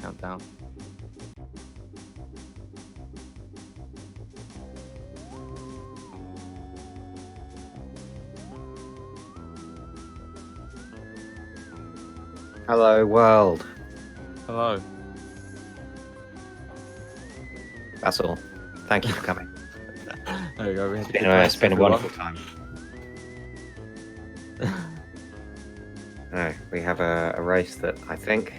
countdown. Hello, world. Hello. That's all. Thank you for coming. There we go. We had a good It's been a everyone. wonderful time. No, we have a race that I think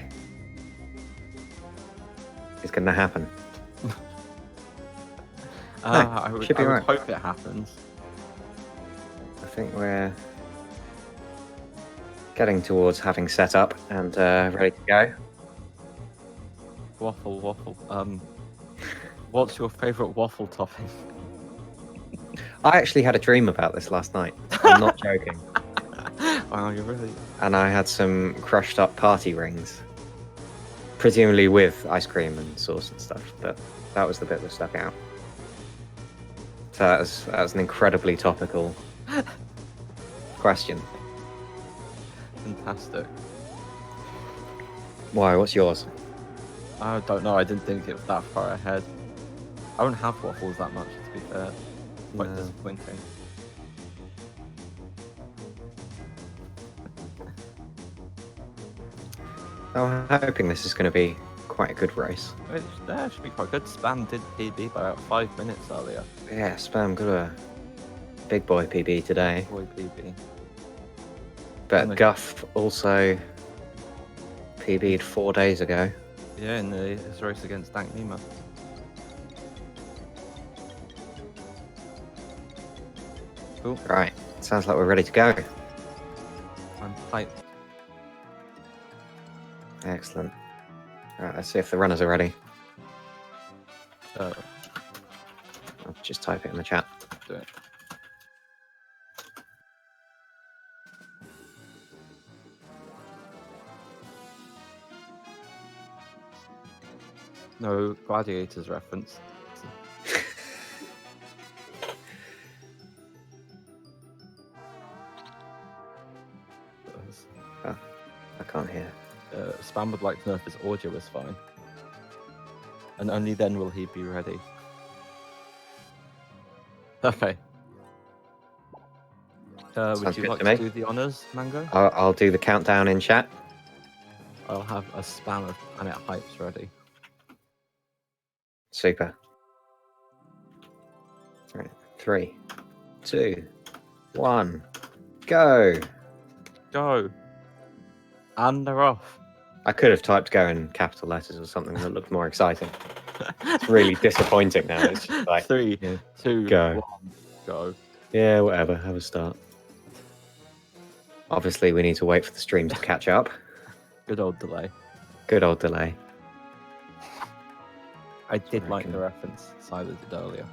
is going to happen. I would should be right. hope it happens. I think we're getting towards having set up and ready to go. Waffle. What's your favourite waffle topping? I actually had a dream about this last night. I'm not joking. Wow, you really? And I had some crushed up party rings. Presumably with ice cream and sauce and stuff, but that was the bit that stuck out. So that was an incredibly topical question. Fantastic. Why? What's yours? I don't know. I didn't think it was that far ahead. I don't have waffles that much, to be fair. Quite No. disappointing. I'm hoping this is going to be quite a good race. That should be quite good. Spam did PB by about 5 minutes earlier. Yeah, Spam got a big boy PB today. Boy PB. But Guff also PB'd 4 days ago. Yeah, in his race against Dank Nima. Cool. Right, sounds like we're ready to go. I'm hyped. Excellent. Right, let's see if the runners are ready. So, I'll just type it in the chat. do it. No Gladiators reference. I can't hear. Spam would like to know if his audio is fine. And only then will he be ready. Okay. Would Sounds you good like to to me. do the honours, Mango? I'll do the countdown in chat. I'll have a spam of Planet Hypes ready. Super. Right, 3, 2, 1, go! Go! And they're off. I could have typed go in capital letters or something that looked more exciting. It's really disappointing now. It's just like 3, yeah, 2, go. 1, go. Yeah, whatever. Have a start. Obviously, we need to wait for the streams to catch up. Good old delay. Good old delay. I did like the reference Silas did earlier.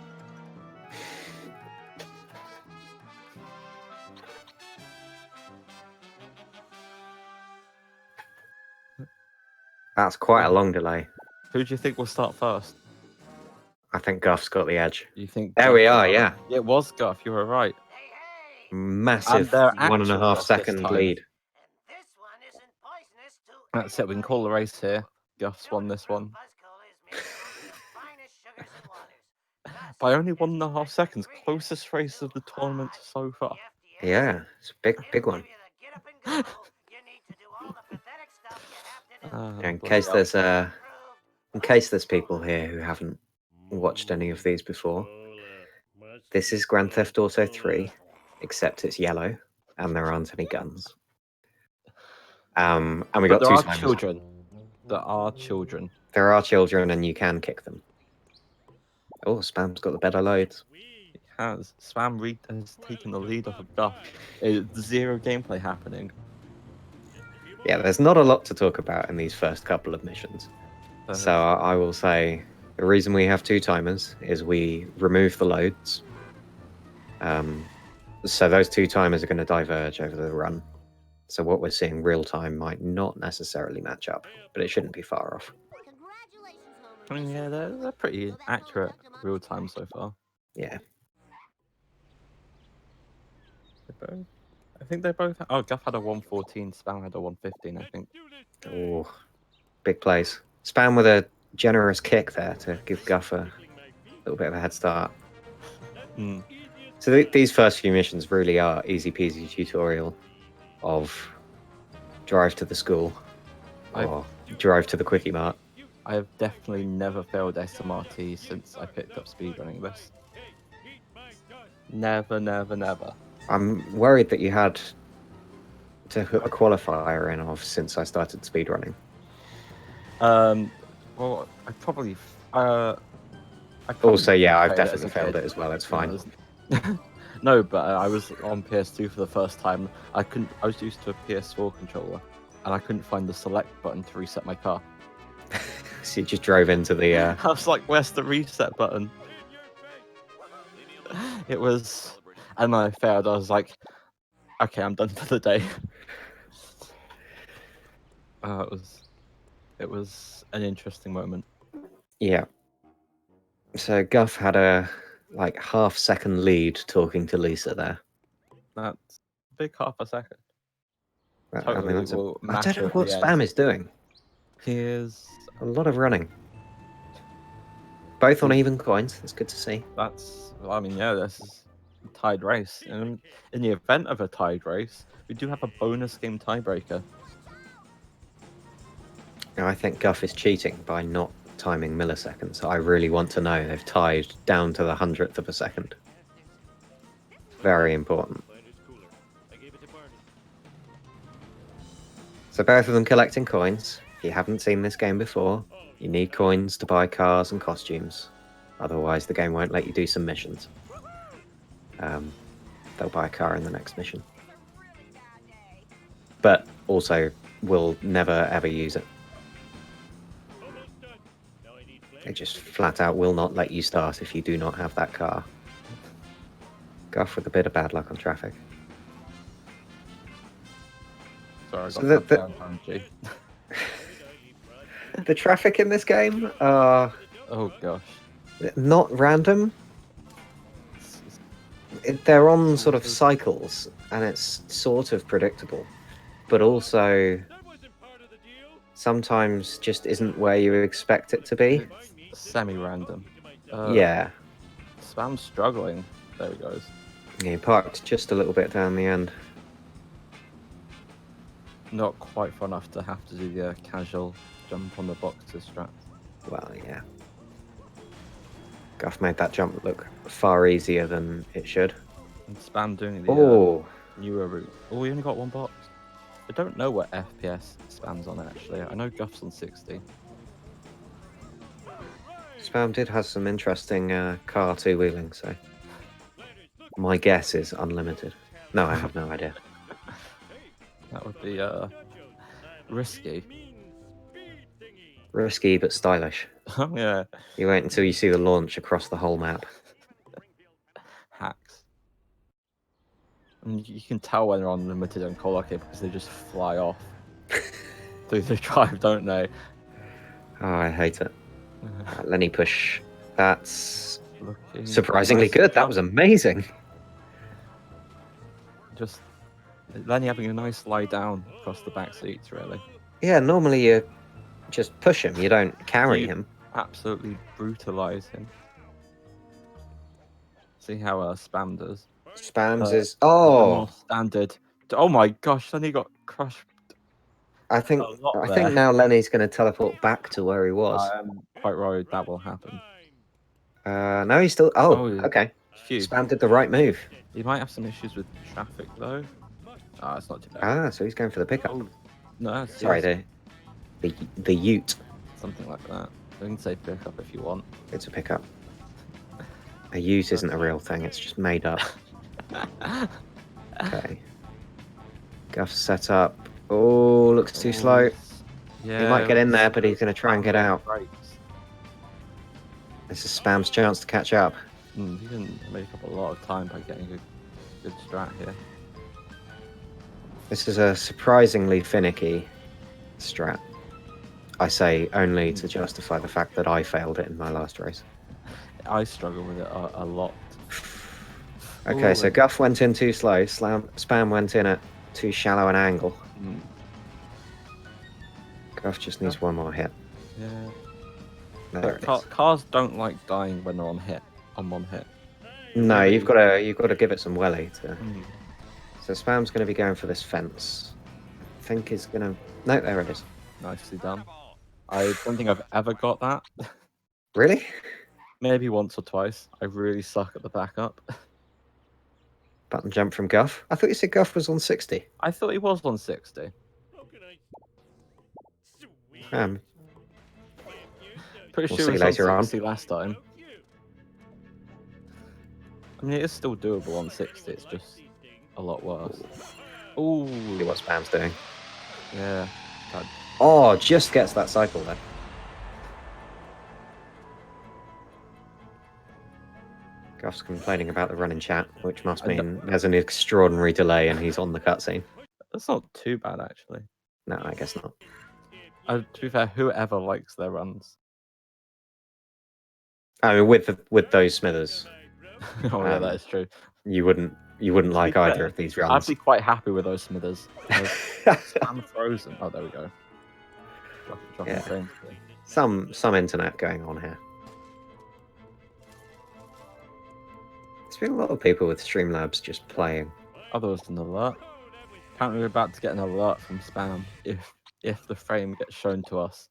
That's quite a long delay. Who do you think will start first? I think Guff's got the edge. You think? There we are, yeah. It was Guff. You were right. Massive they're 1.5 actual second this lead. That's it. We can call the race here. Guff's won this one. By only 1.5 seconds. Closest race of the tournament so far. Yeah, it's a big one. In case there's people here who haven't watched any of these before, this is Grand Theft Auto 3, except it's yellow and there aren't any guns. And we got there two are timers. children. There are children. There are children, and you can kick them. Oh, Spam's got the better loads. He has. Spam has taken the lead off of Guff. Zero gameplay happening. Yeah, there's not a lot to talk about in these first couple of missions. So I will say the reason we have two timers is we remove the loads. So those two timers are going to diverge over the run. So what we're seeing real time might not necessarily match up, but it shouldn't be far off. I mean, yeah, they're pretty accurate real time so far. Yeah. I think they both. Oh, Guff had a 114, Spam had a 115, I think. Oh, big plays. Spam with a generous kick there to give Guff a little bit of a head start. Mm. So these first few missions really are easy peasy tutorial of drive to the school or drive to the Quickie Mart. I have definitely never failed SMRT since I picked up speedrunning this. Never, never, never. I'm worried that you had to hook a qualifier in of since I started speedrunning. Well, I probably. Also, yeah, I've failed it as definitely a failed kid. it as well. It's You know, fine. No, but I was on PS2 for the first time. I was used to a PS4 controller, and I couldn't find the select button to reset my car. So you just drove into the. I was like, "Where's the reset button?" It was, and then I failed. I was like, "Okay, I'm done for the day." It was an interesting moment. Yeah. So Guff had a like half-second lead talking to Lisa there. That's a big half a second. I mean, Totally that's will I don't know matter what at the Spam end. is doing. He is. A lot of running. Both on even coins. That's good to see. I mean, yeah, this is a tied race. And in the event of a tied race, we do have a bonus game tiebreaker. Now, I think Guff is cheating by not timing milliseconds. I really want to know they've tied down to the 100th of a second. Very important. So both of them collecting coins. If you haven't seen this game before, you need coins to buy cars and costumes. Otherwise, the game won't let you do some missions. They'll buy a car in the next mission. But also, will never ever use it. They just flat out will not let you start if you do not have that car. Guff with a bit of bad luck on traffic. Sorry, I So got cut down on G. The traffic in this game are Oh gosh. not random. They're on sort of cycles, and it's sort of predictable, but also sometimes just isn't where you expect it to be. It's semi-random. Yeah. Spam's struggling. There he goes. Yeah, he parked just a little bit down the end. Not quite far enough to have to do the casual jump on the boxer strat. Well, yeah. Guff made that jump look far easier than it should. And Spam doing the newer route. Oh, we only got one box. I don't know what FPS Spam's on actually. I know Guff's on 60. Spam did have some interesting car two-wheeling, so my guess is unlimited. No, I have no idea. That would be risky. Risky but stylish. Oh yeah. You wait until you see the launch across the whole map. Hacks. And you can tell when they're unlimited and Call Arcade because they just fly off through the drive, don't they? Oh, I hate it. Lenny push. That's Looking surprisingly nice good. That jump. was amazing. Just Lenny having a nice lie down across the back seats, really. Yeah, normally you just push him. You don't carry You him. Absolutely brutalize him. See how Spam does. Spams is... The Oh! more standard. Oh my gosh, Lenny got crushed. I think there. now Lenny's going to teleport back to where he was. I am quite worried that will happen. No, he's still... Oh, okay. Phew. Spam did the right move. He might have some issues with traffic, though. Ah, it's not too bad. Ah, so he's going for the pickup. Oh, no, it's Sorry, the ute. something like that. You can say pickup if you want. It's a pickup. A ute isn't a real thing. It's just made up. Okay. Guff set up. Oh, looks too slow. Yeah, He might get in there, but he's going to try and get out. This is Spam's chance to catch up. He can make up a lot of time by getting a good strat here. This is a surprisingly finicky strat. I say only to justify the fact that I failed it in my last race. I struggle with it a lot. Okay, so Guff went in too slow. Spam went in at too shallow an angle. Guff just needs one more hit. Yeah. There it is. Cars don't like dying when they're on hit. On one hit. No, really- you've got to give it some welly to. So Spam's going to be going for this fence. I think he's going to. No, there it is. Nicely done. I don't think I've ever got that. Really? Maybe once or twice. I really suck at the backup. Button jump from Guff. I thought you said Guff was on 60. I thought he was on 60. Um, Pretty We'll sure see he was later on on. 60 last time. I mean, it is still doable on 60. It's just a lot worse. see Ooh, what Spam's doing. yeah. God. Oh, just gets that cycle there. Guff's complaining about the running chat, which must mean there's an extraordinary delay and he's on the cutscene. That's not too bad, actually. No, I guess not. To be fair, whoever likes their runs. I mean, with those Smithers, Oh yeah, that is true. you wouldn't like fair, either of these I'd runs. be quite happy with those Smithers. I'm frozen. Oh, there we go. Dropping Yeah. frames. Some internet going on here. There's been a lot of people with Streamlabs just playing. Oh, there was an alert. Apparently, we're about to get an alert from Spam if the frame gets shown to us.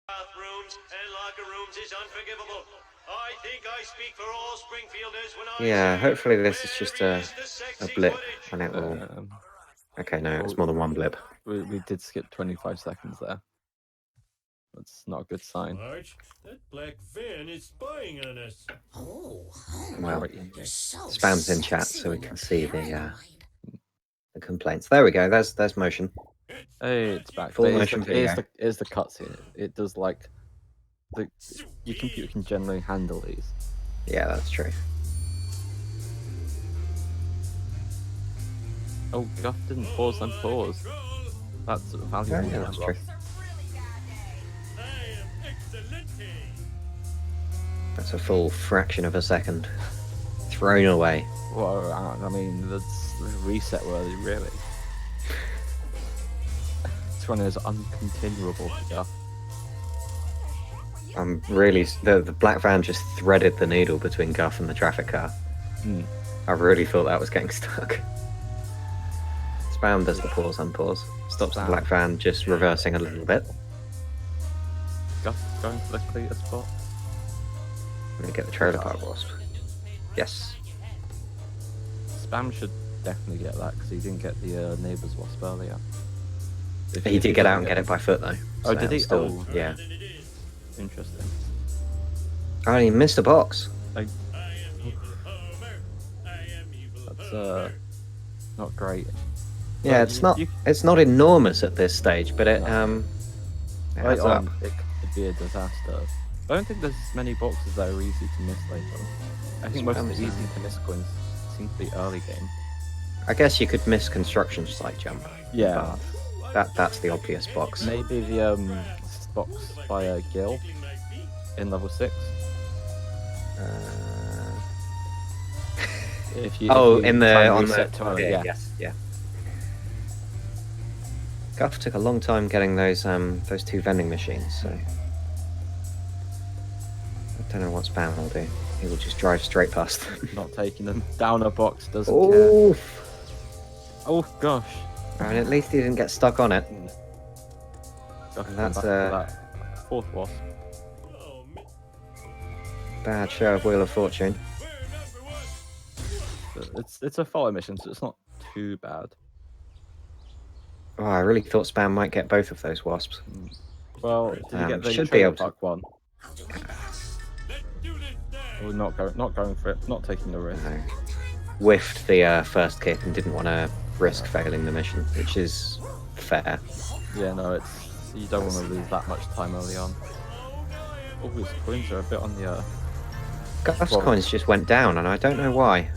Bathrooms and locker rooms is unforgivable. I think I speak for all Springfielders when I Yeah, say, hopefully this is just where a is the sexy blip footage? and it will. Um, Okay, no, it's more than one blip. we did skip 25 seconds there. That's not a good sign. Marge, that black van is spying on us. Oh, Well, you're so Spam's in chat sexy so we when can you're see the paranoid. complaints. There we go. There's motion. Hey, it's back. Full But motion video. it is the cutscene. It does like your computer can generally handle these. Yeah, that's true. Oh, Guff didn't pause and pause. That's valuable. Yeah, that's true. I am excelente. That's a full fraction of a second thrown away. Well, I mean, that's reset worthy, really. This one is uncontinuable for Guff. I'm really the black van just threaded the needle between Guff and the traffic car. Hmm. I really thought that was getting stuck. Spam does the pause unpause. Stops the Spam. black van just reversing a little bit. Guff going for the clear spot. Let me get the trailer park wasp. Yes. Spam should definitely get that because he didn't get the neighbour's wasp earlier. He did get out and get it by foot though. Oh, so did he? Still, Oh. yeah. Interesting. Oh, he missed a box. Like, I am evil Homer. I am evil that's Homer. not great. Yeah, Well, it's it's not enormous at this stage, but it it Right adds up. on, it could be a disaster. I don't think there's many boxes that are easy to miss later. I think most of the Spam's easy to miss coins seem to be early game. I guess you could miss construction site jump. Yeah, That's the obvious box. maybe the box by Gil in level 6. If you Oh, if you in try the and on the reset to early, yeah. yes, yeah. Guff took a long time getting those two vending machines, so I don't know what Spam will do. He will just drive straight past them. Not taking them. Downer box doesn't care. Oh, Oh gosh. and at least he didn't get stuck on it. Gosh, That's, back to that fourth wasp. Oh, man. Bad show of Wheel of Fortune. We're number one. It's a follow mission, so it's not too bad. Oh, I really thought Spam might get both of those wasps. Well, did you get the should be trailer able to- park one? I'll do my best. Let's do this now. Or not going for it, not taking the risk. No. Whiffed the first kick and didn't want to risk failing the mission, which is fair. Yeah, no, you don't want to lose that much time early on. Oh, his coins are a bit on the Guff's Well- coins just went down, and I don't know why.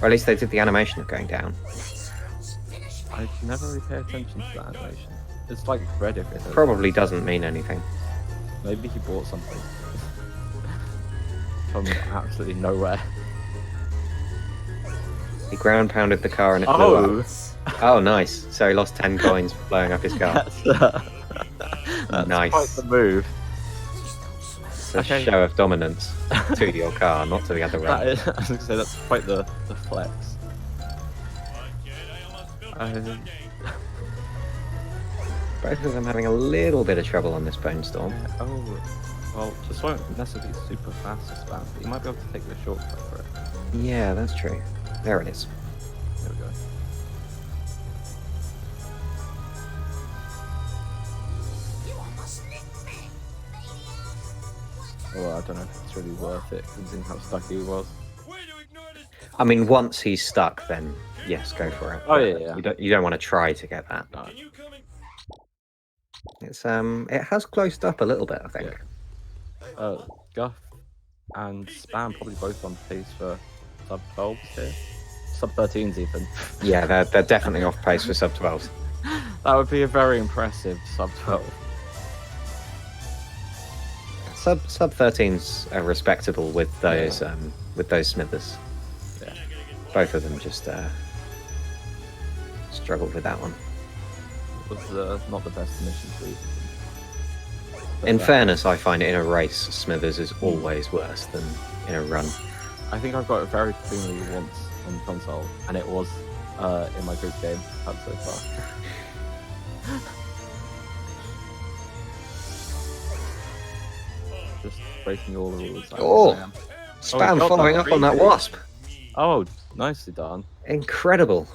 Or at least they did the animation of going down. I never really pay attention to that animation. It's like red if it is. Probably doesn't mean anything. Maybe he bought something from absolutely nowhere. He ground pounded the car and it blew Oh, up. Oh, nice. So he lost 10 coins for blowing up his car. that's That's Nice. quite the move. It's a Okay. show of dominance to your car, not to the other That way. is, I was going to say, that's quite the flex. Both of them having a little bit of trouble on this bone storm. Oh, well, this won't necessarily be super fast to spam, but you might be able to take the shortcut for it. Yeah, that's true. There it is. There we go. You almost nicked me. Well, I don't know if it's really worth it, considering how stuck he was. I mean, once he's stuck, then yes, go for it. Oh, But yeah. You don't want to try to get that. No. It's it has closed up a little bit, I think. Guff and Spam probably both on pace for sub 12s here. Sub 13s even. Yeah, they're definitely off pace for sub 12s. That would be a very impressive sub 12. Sub 13s are respectable with those smithers. Yeah. Both of them just struggled with that one. It was not the best mission to use. In fairness, I find in a race, Smithers is always worse than in a run. I think I've got it very cleanly once on console, and it was in my group game I've had so far. Just breaking all the rules. Oh! I am. Spam got following that up on that really? wasp. Oh, nicely done. Incredible.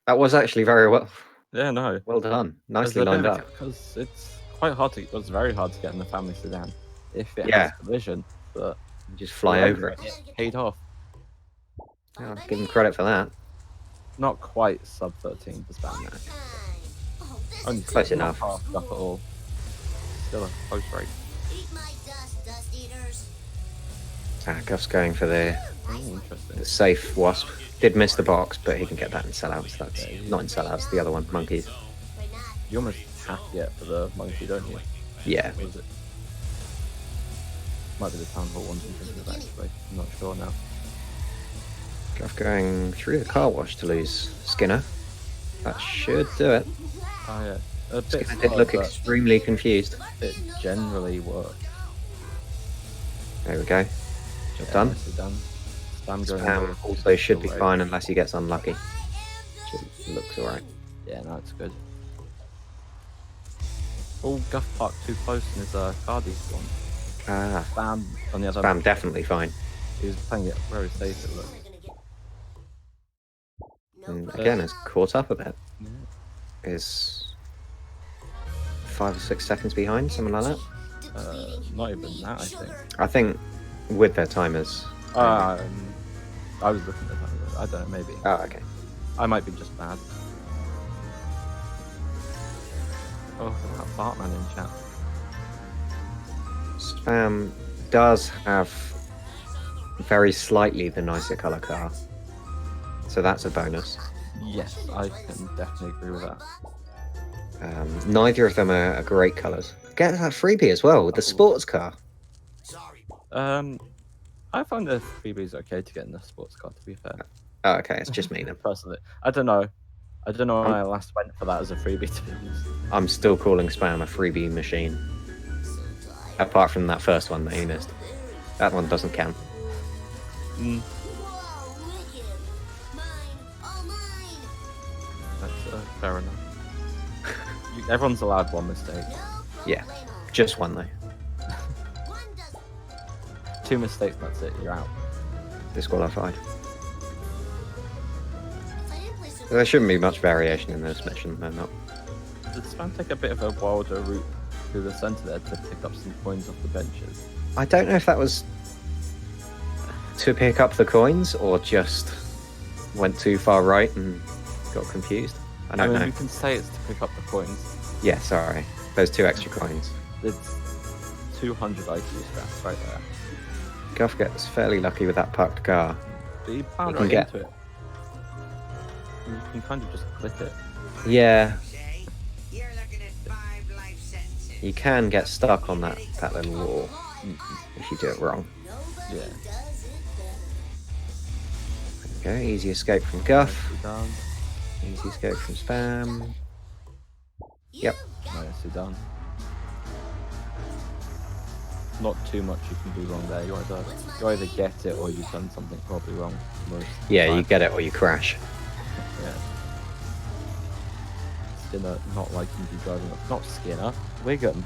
That was actually very Yeah, no. well done. Nicely lined up. Because it's quite hard to. It's very hard to get in the family sedan if it Yeah. has collision, but Just fly over it. paid off. Yeah, I'll give him credit for that. Not quite sub 13 for Spam now. Only Close not enough. half up at all. Still a close rate. Eat my dust eaters. Guff's going for the Oh, interesting. safe wasp. Did miss the box, but he can get that in sellouts. That's not in sellouts. The other one, monkeys. We're not. You almost have to get for the monkey, don't you? Yeah. Or is it? Might be the town hall ones I'm thinking of actually. I'm not sure now. Guff going through the car wash to lose Skinner. That should do it. Oh yeah. A bit Skinner did slow, look but extremely confused. it generally works. There we go. Job Yeah, done. nicely done. Spam going Spam also should be away. fine unless he gets unlucky. Which looks alright. Yeah, no, it's good. Oh, Guff parked too close in his car these one. Ah, Spam on the other. Spam definitely fine. He was playing it very safe. It looked. And again, has caught up a bit. Yeah. Is 5 or 6 seconds behind, something like that. Not even that, I think. I think with their timers. I was looking at that. I don't know, maybe. Oh, okay. I might be just bad. Oh, that Bartman in chat. Spam does have very slightly the nicer colour car. So that's a bonus. Yes, I can definitely agree with that. Neither of them are great colours. Get that freebie as well with the sports car. I find the freebies okay to get in the sports car, to be fair. Oh, okay, it's just me then. Personally, I don't know when I last went for that as a freebie, to be honest. I'm still calling Spam a freebie machine. Apart from that first one that he missed. That one doesn't count. Mm, Whoa, wicked. Mine, all mine. that's fair enough. Everyone's allowed one mistake. Yeah, just one though. One does 2 mistakes, that's it, you're out. Disqualified. I didn't play Super There shouldn't be much variation in this mission, they're not. Did Spam take a bit of a wilder route through the centre there to pick up some coins off the benches? I don't know if that was to pick up the coins or just went too far right and got confused. I don't mean, know. you can say it's to pick up the coins. Yeah, sorry. Those 2 extra coins. It's 200 IQ scraps right there. Guff gets fairly lucky with that parked car. But you pound can right get- into it. You can kind of just click it. Yeah, You're looking at 5 life sentences. you can get stuck on that little wall if you do it wrong. Yeah. does it better. There we go, easy escape from Guff. Nicely done. Easy escape from Spam. Yep. Nicely done. not too much you can do wrong there. You either get it or you've done something probably wrong. Most of the Yeah, you time. get it or you crash. Yeah. Skinner not liking to be driving up. Not Skinner. Wiggum.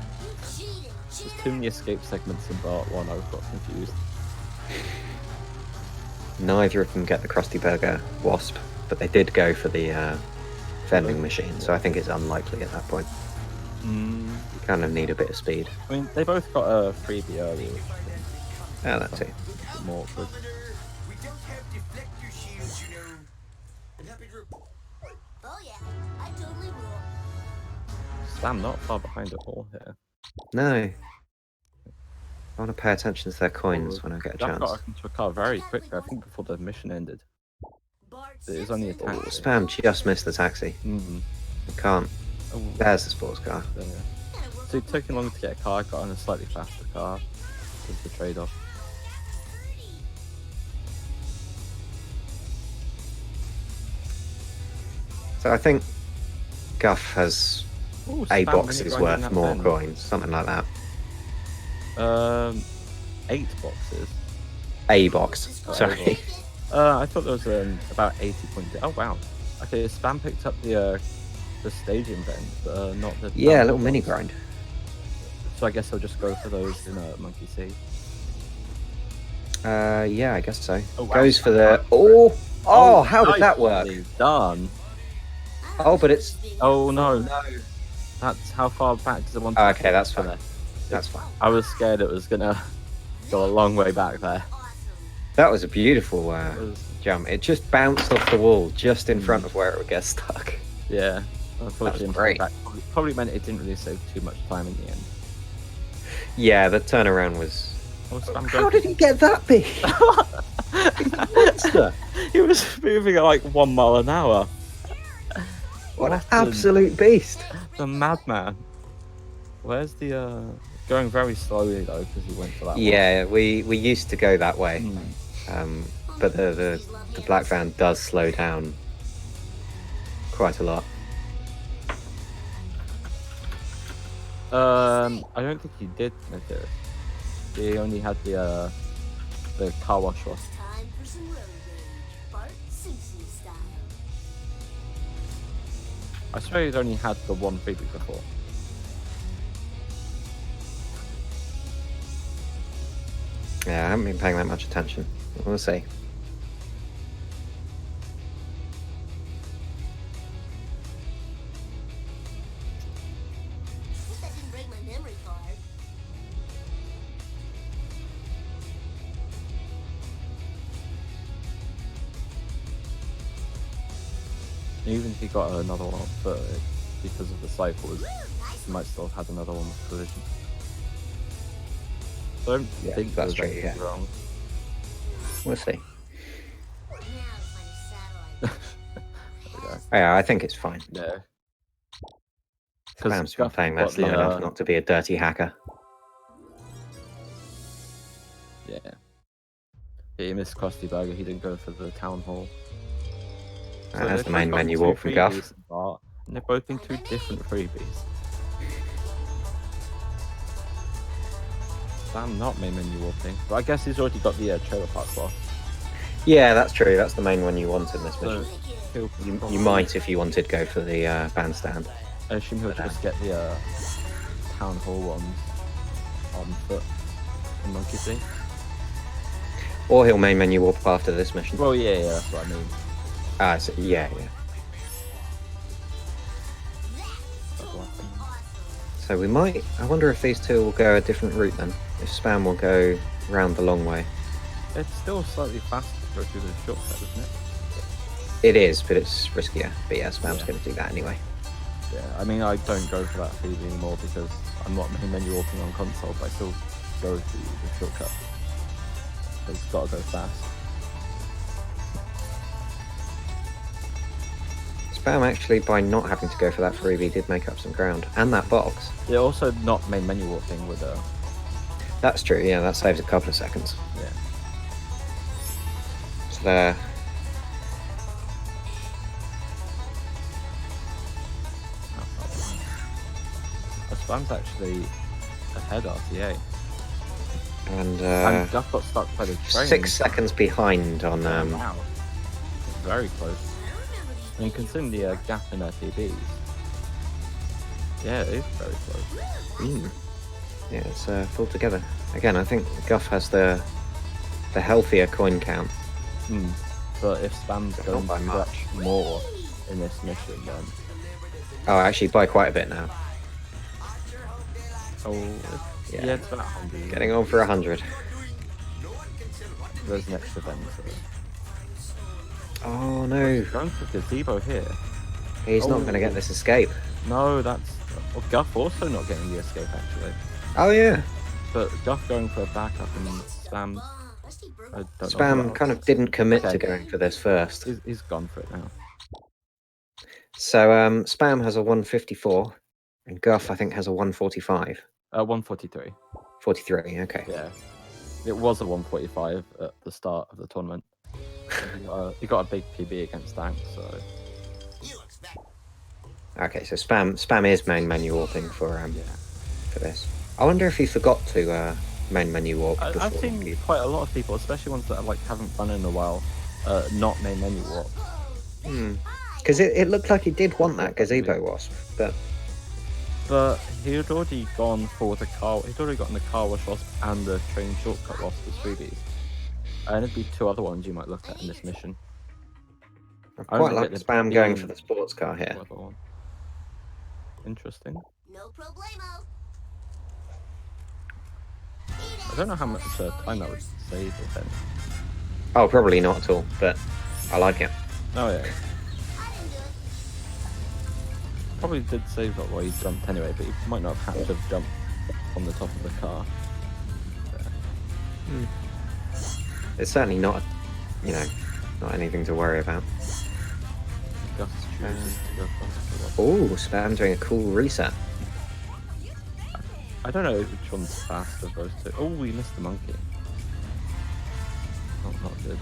Cheating. There's too many escape segments in part 1. I got confused. Neither of them get the Krusty Burger Wasp, but they did go for the vending machine, so I think it's unlikely at that point. You kind of need a bit of speed. I mean, they both got a freebie earlier. Yeah, that too. More awkward. We don't have deflector shields, you know. And happy group. Oh yeah, I totally will. Spam not far behind at all here. No. I want to pay attention to their coins when I get a Guff chance. got into a car very quickly, I think before the mission ended. Bart It was only a Simpson. Oh, taxi. Spam just missed the taxi. I can't. Oh, There's the sports car. there we go. So it took him long to get a car, got on a slightly faster car. Was the trade-off. So I think Guff has Ooh, a Spam box really is grinding worth that more pen. coins, something like that. 8 boxes. A box. Sorry. I thought there was about 80 points. Oh wow. Okay, Spam picked up the stadium event, but not the. Yeah, a town little hall mini ones. grind. So I guess I'll just go for those in Monkey C. Yeah, I guess so. Oh, wow. Goes for the. Oh, how did that work? nicely done. Oh, but it's. Oh no. That's how far back does it want to Oh, okay, that's go fine. there? That's fine. I was scared it was gonna go a long way back there. That was a beautiful It was, jump. It just bounced off the wall just in front of where it would get stuck. yeah. Unfortunately, great. back probably meant it didn't really save too much time in the end. Yeah, the turnaround was. Oh, Spam How did he get that big? Monster. He was moving at like 1 mile an hour. What an What absolute beast. The madman. Where's the going very slowly though because he went for that Yeah, we used to go that way, one. but the black van does slow down quite a lot. I don't think he did notice. He only had the car wash one. Time for some road rage. Bart Simpson style. I swear he'd only had the one freebie before. Yeah, I haven't been paying that much attention. We'll see. Hope that didn't break my memory card. Even if he got another one on foot, because of the cycles, he might still have had another one with collision. So I don't Yeah, think that's there's true, anything yeah. wrong. We'll see. Now to find a satellite. There we go. Yeah, I think it's fine. Yeah. Spam's been Guff playing got this long enough not to be a dirty hacker. Yeah. He missed Krusty Burger, he didn't go for the town hall. So That's they've the main both gotten menu two walk from Guff. freebies in part, and they've both been 2 different freebies. Spam not main menu walking, but I guess he's already got the trailer park boss. Yeah, that's true. That's the main one you want in this So mission. he'll You probably- might, if you wanted, go for the bandstand. I assume he'll just get the town hall ones on foot in Monkey C. Or he'll main menu walk after this mission. Well, yeah, that's what I mean. Ah, so, yeah. That's what I mean. So we might. I wonder if these two will go a different route then. If Spam will go round the long way. It's still slightly faster to go through the shortcut, isn't it? It is, but it's riskier. But yeah, Spam's Yeah. going to do that anyway. Yeah, I mean, I don't go for that feed anymore because I'm not main menu walking on console, but I still go through the shortcut. So it's gotta go fast. Spam actually, by not having to go for that freebie, did make up some ground. And that box. Yeah, also not main menu walking with That's true, yeah, that saves a couple of seconds. yeah. So there. Spam's actually ahead RTA. And Guff got stuck by the train. 6 seconds behind on. Wow. Very close. I mean, considering the gap in their PBs. Yeah, it is very close. Yeah, it's full together. Again, I think Guff has the healthier coin count. But if Spam's But going not by to do much. that more in this mission, then Oh, actually, by quite a bit now. yeah, it's about 100. Getting on for 100. There's an extra bend. Oh no, Going for gazebo here. he's not going to get this escape. No, that's Guff also not getting the escape actually. Oh yeah, But Guff going for a backup and Spam. I don't know Spam what kind else. of didn't commit Okay. to going for this first. He's gone for it now. So Spam has a 154, and Guff I think has a 145. 143. 43. Okay. Yeah, it was a 145 at the start of the tournament. He got a big PB against Tank, so Okay, so Spam is main menu warping for this. I wonder if he forgot to main menu warp before. I've seen quite a lot of people, especially ones that haven't run in a while, not main menu warp. Because it looked like he did want that gazebo wasp, but he had already gone for the car. He'd already gotten the car wash wasp and the train shortcut wasp as freebies. And it'd be 2 other ones you might look at in this mission. I I quite only like get the Spam going beam- for the sports car here. Other one. Interesting. No problemo. I don't know how much time that would save if any. Oh, probably not at all, but I like it. Oh yeah. I didn't do it. Probably did save that while he jumped anyway, but he might not have had to jump on the top of the car. It's certainly not, not anything to worry about. Gus chooses to go faster. Oh, Spam doing a cool reset. I don't know which one's faster of those two. Oh, we missed the monkey. Not good.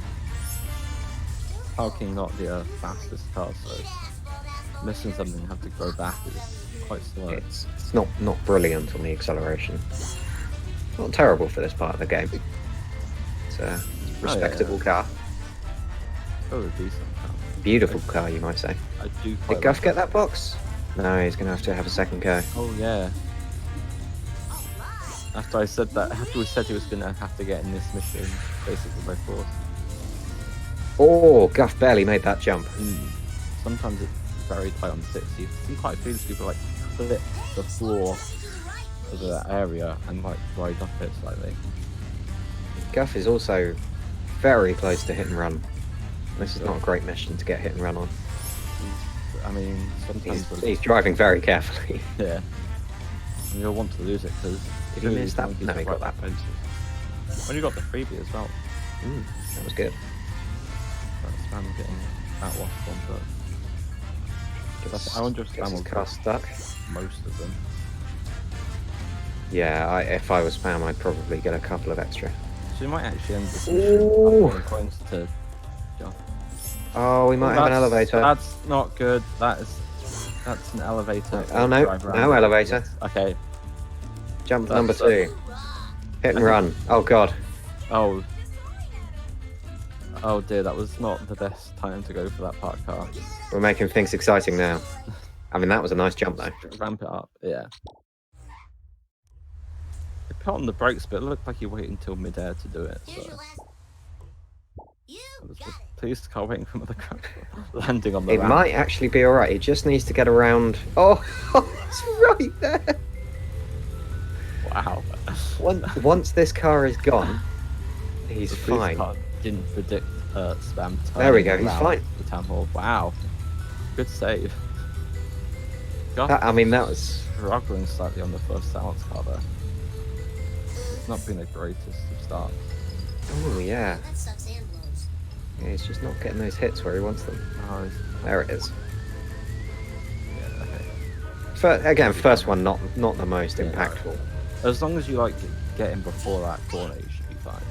Hulking not the fastest car, so missing something and have to go back is quite slow. It's not brilliant on the acceleration. Not terrible for this part of the game. It's a respectable car. Oh, a decent car. Beautiful car, you might say. I do quite Did Guff like get that box? No, he's going to have a second go. Oh yeah. After we said he was gonna have to get in this mission, basically by force. Oh, Guff barely made that jump. Sometimes it's very tight on 6. You see quite a few people flip the floor of that area and ride up it slightly. Guff is also very close to hit and run. This is not a great mission to get hit and run on. I mean, sometimes He's driving very carefully. yeah. And you'll want to lose it because Did he miss that? No, he got that. When you got the freebie as well. That was good. That's Spam getting that washed on, but I wonder if Gets Spam his will car get stuck. most of them. Yeah, if I was Spam, I'd probably get a couple of extra. So you might actually end this Ooh. mission coins to jump. Oh, we might have an elevator. That's not good. That's an elevator. Oh no, Drive around no it. elevator. Okay. Jump That's number 2. Hit and run. Oh god. Oh. Oh dear, that was not the best time to go for that park car. We're making things exciting now. I mean, that was a nice jump though. Ramp it up, yeah. He put on the brakes, but it looked like he waited until mid-air to do it. Here's So your last. You I was got just it. pleased car waiting for the car landing on the It ramp. might actually be alright. He just needs to get around. Oh, it's right there. Wow. Once this car is gone, he's The police fine. car didn't predict Spam. There we go, turning he's around fine. The town hall. Wow. Good save. I mean, that was. Struggling slightly on the first silence car there. It's not been the greatest of starts. Oh yeah. That sucks and blows. Yeah, he's just not getting those hits where he wants them. Oh, There it is. yeah, okay. Again, first one not the most impactful. As long as you get him before that corner, you should be fine.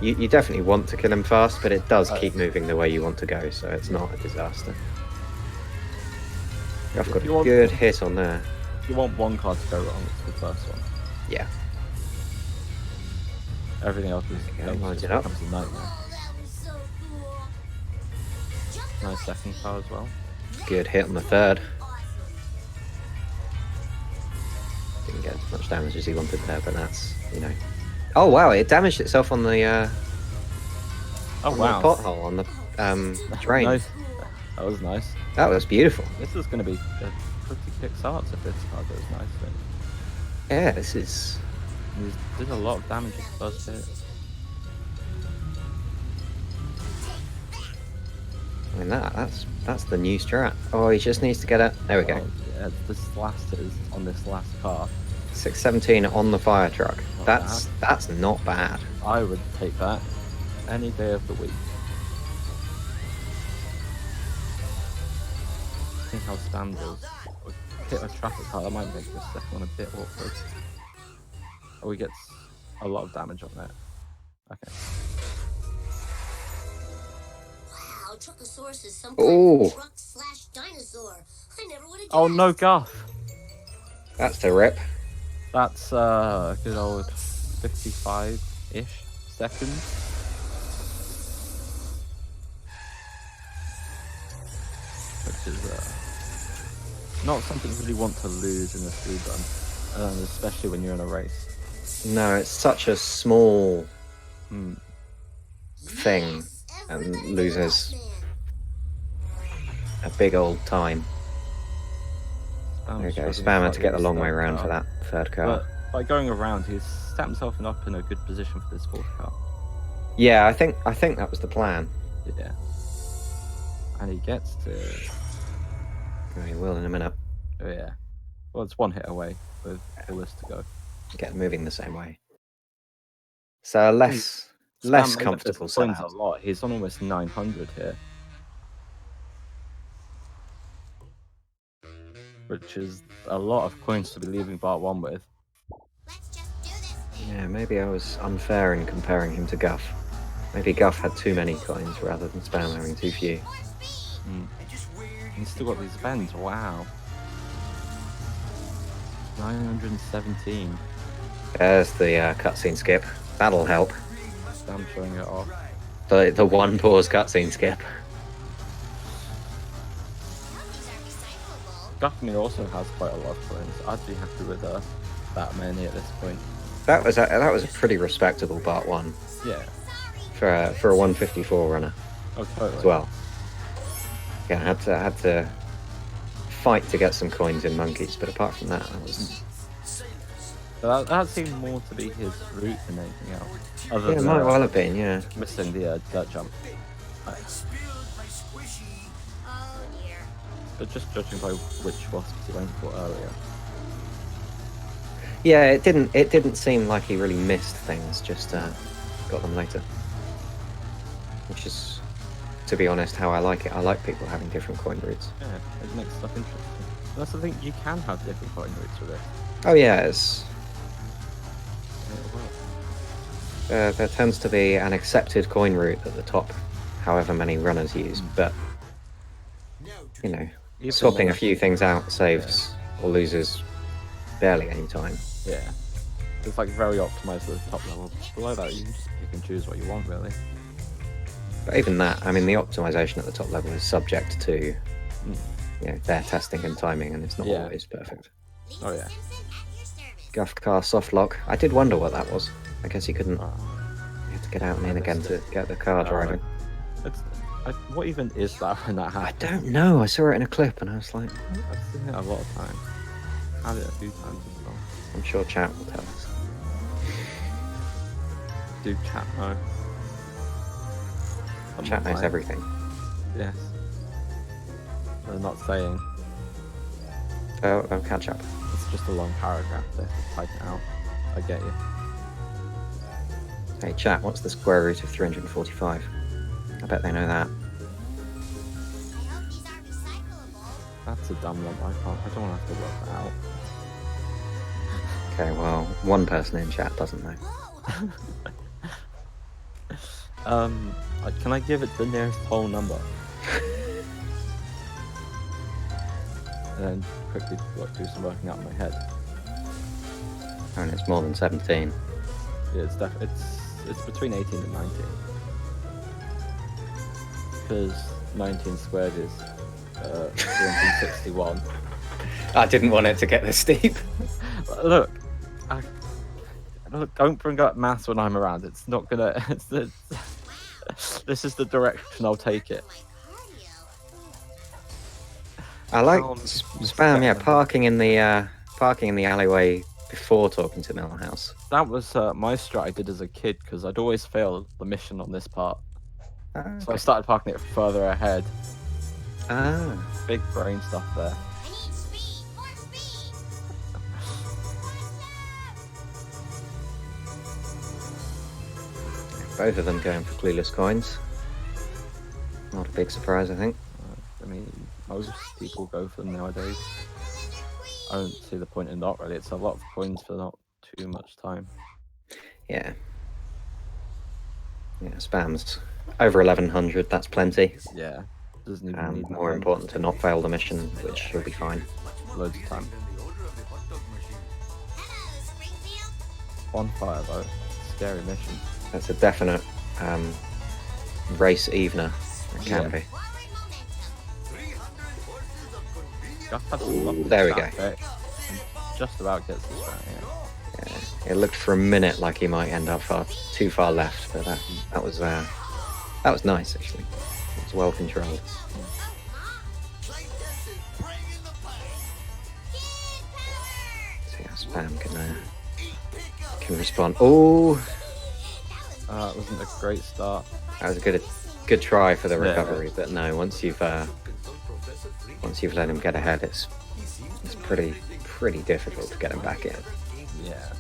You definitely want to kill him fast, but it does keep moving the way you want to go, so it's not a disaster. I've got a you want- good hit on there. If you want one car to go wrong, it's the first one. Yeah. Everything else is Lines just it up. becomes a nightmare. Oh, that was so cool. Just Nice second car as well. Good hit on the third. awesome. Didn't get as much damage as he wanted there, but that's, you know. Oh wow, it damaged itself on the Oh on wow. the pothole on the drain. Nice. That was nice. That was beautiful. This is going to be a pretty quick start if this car goes nicely. Yeah, this is. He did a lot of damage at the first hit. I mean that's the new strat. Oh, he just needs to get it. There we go. Oh, yeah, this last is on this last car. 617 on the fire truck. Not That's not bad. I would take that any day of the week. See how Spam does. Hit a traffic car, that might make this second one a bit awkward. Oh, he gets a lot of damage on that. Okay. Wow, Truckosaurus is some Ooh. kind of truck/dinosaur. I never would have guessed. Oh no, Guff! That's the rip. That's a good old 55-ish seconds. Which is not something you really want to lose in a speed run, especially when you're in a race. No, it's such a small Hmm. thing Yes, and everybody loses loves a big old time. There we go, Spammer to get the long way around for that third car. But by going around, he's set himself up in a good position for this fourth car. Yeah, I think that was the plan. Yeah. And he gets to... Oh, he will in a minute. Oh yeah. Well, it's one hit away with all this to go. Get moving the same way. So less Spam made comfortable up his points a setup. lot. He's on almost 900 here. Which is a lot of coins to be leaving Part 1 with. Let's just do this thing. Yeah, maybe I was unfair in comparing him to Guff. Maybe Guff had too many coins rather than Spam having too few. More speed. Hmm. And just weird. He's still got these events, wow. 917. There's the cutscene skip. That'll help. Spam showing it off. The one pause cutscene skip. Well, these are recyclable. Guffman also has quite a lot of coins. I'd be happy with that many at this point. That was a pretty respectable part 1 Yeah. for a 154 runner Oh, totally. as well. Yeah, I had to fight to get some coins in monkeys, but apart from that was But that seemed more to be his route than anything else. Other yeah, it than might well have been, yeah. missing the dirt jump. I spilled my squishy. Oh dear. But just judging by which wasps he went for earlier. Yeah, it didn't seem like he really missed things, just got them later. Which is, to be honest, how I like it. I like people having different coin routes. Yeah, it makes stuff interesting. That's the thing, you can have different coin routes with it. Oh yeah, it's It'll work. there tends to be an accepted coin route at the top, however many runners use, but Now to you know, Even swapping a more- few things out saves or loses barely any time. Yeah. It's like very optimized at the top level. Below that, you can just pick and choose what you want, really. But even that, I mean, the optimization at the top level is subject to Mm. you know, their testing and timing, and it's not Yeah. always perfect. Oh, yeah. Simpson at your service. Guff car soft lock. I did wonder what that was. I guess he couldn't. Uh, He had to get out and I in again missed to it. get the car driving. what even is that when that I happens? don't know. I saw it in a clip and I was like, I've seen it a lot of times. Had it a few times as well. I'm sure chat will tell us. Do chat know? I'm Chat not knows lying. everything. Yes. They're not saying. Oh, catch up. It's just a long paragraph. They have to type it out. I get you. Hey chat, what's the square root of 345? I bet they know that. I hope these are recyclable. That's a dumb number. I don't want to have to work that out. Okay, well, one person in chat doesn't know. Whoa. Can I give it the nearest whole number? And then quickly do some working out in my head. And it's more than 17. Yeah, it's it's between 18 and 19. Because 19 squared is 261. I didn't want it to get this steep. Look, look, don't bring up maths when I'm around. It's not gonna. This is the direction I'll take it. I like Oh, Spam, yeah, parking in the alleyway before talking to Millhouse. That was my strat I did as a kid because I'd always fail the mission on this part. So I started parking it further ahead. Ah. Big brain stuff there. I need speed, more speed. Both of them going for clueless coins. Not a big surprise, I think. I mean, most people go for them nowadays. I don't see the point in not really. It's a lot of coins for not too much time. Yeah. Yeah, Spam's over 1100, that's plenty. Yeah, doesn't even need More nothing. important to not fail the mission, which she'll be fine. Loads of time. Hello, Springfield. Bonfire though, scary mission. That's a definite race evener. It can Yeah. be. Forward momentum. Guff had some lovely There we go. traffic, and just about gets this right here. Yeah. It looked for a minute like he might end up too far left, but that was nice actually. It was well controlled. See how Spam can respond. Oh, It wasn't a great start. that was a good try for the Yeah. recovery, but no, once you've let him get ahead, it's pretty difficult to get him back in. Yeah,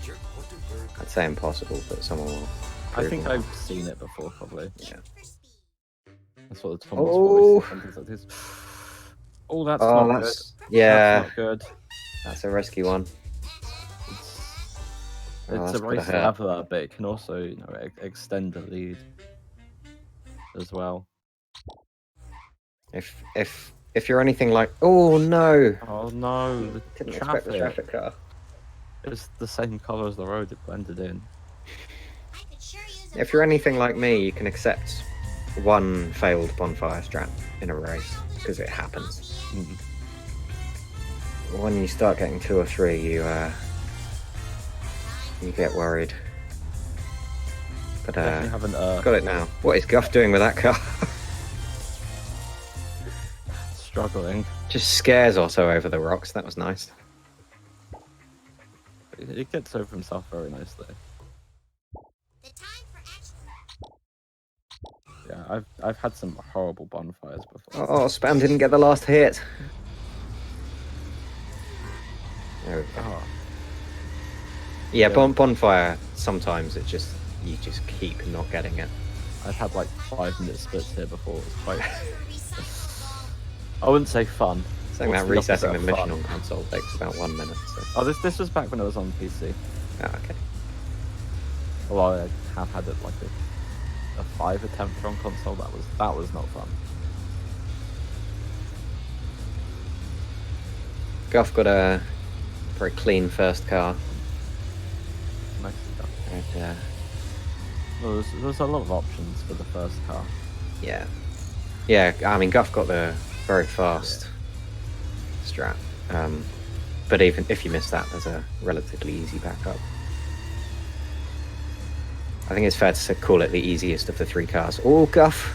I'd say impossible, but someone will. I prove think me. I've seen it before probably. Yeah. That's what the Thomas Oh. voice and things like this. Oh, that's Oh, not that's good. yeah, That's not good. that's a risky one. Oh, It's that's a race gotta hurt. leveler, but it can also, extend the lead as well. If you're anything like, oh no, Oh no, the didn't expect the traffic. traffic car. It's the same colour as the road. It blended in. I could sure use a If you're anything like me, you can accept one failed bonfire strat in a race because it happens. Mm. When you start getting 2 or 3, you get worried. But Definitely haven't got it now. What is Guff doing with that car? struggling. Just scares Otto over the rocks. That was nice. He gets over himself very nicely. the time for action. Yeah, I've had some horrible bonfires before. Oh, Spam didn't get the last hit. There we go. Oh, Yeah, Yeah. bonfire. Sometimes you just keep not getting it. I've had like 5-minute splits here before. It's quite. I wouldn't say fun. Saying What's that the resetting the opposite of mission fun? on console takes about 1 minute. So. Oh, this was back when it was on PC. Oh, okay. Although I have had it like a 5 attempt on console. That was not fun. Guff got a very clean first car. Nice stuff. And, There's a lot of options for the first car. yeah. Yeah, I mean, Guff got the very fast strat. But even if you miss that, there's a relatively easy backup. I think it's fair to call it the easiest of the 3 cars. Oh, Guff!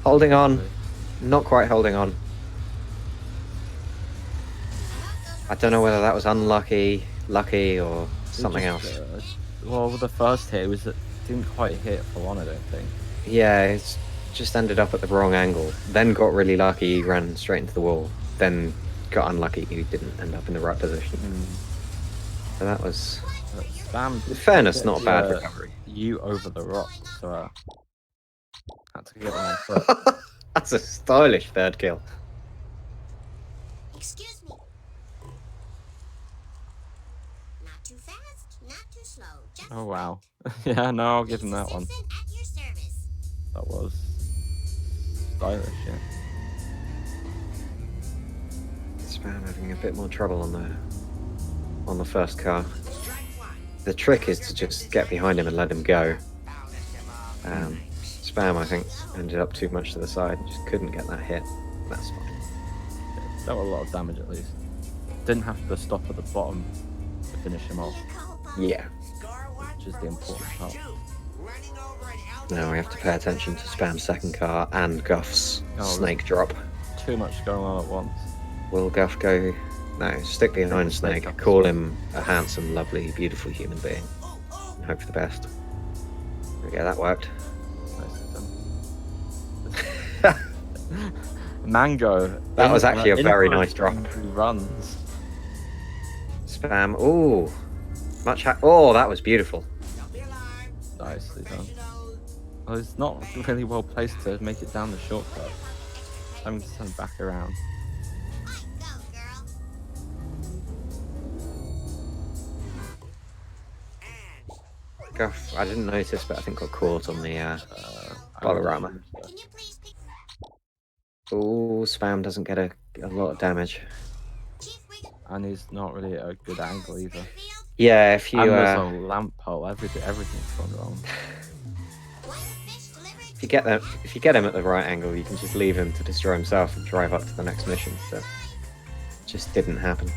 Holding on. Not quite holding on. I don't know whether that was unlucky, lucky, or something It else. just, well, with the first hit, it didn't quite hit for one, I don't think. Yeah, it's just ended up at the wrong angle. Then got really lucky, ran straight into the wall. Then got unlucky, he didn't end up in the right position. So that was, But Spam, in fairness, get not a the, bad recovery. You over the rock, so had to get on my foot. That's a stylish third kill. Excuse me. Not too fast, not too slow. Just Oh wow. Yeah, no, I'll give him that one. Simpson at your service. That was stylish, yeah. Spam having a bit more trouble on the first car. The trick is to just get behind him and let him go. Spam, I think, ended up too much to the side and just couldn't get that hit. That's fine. Yeah, that was a lot of damage at least. Didn't have to stop at the bottom to finish him off, Yeah. which is the important part. Now we have to pay attention to Spam's second car and Guff's Oh, snake drop. Too much going on at once. Will Guff go? No, stick behind Snake Snake, up. call him a handsome, lovely, beautiful human being, and hope for the best. There we go, that worked. Nice. Mango. That was actually a in very front nice drop. He runs. Spam, ooh. Oh, that was beautiful. Nicely done. Well, it's not really well placed to make it down the shortcut. I'm just turn back around. Guff, I didn't notice, but I think got caught on the Bolorama. Ooh, Spam doesn't get a lot of damage. And he's not really at a good angle either. Yeah, if you And there's a lamp pole, everything's gone wrong. if you get him at the right angle, you can just leave him to destroy himself and drive up to the next mission. So just didn't happen.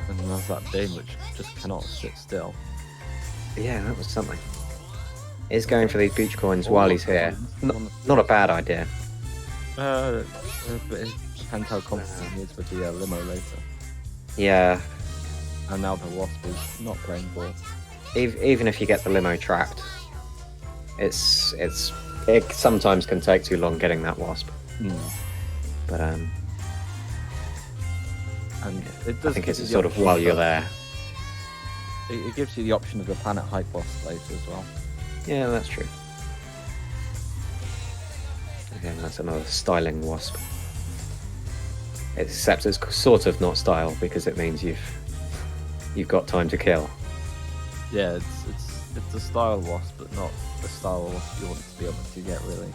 And then there's that thing which just cannot sit still. Yeah, that was something. He's going for these beach coins while he's here. Not a bad idea. But it depends how confident he is with the limo later. Yeah, And now the Wasp is not playing ball. even if you get the limo trapped, it sometimes can take too long getting that wasp. But And it does I think give it's you the sort of option while you're there. It gives you the option of the planet hype Wasp later as well. Yeah, that's true. Again, that's another styling wasp. Except it's sort of not style because it means you've got time to kill. Yeah, it's a style Wasp, but not the style Wasp you want to be able to get really.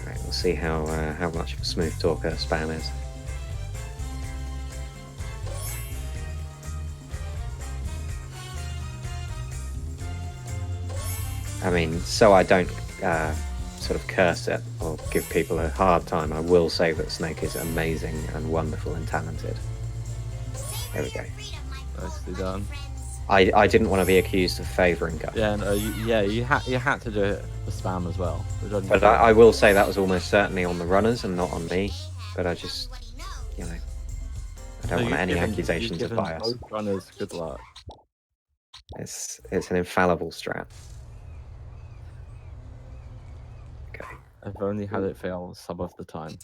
Right, we'll see how much of a smooth talker Spam is. I mean, so I don't sort of curse it or give people a hard time, I will say that Snake is amazing and wonderful and talented. There we go. Nicely done. I didn't want to be accused of favouring Guff. Yeah, no, you had to do it for Spam as well. But I will say that was almost certainly on the runners and not on me. But I just, you know, I don't want any accusations of bias. Both runners good luck. It's an infallible strat. Okay. I've only had it fail some of the time.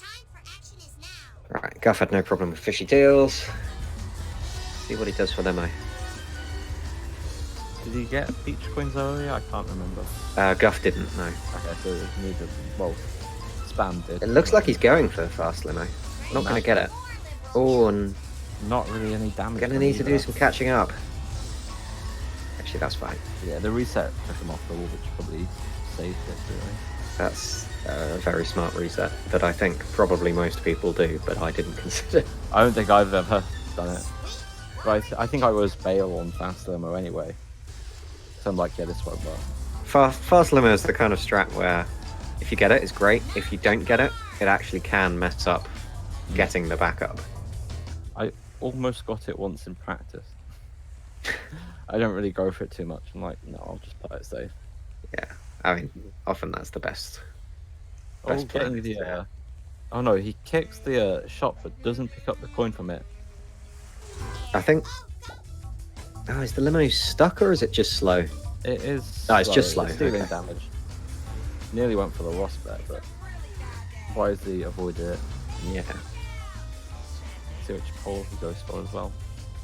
Right, Guff had no problem with fishy deals. See what he does for limo. Did he get peach coins earlier? I can't remember. Guff didn't, no. Okay, so neither. Well, Spam did. It looks like he's going for the fast limo. Not going to get it. Oh, and Not really any damage. going to need to do some catching up. Actually, that's fine. Yeah, the reset took him off the wall, which probably saved it, really. That's a very smart reset that I think probably most people do, but I didn't consider. I don't think I've ever done it. But I think I was bail on fast limo anyway. So I'm like, yeah, this won't work. Fast limo is the kind of strat where if you get it, it's great. If you don't get it, it actually can mess up getting the backup. I almost got it once in practice. I don't really go for it too much. I'm like, no, I'll just play it safe. Yeah, I mean, often that's the best. Oh, getting the oh no, he kicks the shot but doesn't pick up the coin from it. I think. Oh, is the limo stuck or is it just slow? It is. No, it's just slow, It's dealing okay. damage. Nearly went for the wasp there, but wisely avoided it. Yeah. See which pole he goes for as well.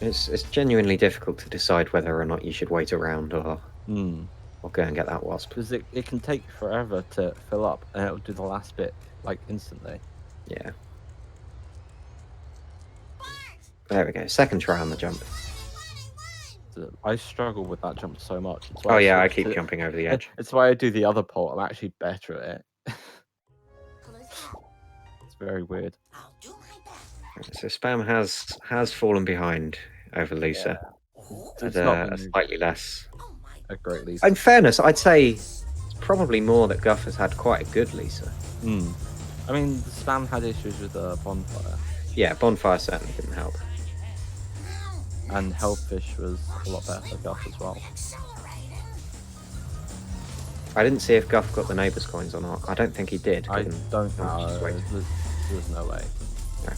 It's genuinely difficult to decide whether or not you should wait around or go and get that wasp. Because it can take forever to fill up, and it'll do the last bit like instantly. Yeah. There we go. Second try on the jump. So I struggle with that jump so much. It's Oh why yeah, I switched keep to- jumping over the edge. It's why I do the other pole. I'm actually better at it. It's very weird. I'll do my best. So Spam has fallen behind over Lisa It's at not a been- slightly less Oh my a great Lisa. In fairness, I'd say it's probably more that Guff has had quite a good Lisa. I mean, Spam had issues with the bonfire, Yeah, Bonfire certainly didn't help. and Hellfish was a lot better for Guff as well. I didn't see if Guff got the neighbours coins or not. I don't think he did. I given don't how much know. he's waited. There's no way. Okay.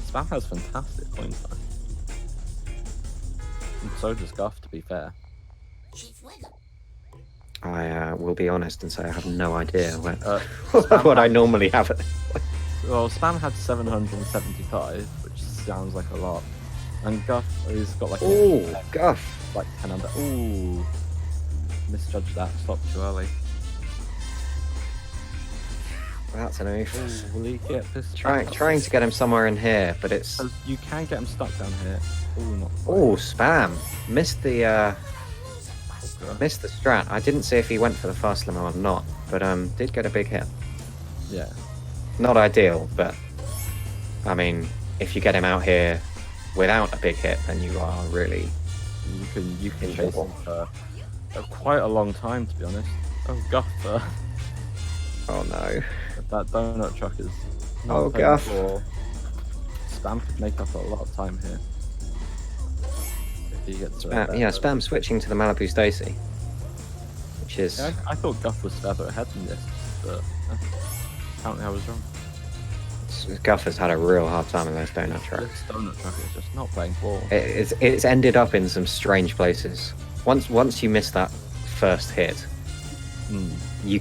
Spam has fantastic coins though. And so does Guff, to be fair. I will be honest and say I have no idea when, Spam what I had- normally have it. Well, Spam had 775, which sounds like a lot. And Guff, he's got like Oh, Guff. like 10 under. Ooh, misjudged that. Stopped too early. That's an oof. Ooh, will he get this? Trying to get him somewhere in here, but it's... Because you can get him stuck down here. Ooh, not quite. Oh, Spam. Missed the Okay. missed the strat. I didn't see if he went for the fast limo or not, but did get a big hit. Yeah. Not ideal, but I mean, if you get him out here without a big hit, then you are really... You can chase Incredible. him for quite a long time, to be honest. Oh, Guff. Oh no. That donut truck is. not Oh, paying Guff. for- Spam could make up a lot of time here. If he gets to it there, Yeah, but- Spam switching to the Malibu Stacy, which is... Yeah, I thought Guff was further ahead than this, but apparently I was wrong. Guff has had a real hard time in those donut trucks. This donut truck is just not playing ball. It's ended up in some strange places. Once you miss that first hit, you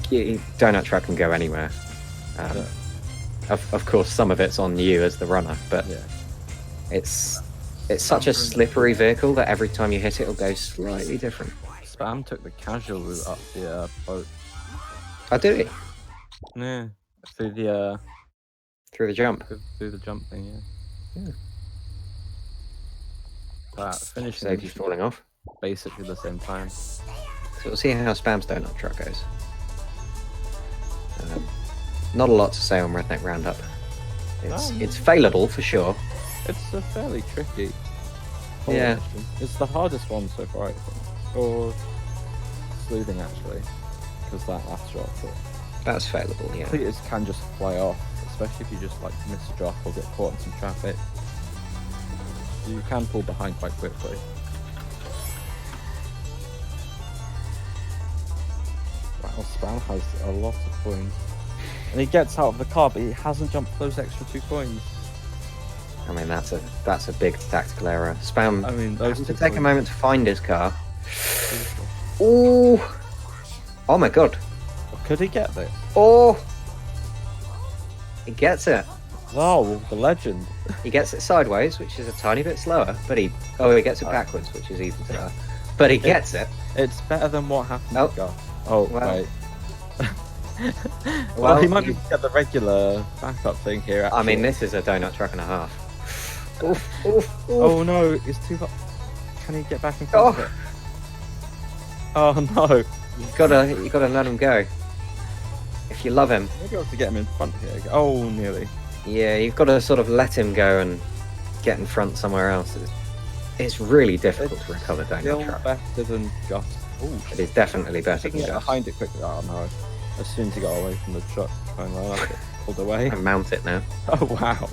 donut truck can go anywhere. Yeah. Of course, some of it's on you as the runner, but Yeah. it's such a slippery vehicle that every time you hit it, it'll go slightly different. Spam took the casual route up the boat. Oh, did he? Yeah. Through the Through the jump. through the jump thing, yeah. Yeah. Finishing Saved you falling off. basically the same time. So we'll see how Spam's donut truck goes. Not a lot to say on Redneck Roundup. It's failable for sure. It's a fairly tricky. Yeah. mission. It's the hardest one so far, I think. Or sleuthing actually, because that last shot. But That's failable, yeah. completers can just fly off, especially if you just like miss a drop or get caught in some traffic. You can pull behind quite quickly. Wow, Spam has a lot of coins. And he gets out of the car, but he hasn't jumped for those extra 2 coins. I mean, that's a big tactical error. Spam I mean, those has 2 to take a coins- moment to find his car. Ooh! Oh my god. Could he get this? Oh! He gets it. Wow, the legend. He gets it sideways, which is a tiny bit slower, but he gets it backwards, which is even slower. But he gets it. It's better than what happened Oh. to Guff. Oh, Well. wait. well, Well, he might you- get the regular backup thing here. I mean, actually. this is a donut truck and a half. Oof, oof, oof. Oh no, it's too far. Can he get back in front of it? Oh no. You gotta let him go. If you love him, Maybe I have to get him in front here. Oh, nearly. yeah, you've got to sort of let him go and get in front somewhere else. It's really difficult to recover Still donut truck. better than Guff. Oh, It is definitely better he can than get Guff. behind it quickly. Oh no. As soon as he got away from the truck, trying to run up it, pulled away. And mount it now. Oh wow.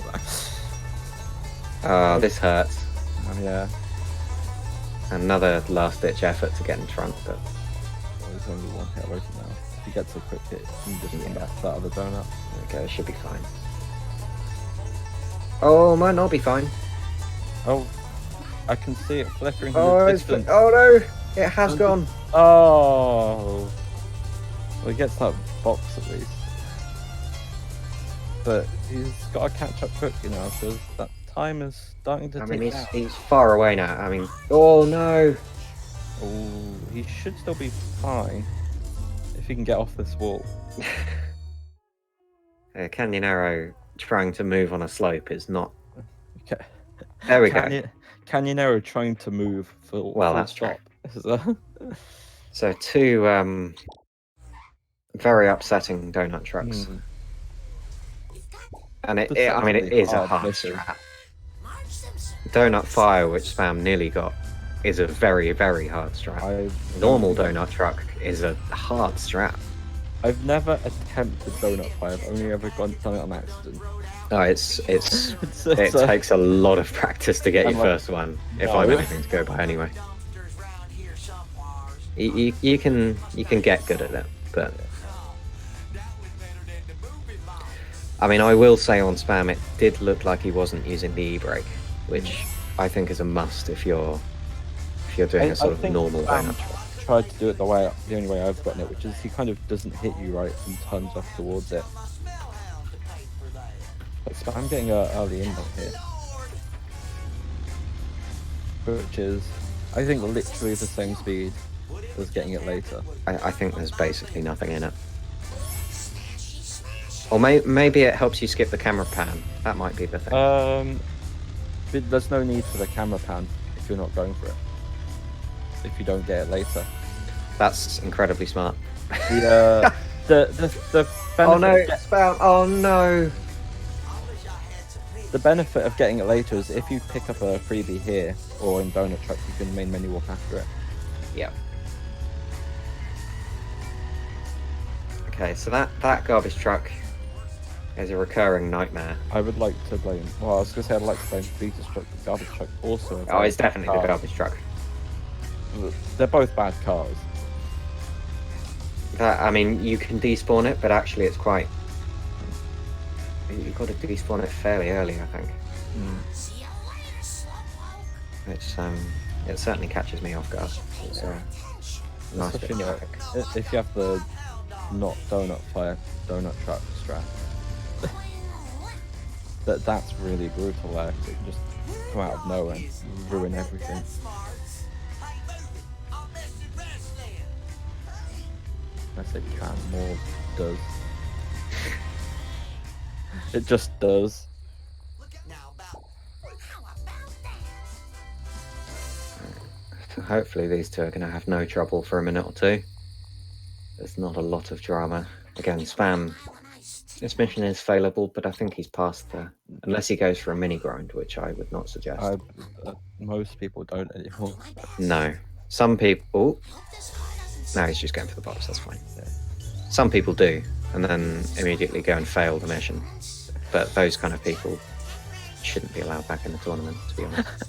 Oh, this hurts. Oh yeah. Another last-ditch effort to get in front, but Well, there's only one hit away from now. If he gets a quick hit, he can just run back to that other donut. okay, it should be fine. Oh, might not be fine. Oh, I can see it flickering in Oh, the it's distance. oh no, it has gone. Oh, well, he gets that box at least, but he's got to catch up quickly now because that time is starting to I tick mean, out. he's far away now. I mean, oh no. Oh, he should still be fine if he can get off this wall. Canyon Arrow trying to move on a slope is not. Okay. There we go. Canyonero trying to move full. Well, full that's true. stop. So two very upsetting donut trucks, Hmm. and I mean, it Deceptively is a hard hard mission. strat. Donut Fire, which Spam nearly got is a very, very hard strap. Normal donut truck is a hard strap. I've never attempted donut fire. I've only ever done it on accident. Oh, it So- takes a lot of practice to get I'm your like, first one. If no. I'm anything to go by, anyway. You can get good at it, but I mean, I will say on Spam, it did look like he wasn't using the e-brake, which I think is a must if you're doing a sort of think normal Spam donut truck. tried to do it the only way I've gotten it, which is he kind of doesn't hit you right and turns off towards it. But I'm getting an early inlet here, which is, I think, literally the same speed as getting it later. I think there's basically nothing in it. Or maybe it helps you skip the camera pan. That might be the thing. But there's no need for the camera pan if you're not going for it. If you don't get it later. That's incredibly smart. The benefit Oh no, of Spam! Oh no! the benefit of getting it later is if you pick up a freebie here or in donut truck, you can main menu walk after it. Yeah. Okay, so that garbage truck is a recurring nightmare. I would like to blame. Well, I was gonna say I'd like to blame Peter's truck, but garbage truck also. a Oh, it's bad definitely the car. garbage truck. They're both bad cars. I mean, you can despawn it, but actually it's quite... You've got to despawn it fairly early, I think. Which, it certainly catches me off guard. It's a nice bit Especially, of traffic. if you have the not donut fire donut truck strap. That's really brutal there. It can just come out of nowhere and ruin everything. I say can, more does. It just does. So hopefully these two are going to have no trouble for a minute or two. There's not a lot of drama. Again, Spam, this mission is failable, but I think he's past the... Unless he goes for a mini grind, which I would not suggest. Most people don't anymore. No. Some people... No, he's just going for the box, that's fine. Yeah. Some people do, and then immediately go and fail the mission. But those kind of people shouldn't be allowed back in the tournament, to be honest.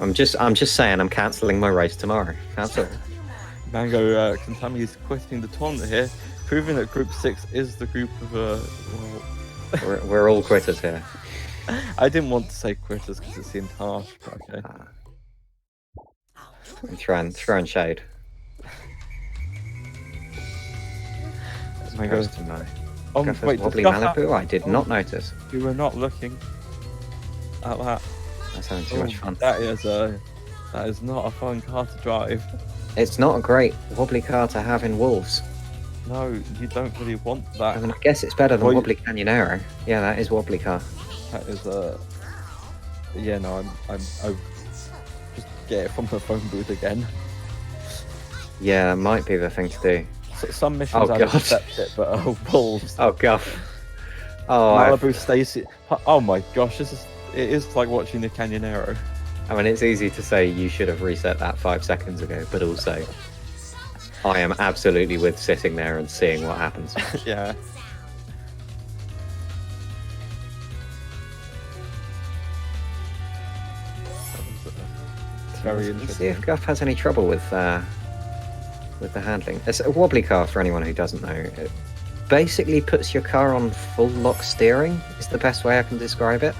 I'm just saying I'm cancelling my race tomorrow. That's all. Mango Kantami's quitting the tournament here, proving that Group 6 is the group of We're all quitters here. I didn't want to say quitters because it seemed harsh, but okay. I'm throwing shade. Mango, Goes to my oh Guff has wait, wobbly does Guff Malibu? I did not notice. you were not looking at that. That's having too much fun. That is not a fun car to drive. It's not a great wobbly car to have in Wolves. No, you don't really want that. I mean, I guess it's better than Well, wobbly Canyonero. Yeah, that is wobbly car. That is yeah, no, I just get it from the phone booth again. Yeah, might be the thing to do. So, some missions Oh, I'd God. accept it, but Wolves. Oh, Guff. Oh, Malibu Stacy. Oh my gosh, it is like watching the Canyonero. I mean, it's easy to say you should have reset that 5 seconds ago, but also, I am absolutely with sitting there and seeing what happens. Yeah. It's very Let's see interesting. if Guff has any trouble with the handling. It's a wobbly car for anyone who doesn't know. It basically puts your car on full lock steering, is the best way I can describe it.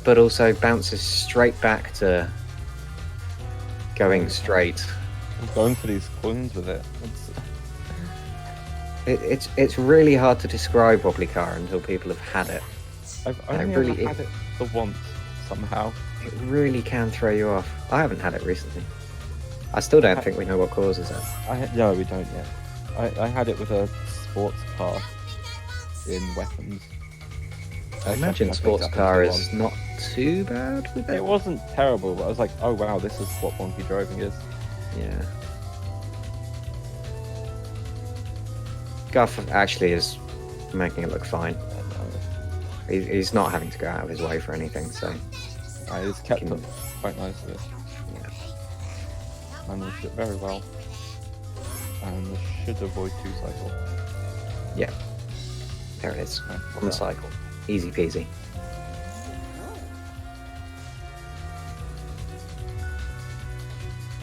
But also bounces straight back to going straight. I'm going for these coins with it. It's really hard to describe wobbly car until people have had it. I've I only really- ever had it the once somehow. It really can throw you off. I haven't had it recently. I still don't think we know what causes it. No, we don't yet. I had it with a sports car in weapons. I imagine think sports that was car the is one. not too bad with it. It wasn't terrible, but I was like, oh wow, this is what wonky driving is. Yeah. Guff actually is making it look fine. He's not having to go out of his way for anything, so He's kept Can- up quite nicely. yeah. Managed it very well. And should avoid 2-cycle. Yeah. There it is. Okay, On the cycle. Easy peasy.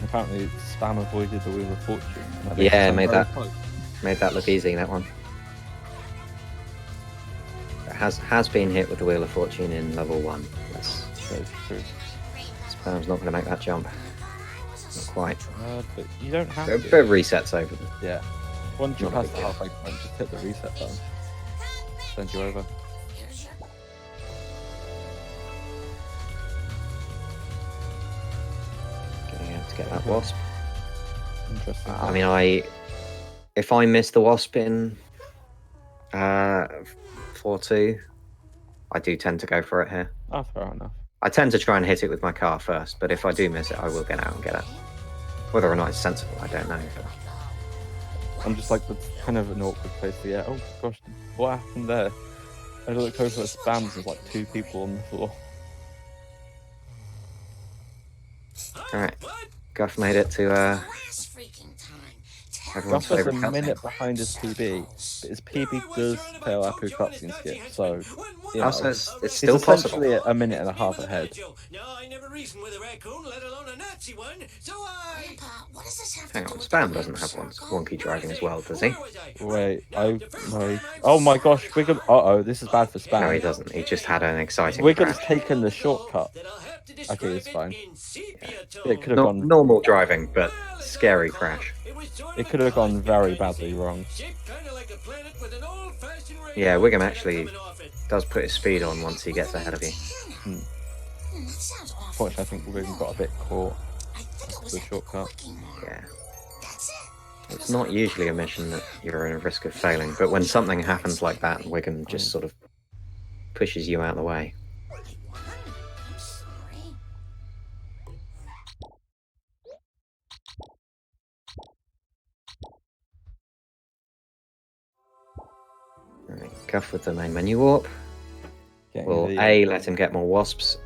Apparently, Spam avoided the Wheel of Fortune. and I think Yeah, it's made very that- close. Made that look easy, that one. It has been hit with the Wheel of Fortune in level 1. That's That is true. Spam's not going to make that jump. Not quite. But you don't have But to. resets over. Yeah. Once you Not a pass big the deal. halfway point, just hit the reset button. Send you over. Getting out to get that wasp. Interesting. I mean, if I miss the wasp in 4-2, I do tend to go for it here. Oh, fair enough. I tend to try and hit it with my car first, but if I do miss it, I will get out and get it. Whether or not it's sensible, I don't know. But I'm just like, that's kind of an awkward place to get. Oh gosh, what happened there? I looked over at Spams, there's like 2 people on the floor. Alright, Guff made it to Last freaking time. everyone's Guff is a favourite cutscene. minute behind his PB, but his PB does fail Apu cutscene skip, so you know, Also, it's he's still possible. essentially a minute and a half ahead. No, I never reasoned with a raccoon, let alone a Nazi one. So I. Grandpa, what does this have Hang to do on, with Spam the doesn't have circle? wonky driving as well, does he? Wait, oh my gosh, Wiggle, uh-oh, this is bad for Spam. No, he doesn't. He just had an exciting Wiggum's crash. taken the shortcut. Okay, it's fine. It could have gone. Normal driving, but scary crash. It could have gone very badly wrong. Yeah, Wiggum actually does put his speed on once he gets ahead of you. That sounds awful. Unfortunately, I think Wiggum got a bit caught. I think it was the that shortcut. clicking mark. Yeah. That's it. It's not usually a mission that you're in a risk of failing, but when something happens like that, Wiggum just sort of pushes you out of the way. I'm sorry. Right, Guff with the main menu warp. Getting Will the, A, let him get more wasps,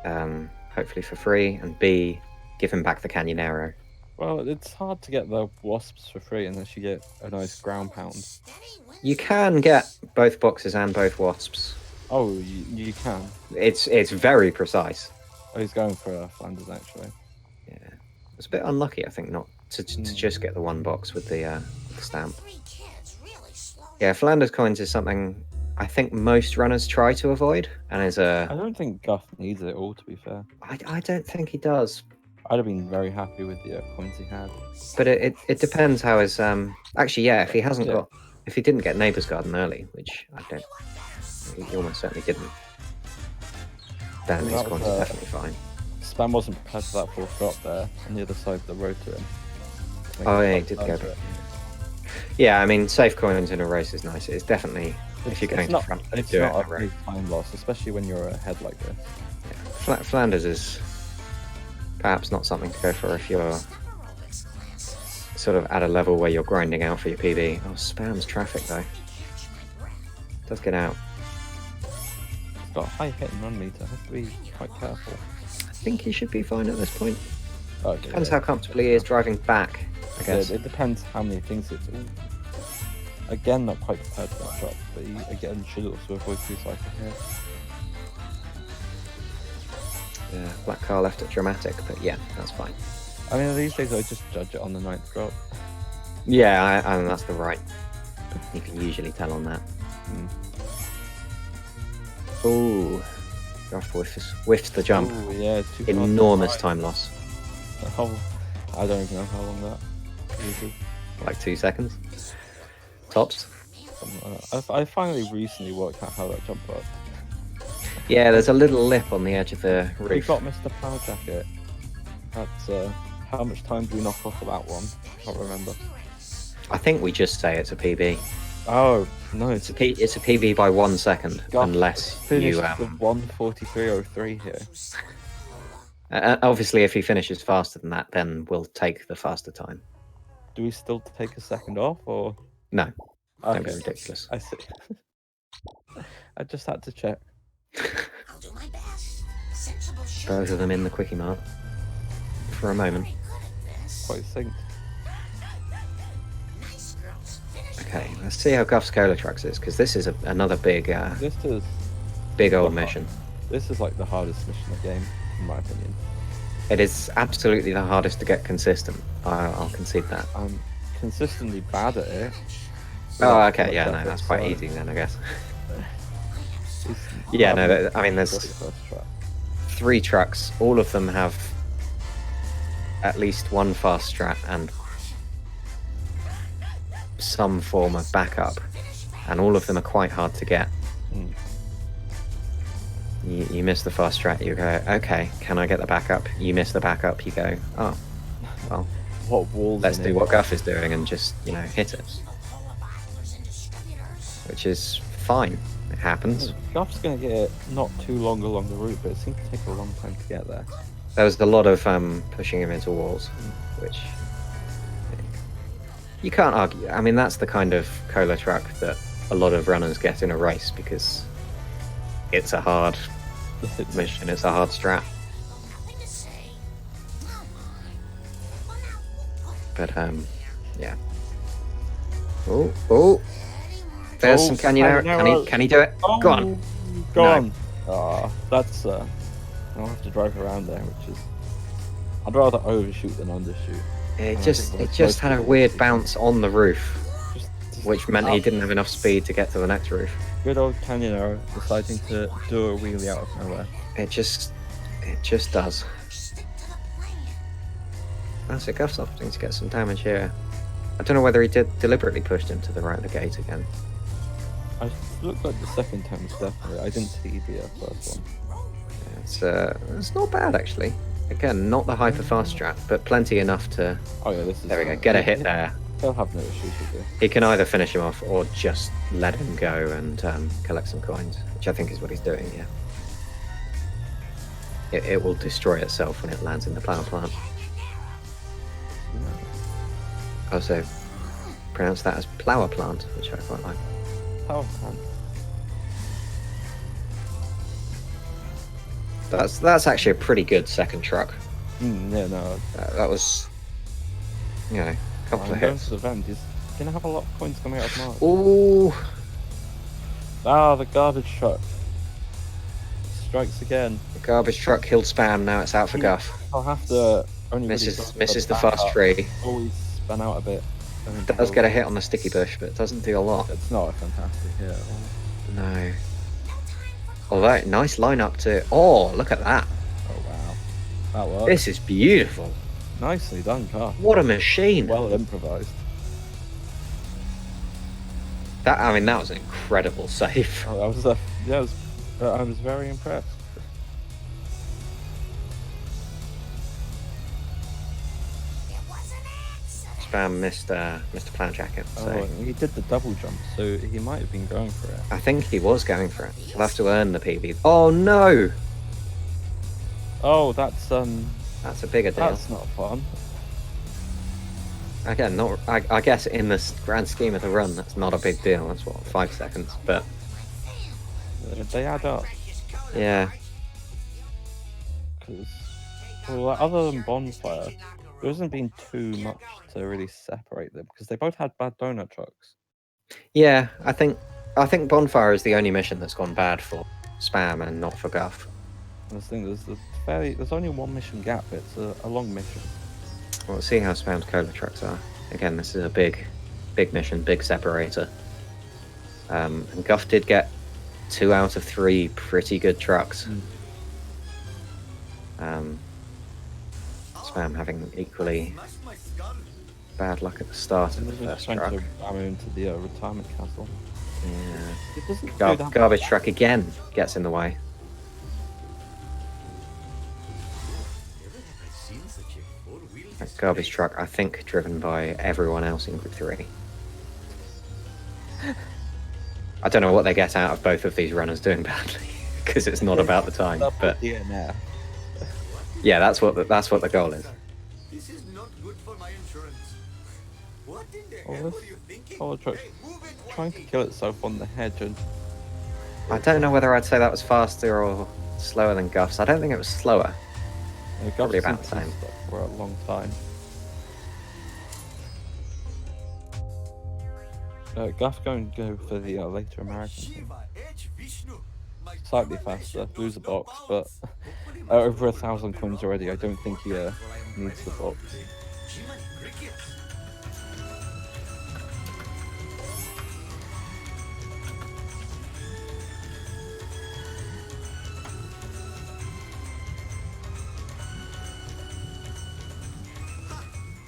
hopefully for free, and B, give him back the Canyonero. Well, it's hard to get the wasps for free unless you get a nice ground pound. You can get both boxes and both wasps. Oh, you can. It's very precise. Oh, he's going for Flanders actually. Yeah, it's a bit unlucky, I think, not to just get the one box with the stamp. 3 kids really slow. Yeah, Flanders coins is something I think most runners try to avoid, and is I don't think Guff needs it all, to be fair. I don't think he does, I'd have been very happy with the coins he had. but it depends how his actually, yeah, if he hasn't Yeah. got, if he didn't get Neighbour's Garden early, which I don't, he almost certainly didn't, then Well, his that coins was, are definitely fine. Spam wasn't prepared for that 4th drop there on the other side of the road to him. Oh yeah, he did go back. Yeah, I mean, safe coins in a race is nice. It's definitely, if you're going to front, It's do it not in a a big race. time loss, especially when you're ahead like this. Flanders is perhaps not something to go for if you're sort of at a level where you're grinding out for your PB. Oh, Spam's traffic though. Does get out. It's got a high hit and run meter, have to be quite careful. I think he should be fine at this point. Okay, Depends yeah. how comfortably he is driving back, I Yeah, guess. it depends how many things it's. Ooh. Again, not quite prepared for that drop, but he again should also avoid 2-cycle here. Yeah, black car left it dramatic, but yeah, that's fine. I mean, these days I just judge it on the 9th drop. Yeah, and that's the right. You can usually tell on that. Ooh, Guff whiffs the jump. Ooh, yeah, too far to the Enormous right. time loss. Oh, I don't even know how long that is. Like 2 seconds. Tops. Something like that. I finally recently worked out how that jump worked. Yeah, there's a little lip on the edge of the We roof. got Mr. Power Jacket. That's how much time do we knock off of that one? I can't remember. I think we just say it's a PB. Oh no, It's a PB by 1 second, Guff unless finished you. with 1:43.03 here. Obviously, if he finishes faster than that, then we'll take the faster time. Do we still take a second off or? No, don't be Okay, ridiculous. I see. I just had to check. I'll do my best. Sensible shoot. Both of them in the quickie mart for a moment. Pretty good at this. Quite synced. Nice girls. Finish Okay, let's see how Guff's Cola Trucks is, because this is another big, This is big old mission. this is like the hardest mission of the game, in my opinion. It is absolutely the hardest to get consistent. I'll concede that. I'm consistently bad at it. Oh, Without okay, yeah, no, effort, that's quite so easy then, I guess. it's- Yeah, no, I mean, there's First try. 3 trucks. All of them have at least one fast strat and some form of backup, and all of them are quite hard to get. Mm. You miss the fast strat, you go, okay, can I get the backup? You miss the backup, you go, oh, well, What walls? let's in do it? what Guff is doing and just, hit it. Which is fine. It happens. Guff's gonna get not too long along the route, but it seems to take a long time to get there. There was a lot of pushing him into walls, which you can't argue. I mean, that's the kind of cola truck that a lot of runners get in a race because it's a hard It's- mission, it's a hard strat. Nothing to say. Come on. Well, now, But yeah. Oh, there's Oh, some canyon arrow. canyon Can he do it? Go on. Go No. on. Ah, that's I'll have to drive around there, which is I'd rather overshoot than undershoot. It I just think it that's just most had a people weird see. bounce on the roof, Just which meant he up. didn't have enough speed to get to the next roof. Good old canyon arrow deciding to do a wheelie out of nowhere. It just does. stick to the plan. That's it. Guff's opting to get some damage here. I don't know whether he did deliberately pushed him to the right of the gate again. I looked like the second time was definitely. I didn't see the first one. It's not bad actually. Again, not the hyper fast strat, but plenty enough to. Oh yeah, this is. There we go. Get a hit there. They'll have no issues with this. He can either finish him off or just let him go and collect some coins, which I think is what he's doing. Yeah. It will destroy itself when it lands in the power plant. Also, pronounce that as flower plant, which I quite like. Power plant. That's actually a pretty good second truck. Yeah, no. That was, a couple I'm of going hits. to the vent. He's gonna have a lot of points coming out of March. Ooh, Ah, the garbage truck strikes again. the garbage truck killed Spam. Now it's out for Guff. I'll have to only Misses the fast tree. Always spun out a bit. Does get a hit on the sticky bush, but it doesn't do a lot. It's not a fantastic hit. No. Although, nice lineup too. Oh, look at that. Oh wow, that worked. This is beautiful. Nicely done, car. What a machine. Well improvised. That was an incredible save. Oh, I was very impressed. It was an accident. Spam missed Plan Jacket. So Oh, he did the double jump, so he might have been going for it. I think he was going for it. He'll have to earn the PB. Oh no! Oh, that's That's a bigger deal. that's not fun. Again, I guess in the grand scheme of the run, that's not a big deal. That's what, 5 seconds. But They add up. yeah, Because, well, other than Bonfire, there hasn't been too much to really separate them because they both had bad donut trucks. yeah. I think Bonfire is the only mission that's gone bad for Spam and not for Guff. And this thing, there's only one mission gap. It's a long mission. We'll see how Spam's cola trucks are. Again, this is a big mission, big separator. And Guff did get 2 out of 3 pretty good trucks. Spam having equally Smash my skull. bad luck at the start of the They're just first trying truck. to ram him into the retirement castle. Yeah. It doesn't do that Garbage much. truck again gets in the way. Never have I seen such a four-wheel That garbage truck, I think, driven by everyone else in Group 3. I don't know what they get out of both of these runners doing badly, because it's not about the time. Double But DNF. yeah, that's what the goal is. This is not good for my insurance. What in the Oh, hell this were you thinking? power truck Hey, move it, trying to Wacky. kill itself on the hedge and I don't know whether I'd say that was faster or slower than Guff's. I don't think it was slower. Probably about the same. For a long time. Guff going to go for the later American thing. Shiva H. Vishnu. My Slightly faster, lose a box, but over 1,000 coins already. I don't think he needs the box. Jiminy Crickets.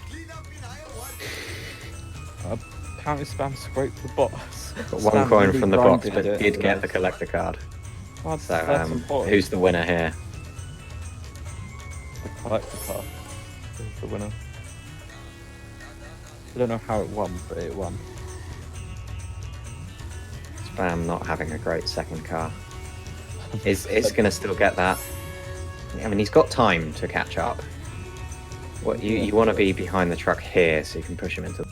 Clean up in Iowa. Apparently Spam scraped the box. Got one Spam coin really from the box, grinded but it, did and get the collector card. that's So, important. who's the winner here? The collector card is the winner. I don't know how it won, but it won. Spam not having a great second car. Is going to still get that. I mean, he's got time to catch up. What you want to be behind the truck here so you can push him into.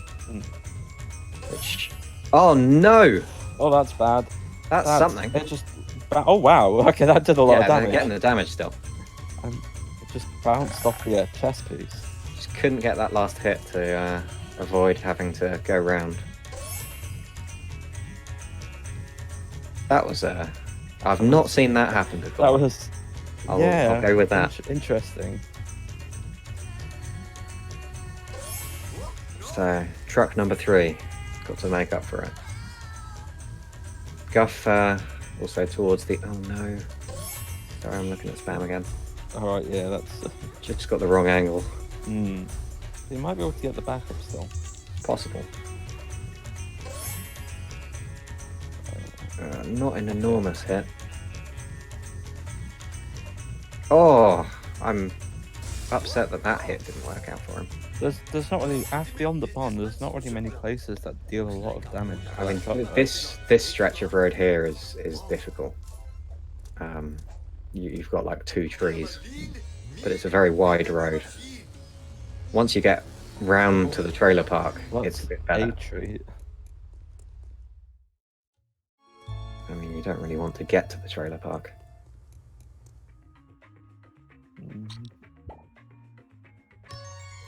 Which? Oh no! Oh, that's bad. That's something. It just. Oh wow. Okay, that did a lot Yeah, of they're damage. getting the damage still. It just bounced off the chest piece. Just couldn't get that last hit to avoid having to go round. That was I've not seen that happen before. That was. I'll go with that. Interesting. So, truck number 3. Got to make up for it. Guff also towards the... Oh no. Sorry, I'm looking at Spam again. Alright, yeah, that's. Just got the wrong angle. He might be able to get the backup still. Possible. Not an enormous hit. Oh, I'm upset that that hit didn't work out for him. There's not really, after beyond the pond, there's not really many places that deal a lot of damage. I mean, this stretch of road here is difficult. You've got like 2 trees, but it's a very wide road. Once you get round to the trailer park, it's a bit better. A treat. I mean, you don't really want to get to the trailer park.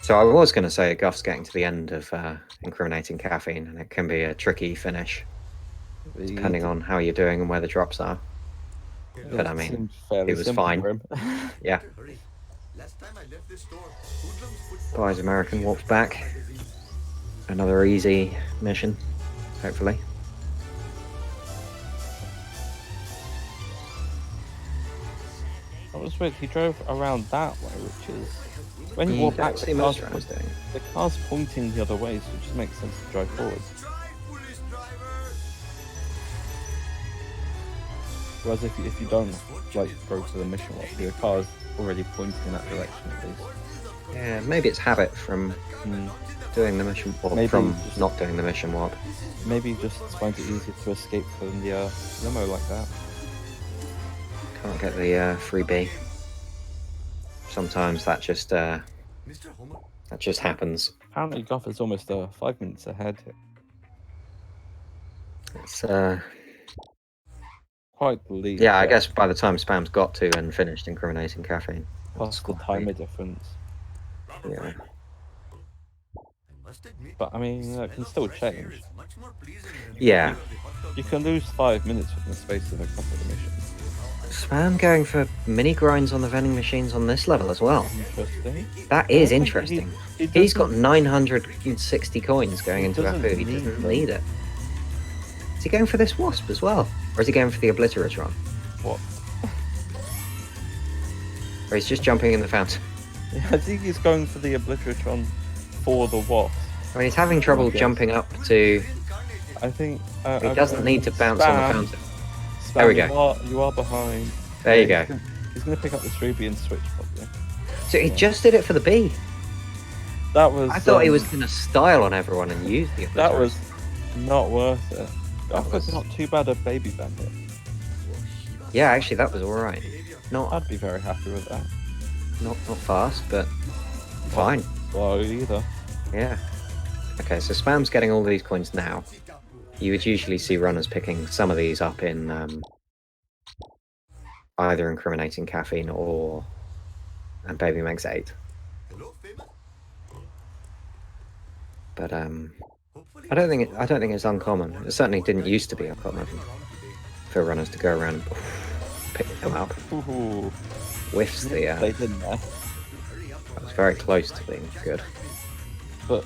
So I was going to say Guff's getting to the end of incriminating caffeine, and it can be a tricky finish, depending on how you're doing and where the drops are. But I mean, it was fine. Yeah. Last time I left this store, hoodlums put Buys American walks back. Another easy mission, hopefully. That was weird. He drove around that way, which is when you walk Don't back, see much I was doing. the car's pointing the other way, so it just makes sense to drive forward. drive, police driver. Whereas if you don't like go to the mission walk, your car's already pointing in that direction at least. Yeah, maybe it's habit from doing the mission, or Maybe from just- not doing the mission warp. Maybe just find it easier to escape from the limo like that. Can't get the freebie. Sometimes that just Mr. Homer. happens. Apparently, Guff is almost 5 minutes ahead. It's Quite believe. yeah, I guess by the time Spam's got to and finished incriminating caffeine. Plus the timer difference. Yeah. Must admit, But I mean, it can still change. much more pleasing than Yeah. You can lose 5 minutes within the space of a couple of missions. Spam going for mini grinds on the vending machines on this level as well. Interesting. That is I think interesting. he He's got doesn't- 960 coins going into that doesn't food. He doesn't need it. Is he going for this wasp as well? Or is he going for the obliteratron? What? Or he's just jumping in the fountain? I think he's going for the obliteratron for the wasp. I mean, he's having trouble guess. jumping up to... I think He doesn't need to bounce on the fountain. There we go. You are behind. There you go. He's going to pick up the freebie and switch probably. So he just did it for the bee. That was. I thought he was going to style on everyone and use the obliteratron. That was not worth it. That was was- not too bad a baby bandit. Yeah, actually, that was alright. Not I'd be very happy with that. not fast, but fine. Slow either. Yeah. Okay, so Spam's getting all these coins now. You would usually see runners picking some of these up in either incriminating caffeine or and Baby Meg's 8. Hello, famous. But Hopefully I don't think it's uncommon. It certainly didn't used to be uncommon for runners to go around pick them up. Ooh, Whiffs the they didn't there. that was very close to being good. But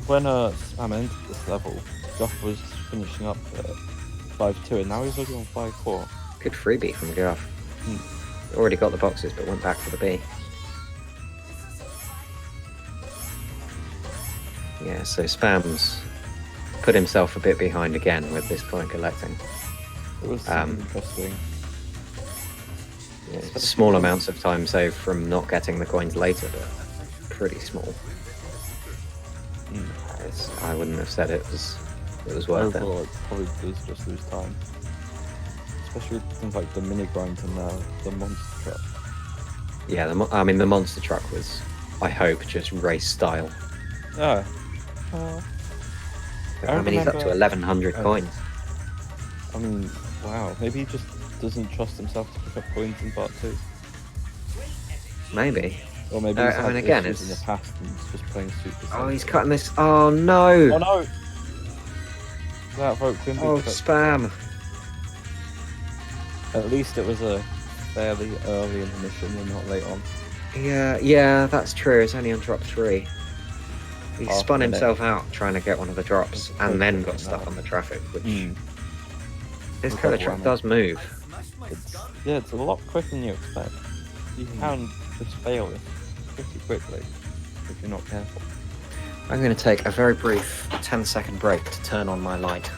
when Spam entered this level, Guff was finishing up at 5-2, and now he's already on 5-4. Good freebie from Guff. Already got the boxes, but went back for the B. Yeah, so Spam's put himself a bit behind again with this coin collecting. It was interesting. Yeah, small amounts of time saved from not getting the coins later, but pretty small. I wouldn't have said it was worth it. Overall, it probably does just lose time. Especially with things like the mini grind and the monster truck. Yeah, I mean the monster truck was, I hope, just race style. Yeah. I mean, he's up to 1,100 coins. I mean, wow. Maybe he just doesn't trust himself to pick up coins in part 2. Maybe. Or maybe I he's had mean, again, issues in it's- the past and he's just playing super Oh, safe. he's cutting this. Oh no! Oh no! That vote couldn't be Oh, cut. Spam! At least it was a fairly early in the mission and not late on. Yeah, that's true. It's only on drop 3. He Half spun a minute. himself out trying to get one of the drops and then got stuck on the traffic, which this kind of truck does move. It's a lot quicker than you expect. You can just fail it pretty quickly if you're not careful. I'm going to take a very brief 10-second break to turn on my light.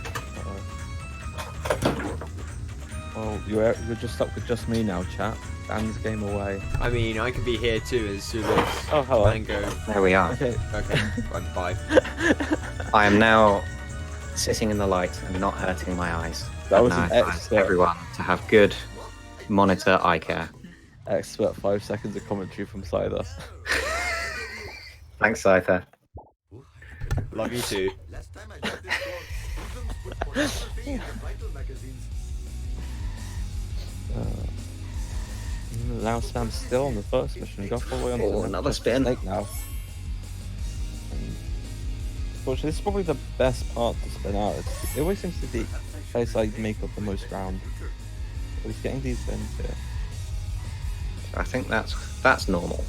Well, you're just stuck with just me now, chat. Dan's game away. I mean, I could be here too as soon as Oh, hello. Mango. There we are. Okay. Okay, I'm 5. I am now sitting in the light and not hurting my eyes. That was And I an advise expert. everyone to have good monitor eye care. Expert 5 seconds of commentary from Cider. Thanks, Scyther. Love you too. Last time I got this score, Simpsons put pornography in the vital magazines. Now Sam's still on the first mission. Guff all the way on to Oh, the another just spin. snake now. And unfortunately, this is probably the best part to spin out. It always seems to be place I make up the most ground. But he's getting these spins here. I think that's normal.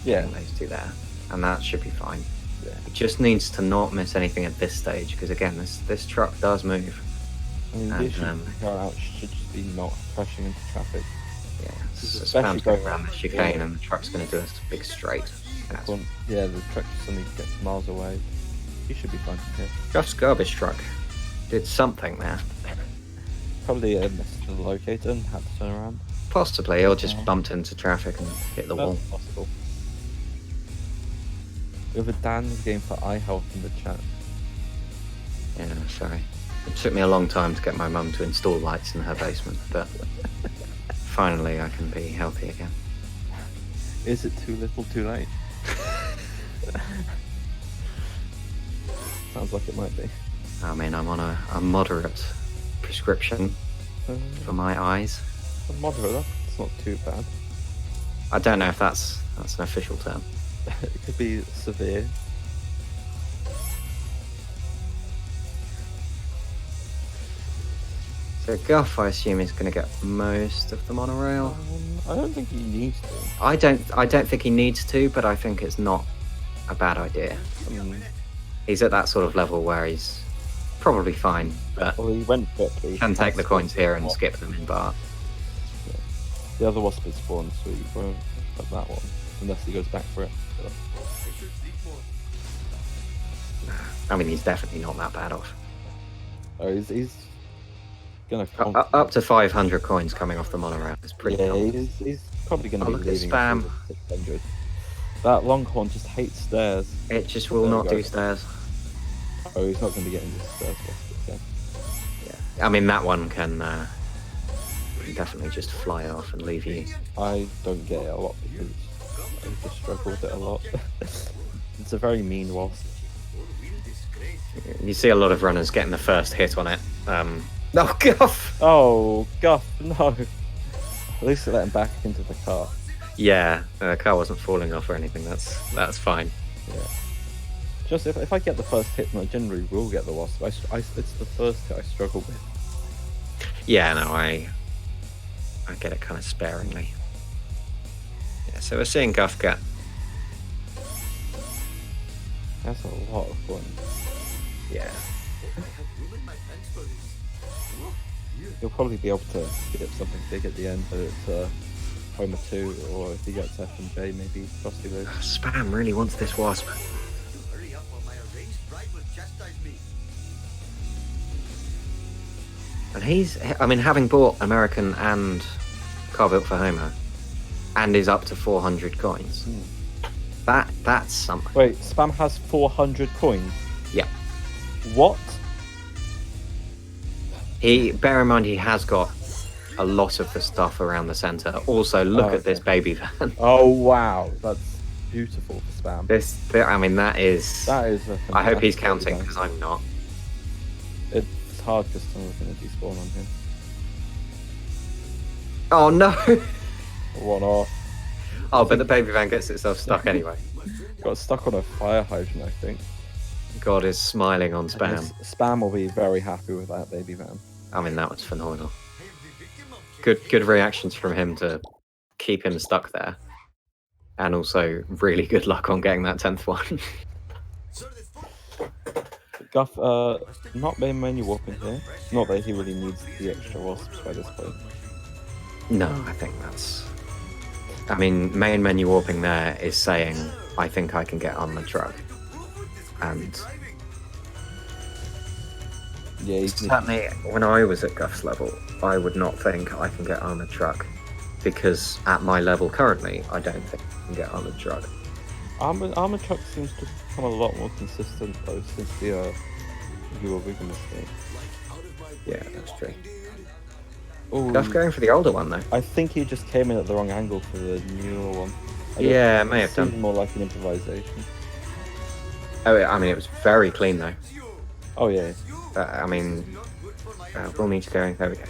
Yeah. Getting those two there, and that should be fine. Yeah. It just needs to not miss anything at this stage, because again, this truck does move. I mean, the And, issue going out should just be not crashing into traffic. Yeah, so Especially Spam's going going around the chicane, and the truck's going to do a big straight. That's Yeah, the truck suddenly gets miles away. He should be fine. Yeah. Guff's garbage truck did something there. Probably missed the locator and had to turn around. Possibly, or just bumped into traffic and hit the wall. That's possible. We have a Dan's game for eye health in the chat. Yeah, sorry. It took me a long time to get my mum to install lights in her basement, but finally I can be healthy again. Is it too little, too late? Sounds like it might be. I mean, I'm on a moderate prescription for my eyes. Moderate, that's not too bad. I don't know if that's an official term. It could be severe. So Guff, I assume, is going to get most of the monorail. I don't think he needs to. I don't think he needs to, but I think it's not a bad idea. I mean, He's at that sort of level where he's probably fine, but well, he went for it. But he can take the has coins to- here and skip them in bar. The other wasp is spawned, so he won't have that one unless he goes back for it. But I should sleep more. I mean, he's definitely not that bad off. oh, he's gonna Up to 500 coins coming off the monorail is pretty Yeah, cool. he's probably gonna Oh, be look at leaving Spam. at 600. That Longhorn just hates stairs. It just will There we not go. do stairs. Oh, he's not gonna be getting the stairs wasp again. Yeah, I mean that one can definitely just fly off and leave you. I don't get it a lot because I just struggle with it a lot. It's a very mean wasp. You see a lot of runners getting the first hit on it. Oh, Guff! Oh, Guff, no. At least let him back into the car. Yeah, the car wasn't falling off or anything. That's fine. Yeah. Just if I get the first hit, and I generally will get the wasp. It's the first hit I struggle with. Yeah, no, I get it kind of sparingly. Yeah, so we're seeing Guff get. That's a lot of fun. Yeah. You'll probably be able to get something big at the end, but it's Homer 2, or if he gets F and J, maybe Frosty Lou. Spam really wants this wasp. Hurry up or my arranged bride will chastise me. And I mean, having bought American and Car Built for Homer, and is up to 400 coins. That's something. Wait, Spam has 400 coins? Yeah. What? Bear in mind, he has got a lot of the stuff around the center. Also, look at this baby van. Oh wow, that's beautiful for Spam. I mean, that is. That is. I hope he's counting because I'm not. It's hard because some of the things despawn on him. Oh no! One off. Oh, but the baby van gets itself stuck anyway. Got stuck on a fire hydrant, I think. God is smiling on Spam. Spam will be very happy with that baby van. I mean, that was phenomenal. Good reactions from him to keep him stuck there, and also really good luck on getting that 10th one. Guff, not main menu warping here. Not that he really needs the extra wasps by this point. No, I think that's. I mean, main menu warping there is saying, I think I can get on the truck. And Yeah, certainly when I was at Guff's level, I would not think I can get armored truck, because at my level currently, I don't think I can get armored truck. Armor truck seems to become a lot more consistent though since the viewer bigger mistake. Yeah, that's true. Ooh, Guff going for the older one though. I think he just came in at the wrong angle for the newer one. Yeah, may have seemed done. more like an improvisation. Oh, I mean, it was very clean though. Oh yeah. I mean, we'll need to go. There we go.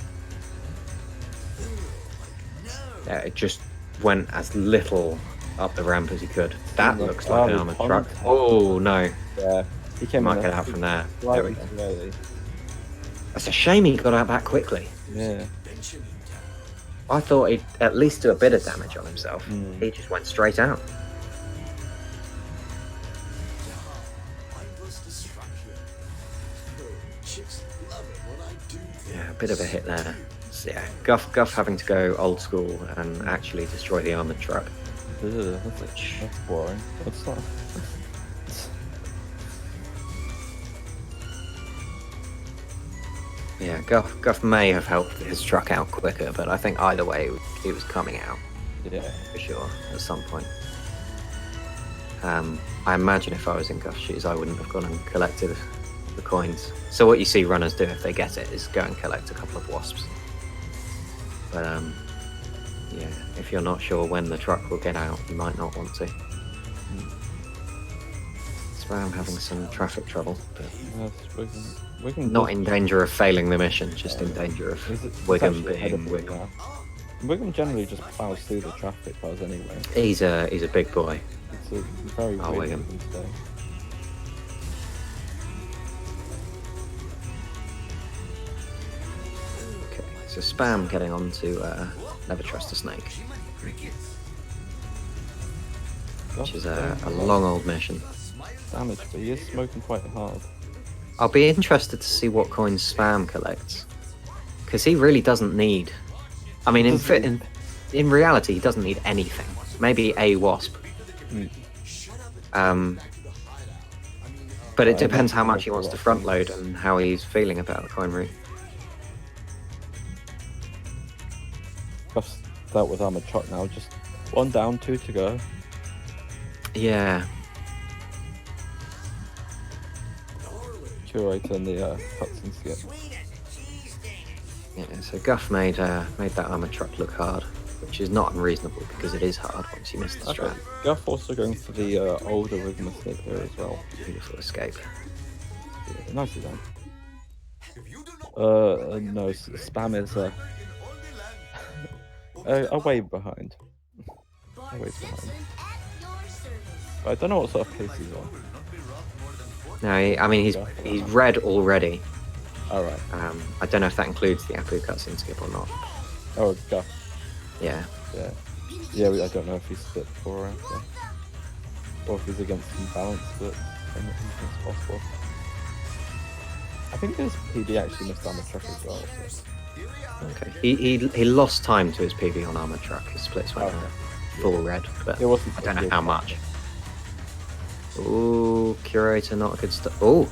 Yeah, it just went as little up the ramp as he could. That looks like an armored truck. Oh no! Yeah, he came Might in get out from there. There slightly we go. too early. That's a shame he got out that quickly. Yeah. I thought he'd at least do a bit of damage on himself. He just went straight out. Yeah, a bit of a hit there. So, yeah, Guff having to go old school and actually destroy the armored truck. Ugh, that's boring. That's not. Yeah, Guff may have helped his truck out quicker, but I think either way he was coming out Yeah. for sure at some point. I imagine if I was in Guff's shoes, I wouldn't have gone and collected the coins. So what you see runners do if they get it is go and collect a couple of wasps. But yeah, if you're not sure when the truck will get out, you might not want to. Spam having some traffic trouble, but Wigan not in danger of failing the mission, just in danger of Wiggum being Wiggum. Wiggum generally just plows through the traffic bars anyway. He's a big boy. It's a very Oh, weird Wiggum. thing today. Okay, so Spam getting on to Never Trust a Snake, which is a long old mission. Damage, but he is smoking quite hard. I'll be interested to see what coins Spam collects, because he really doesn't need. I mean, in reality, he doesn't need anything. Maybe a wasp. But it depends how much he wants to front load and how he's feeling about the coin route. Guff's dealt with armored truck now. Just one down, 2 to go. Yeah. Curate and the cutscene skip. Yeah, so Guff made that armored truck look hard, which is not unreasonable because it is hard once you miss the strap. Guff also going for the older Wiggum mistake there as well. Beautiful escape. Yeah, nicely done. No, Spam is Away behind. Bart wait behind. Simpson at your service. I don't know what sort of pace he's on. No, I mean he's red already. Alright. I don't know if that includes the Apu cutscene skip or not. Oh, Guff. Yeah. Yeah. Yeah, I don't know if he's split before or after. Or if he's against some balance, but anything's possible. I think this PB actually missed on the truck as well. So. Okay. He lost time to his PV on armored truck. His splits went full red, but It wasn't I don't know good. how much. Ooh, curator, not a good start. Oh,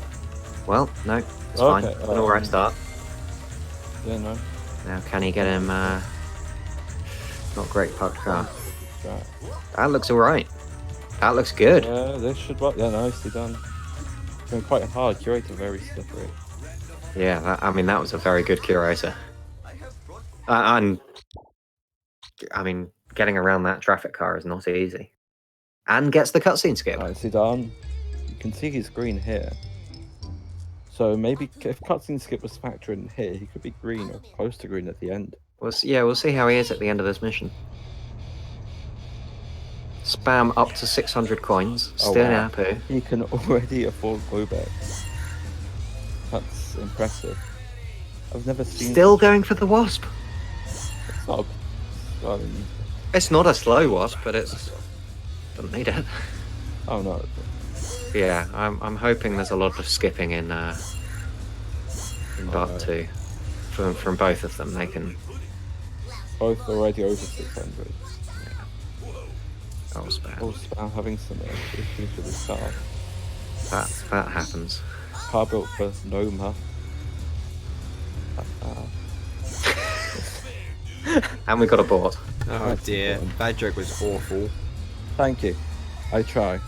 well, no, it's fine. Okay, An alright start. Yeah, no. Now, can he get him? Not great parked car. Right. That looks alright. That looks good. Yeah, this should work. Yeah, nicely done. It's been quite hard. Curator very slippery. Yeah, I mean that was a very good curator. And I mean, getting around that traffic car is not easy. And gets the cutscene skip. Nicely done. You can see he's green here. So maybe if cutscene skip was factored in here, he could be green or close to green at the end. We'll see how he is at the end of this mission. Spam up to 600 coins. Oh, Still wow. in Apu. He can already afford Globex. That's impressive. I've never seen. Still going for the wasp. It's not. I mean, It's not a slow wasp, but it's doesn't need it. oh no. Yeah, I'm hoping there's a lot of skipping in Bart 2 from both of them. They can. Both already over 600. Oh, Spam. Oh, Spam having some issues with his car. That happens. Car built for Noma. And we got a board. Oh dear, that joke was awful. Thank you. I try.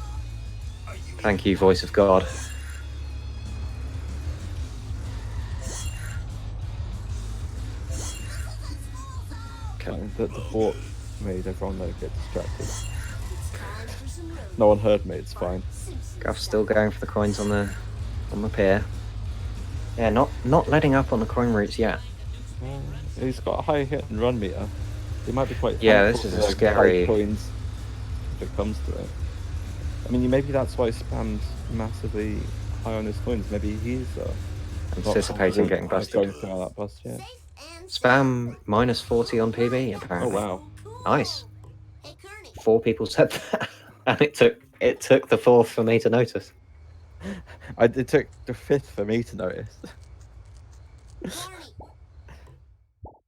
Thank you, voice of God. Okay. The bot made everyone get distracted. Time for some road. No one heard me. It's fine. Simpson. Guff's still going for the coins on the pier. Yeah, not letting up on the coin routes yet. He's got a high hit and run meter. He might be quite. Yeah, thankful this is a for, like, scary- high coins if it comes to it. I mean, maybe that's why Spam's massively high on his coins. Maybe he's not Anticipating confident getting of busted. Going through that bust, yeah. Safe and Spam minus 40 on PB Oh apparently. wow. cool. Nice. Hey, Kearney. 4 people said that, and it took the 4th for me to notice. It took the 5th for me to notice. Kearney.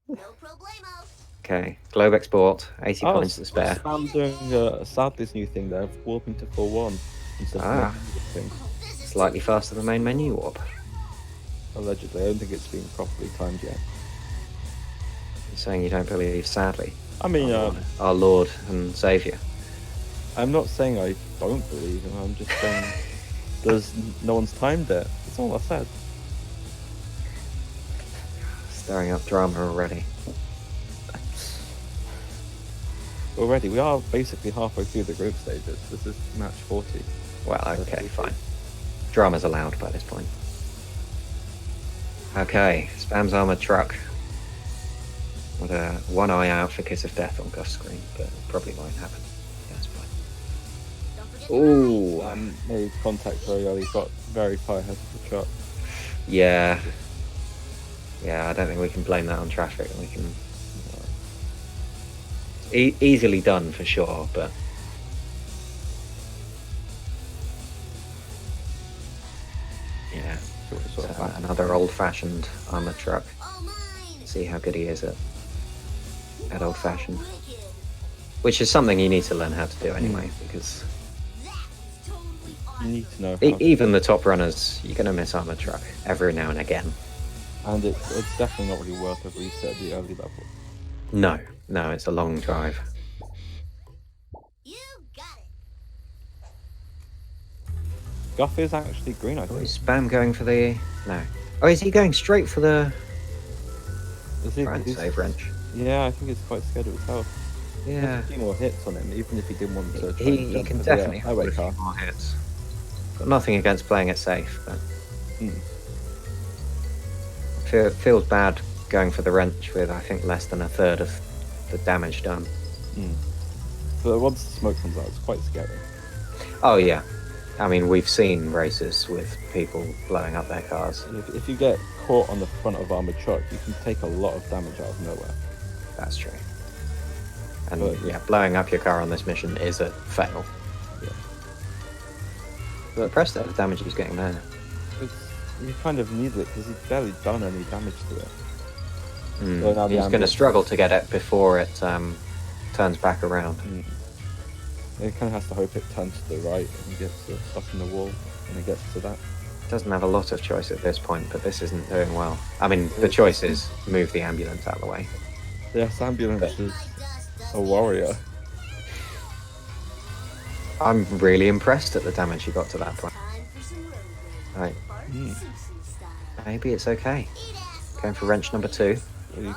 No problemo. Okay, Globe Export, 80 Oh, coins to spare. Spam doing sadly's new thing there, of warping to full one instead Ah. of making the thing. This is Slightly faster than main menu warp. Allegedly, I don't think it's been properly timed yet. You're saying you don't believe, sadly, I mean, our Lord and Saviour. I'm not saying I don't believe him. I'm just saying no one's timed it. That's all I said. Stirring up drama already. Already, we are basically halfway through the group stages. This is match 40. Well, okay, fine. Drama's allowed by this point. Okay, Spam's armoured truck. With a one eye out for Kiss of Death on Guff's screen, but it probably won't happen. That's fine. Don't forget Ooh, Made contact very early, got very far ahead of the truck. yeah. Yeah, I don't think we can blame that on traffic. We can easily done for sure, but yeah, Sort of back. another old-fashioned armored truck. all mine. See how good he is at old-fashioned, Wicked. which is something you need to learn how to do anyway, because That's totally You awesome. need to know how even the top runners, you're gonna miss armored truck every now and again. and it's definitely not really worth a reset at the early level. No, it's a long drive. You got it. Guff is actually green, I Oh, think. is Spam going for the... No. Oh, is he going straight for the... Is he, Right, save wrench. yeah, I think he's quite scared of his health. Yeah. There's a few more hits on him, even if he didn't want to. try and He jump can for definitely the have highway a few car. more hits. Got nothing against playing it safe, but feels bad going for the wrench with, I think, less than a third of the damage done. But once the smoke comes out, it's quite scary. Oh yeah, I mean we've seen races with people blowing up their cars. If you get caught on the front of armored truck, you can take a lot of damage out of nowhere. That's true. And But- yeah, blowing up your car on this mission is a fail. Yeah. But impressed at the damage he's getting there. You kind of need it because he's barely done any damage to it. So now the He's going to ambulance- struggle to get it before it turns back around. It kind of has to hope it turns to the right and gets stuck in the wall when it gets to that. Doesn't have a lot of choice at this point, but this isn't doing well. I mean, the choice is move the ambulance out of the way. Yes, ambulance is a warrior. I'm really impressed at the damage he got to that point. Time for some road rage. Right, Bart Simpson style. maybe it's okay. Going for wrench number 2. He-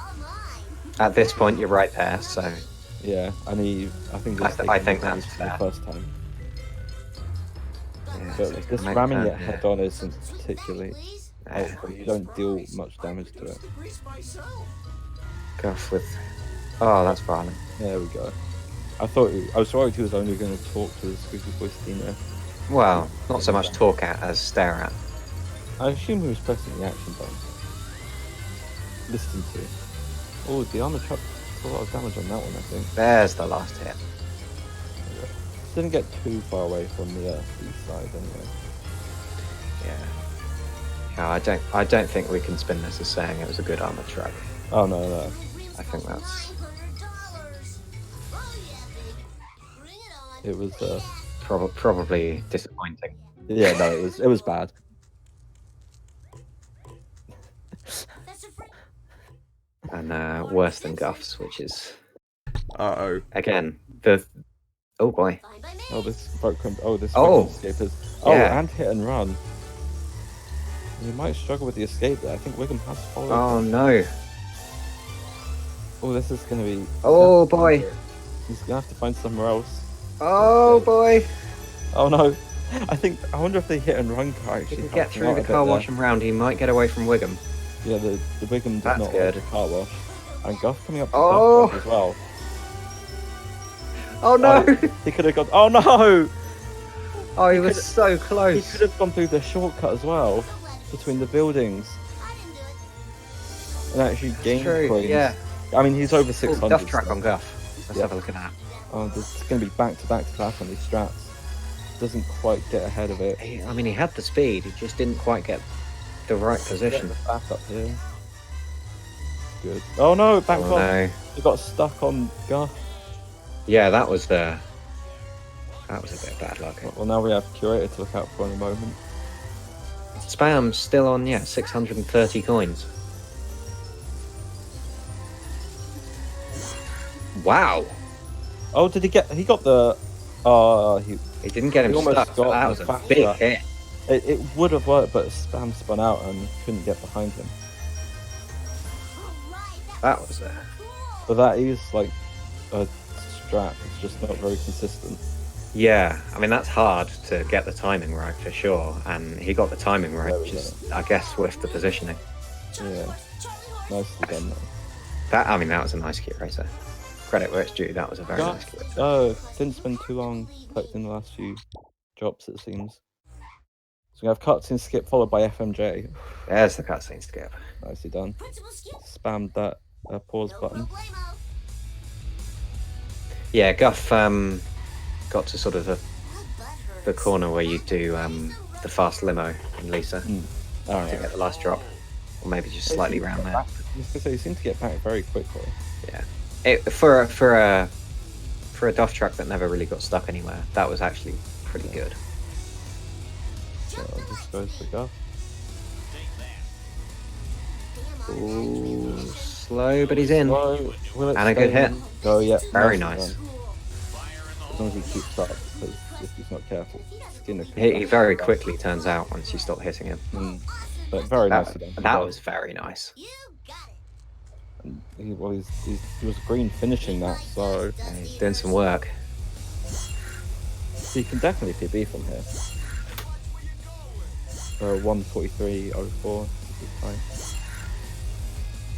At this point, you're right there, so Yeah, and I think I it's think taken that's damage for fair. the first time. yeah, But so this make ramming that, it head on isn't particularly yeah. helpful. You don't deal much damage to it. Grease myself. Guff with. Oh, that's violent. There we go. I was worried he was only going to talk to the squeaky voice Dino. Well, not so much talk at as stare at. I assume he was pressing the action button. Listen to. Oh, the armor truck took a lot of damage on that one, I think. There's the last hit. Didn't get too far away from the east side anyway. Yeah. Yeah, I don't think we can spin this as saying it was a good armored truck. Oh no. I think that's $500. Oh yeah, baby. Bring it on. It was probably disappointing. yeah, no, it was bad. That's a friend. And worse than Guff's, which is Uh-oh. again the. Oh boy. Fine by me. Oh, this broken. Oh, this Oh. escapers. Oh, Yeah. and hit and run. You might struggle with the escape there. I think Wiggum has followed. Oh no. Oh, this is gonna be. Oh boy. He's gonna have to find somewhere else. Oh boy. Oh no. I wonder if the hit and run car If he actually can get helps him through out the a bit car there. wash and round, he might get away from Wiggum. Yeah, the Wiggum did That's not good. like the car wash. And Guff coming up to Oh. Guff as well. Oh no! Oh, he could have gone. Oh no! Oh, he was could've- so He close. could have gone through the shortcut as well between the buildings I didn't do it. and actually gain True, coins. yeah. I mean, he's over Oh, 600. Duff track so- on Guff. Let's Yeah. have a look at that. Oh, there's going to be back to back on these strats. Doesn't quite get ahead of it. I mean, he had the speed, he just didn't quite get the right position. Back up here. Good. Oh no, back Oh on. no. He got stuck on Guff. Yeah, that was a bit of bad luck. Well, now we have Curator to look out for in a moment. Spam's still on, 630 coins. Wow. Oh, did he get? He got the. He didn't get him He almost stuck, but got that the was a fast big track. hit. It would have worked, but Spam spun out and couldn't get behind him. That was a... But that is like a strat. It's just not very consistent. Yeah, I mean, that's hard to get the timing right for sure. And he got the timing right, There we just, I guess, with the positioning. Yeah, nicely done. That was a nice key racer. Credit where it's due, that was a very nice key racer. Oh, didn't spend too long collecting the last few drops, it seems. So we have cutscene skip followed by FMJ. There's the cutscene skip. Nicely done. Principal skip. Spammed that pause No button. problemo. Yeah, Guff got to sort of My butt the hurts. corner where you do the fast limo in Lisa Alright. to get the last drop. Or maybe just slightly round there. I was gonna say, you seem to get back very quickly. Yeah. For a Duff truck that never really got stuck anywhere, that was actually pretty good. So this goes to Guff. Ooh, slow, but he's in. Slow, will it And a good stay hit. in? Go, yeah. Very nicely nice. done. As long as he keeps up, because if he's not careful, Skinner could He back very up. quickly turns out once you stop hitting him. But very nicely done. That was very nice. You got it. And he was green finishing that, so Yeah, he's doing some work. he can definitely PB from here. For 1:43.04, good time.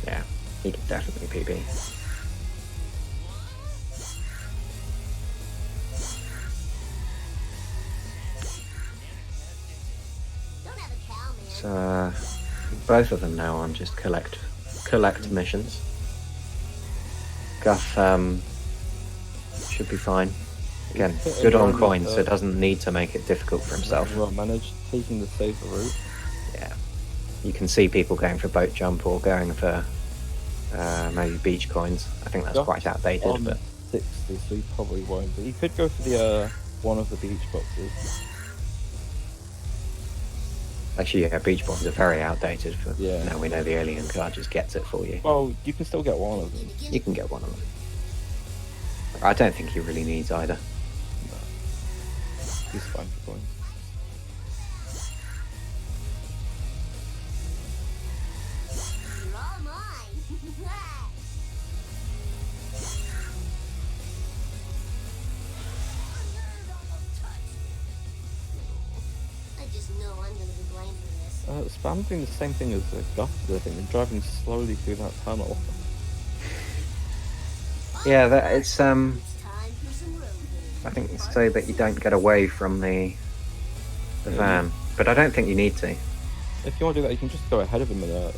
Yeah, he can definitely PB. So both of them now on just collect missions. Guff should be fine. Again, Fit good on around, coins, so doesn't need to make it difficult for himself. Well managed, taking the safer route. Yeah, you can see people going for boat jump or going for maybe beach coins. I think that's Guff quite outdated, on but 60, so he probably won't. But he could go for the one of the beach boxes. actually, yeah, beach bombs are very outdated. For Yeah. now we know the alien card just gets it for you. Well, you can still get one of them. You can get one of them. I don't think he really needs either. He's fine for coins. You're all mine. I just know I'm gonna be blamed for this. Spam doing the same thing as Guff did, I think. They're driving slowly through that tunnel. Yeah, that it's It's time for some road I think it's so that you don't get away from the Yeah. van, but I don't think you need to. If you want to do that, you can just go ahead of him and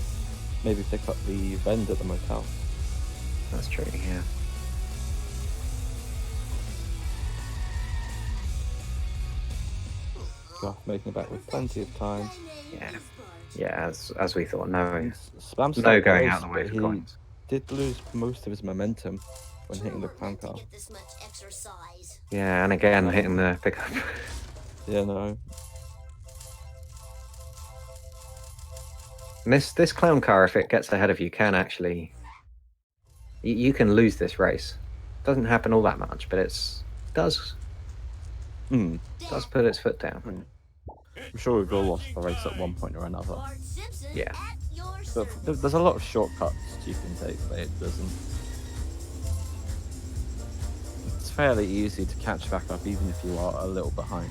maybe pick up the vend at the motel. That's true. Yeah. Guff making it back with plenty of time. Yeah. Yeah, as we thought. No, Spam no going out of the way but for he coins. did lose most of his momentum when hitting the clown car. Get this much exercise. Yeah, and again hitting the pickup. Yeah, no. And this clown car, if it gets ahead of you, can actually you can lose this race. Doesn't happen all that much, but does put its foot down. I'm sure we've all lost the race at one point or another. Bart Simpson Yeah. at your But service. there's a lot of shortcuts you can take, but it doesn't. It's fairly easy to catch back up even if you are a little behind.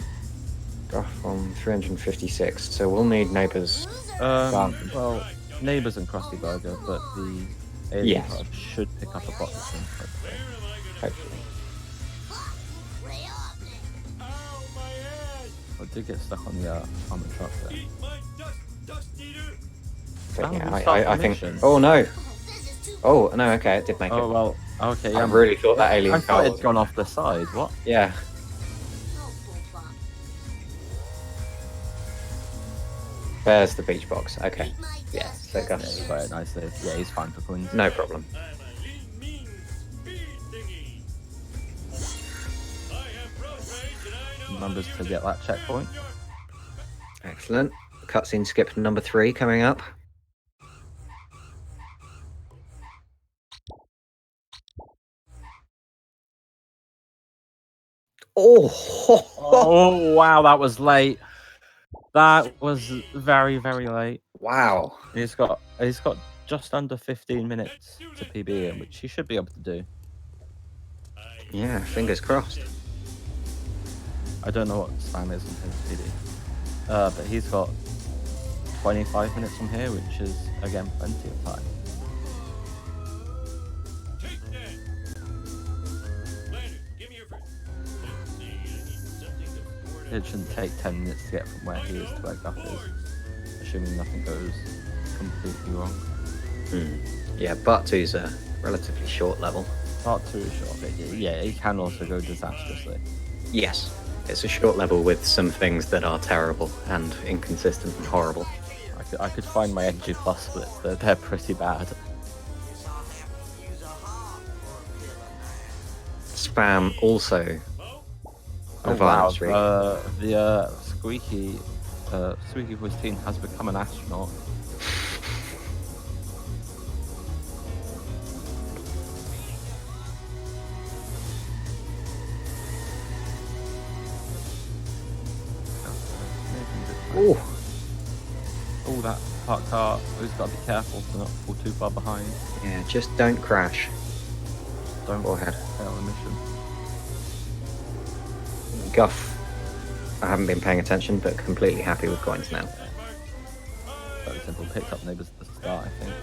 Guff on 356, so we'll need neighbours. Well, Neighbours and Krusty Burger, but the alien Yes. card should pick up a box soon, hopefully. Hopefully. Lay off it. Ow, my ass! I did get stuck on the truck there. Eat my dust eater! But Oh, yeah, we start I the think. mission. Oh no! This is too Oh no! Okay, it did make Oh it. well, okay. I Yeah, really thought that alien I car thought it'd was- gone off the side. What? Yeah. Oh, bull bump. There's the beach box. Okay. Eat my Yeah. dust, So Yeah, Guff's he's very nice there. Yeah, he's fine for coins. no problem. I'm a lean, mean speed thingy. I have road rage and I know Remembers how to use get it. that checkpoint. Excellent. Cutscene skip number 3 coming up. Oh! Oh wow, that was late. That was very late. Wow. He's got just under 15 minutes to PB in, which he should be able to do. Yeah, fingers crossed. I don't know what Spam is on his PD, but he's got 25 minutes from here, which is again plenty of time. Take that. Lander, give me your first. Let's see, I need something to board It shouldn't take 10 minutes to get from where he is to where Guff is, assuming nothing goes completely wrong. Yeah, Part 2's a relatively short level. Part 2 is short, but yeah, he can also go disastrously. Yes. It's a short level with some things that are terrible and inconsistent and horrible. I could find my energy plus splits, they're pretty bad. Spam also a Oh wow, violence streak. the Squeaky Voice team has become an astronaut. Ooh. Oh, that parked car. We've got to be careful to not fall too far behind. Yeah, just don't crash. Don't Go ahead. fail the mission. Guff. I haven't been paying attention, but completely happy with coins now. Very simple. Picked up neighbours at the start, I think.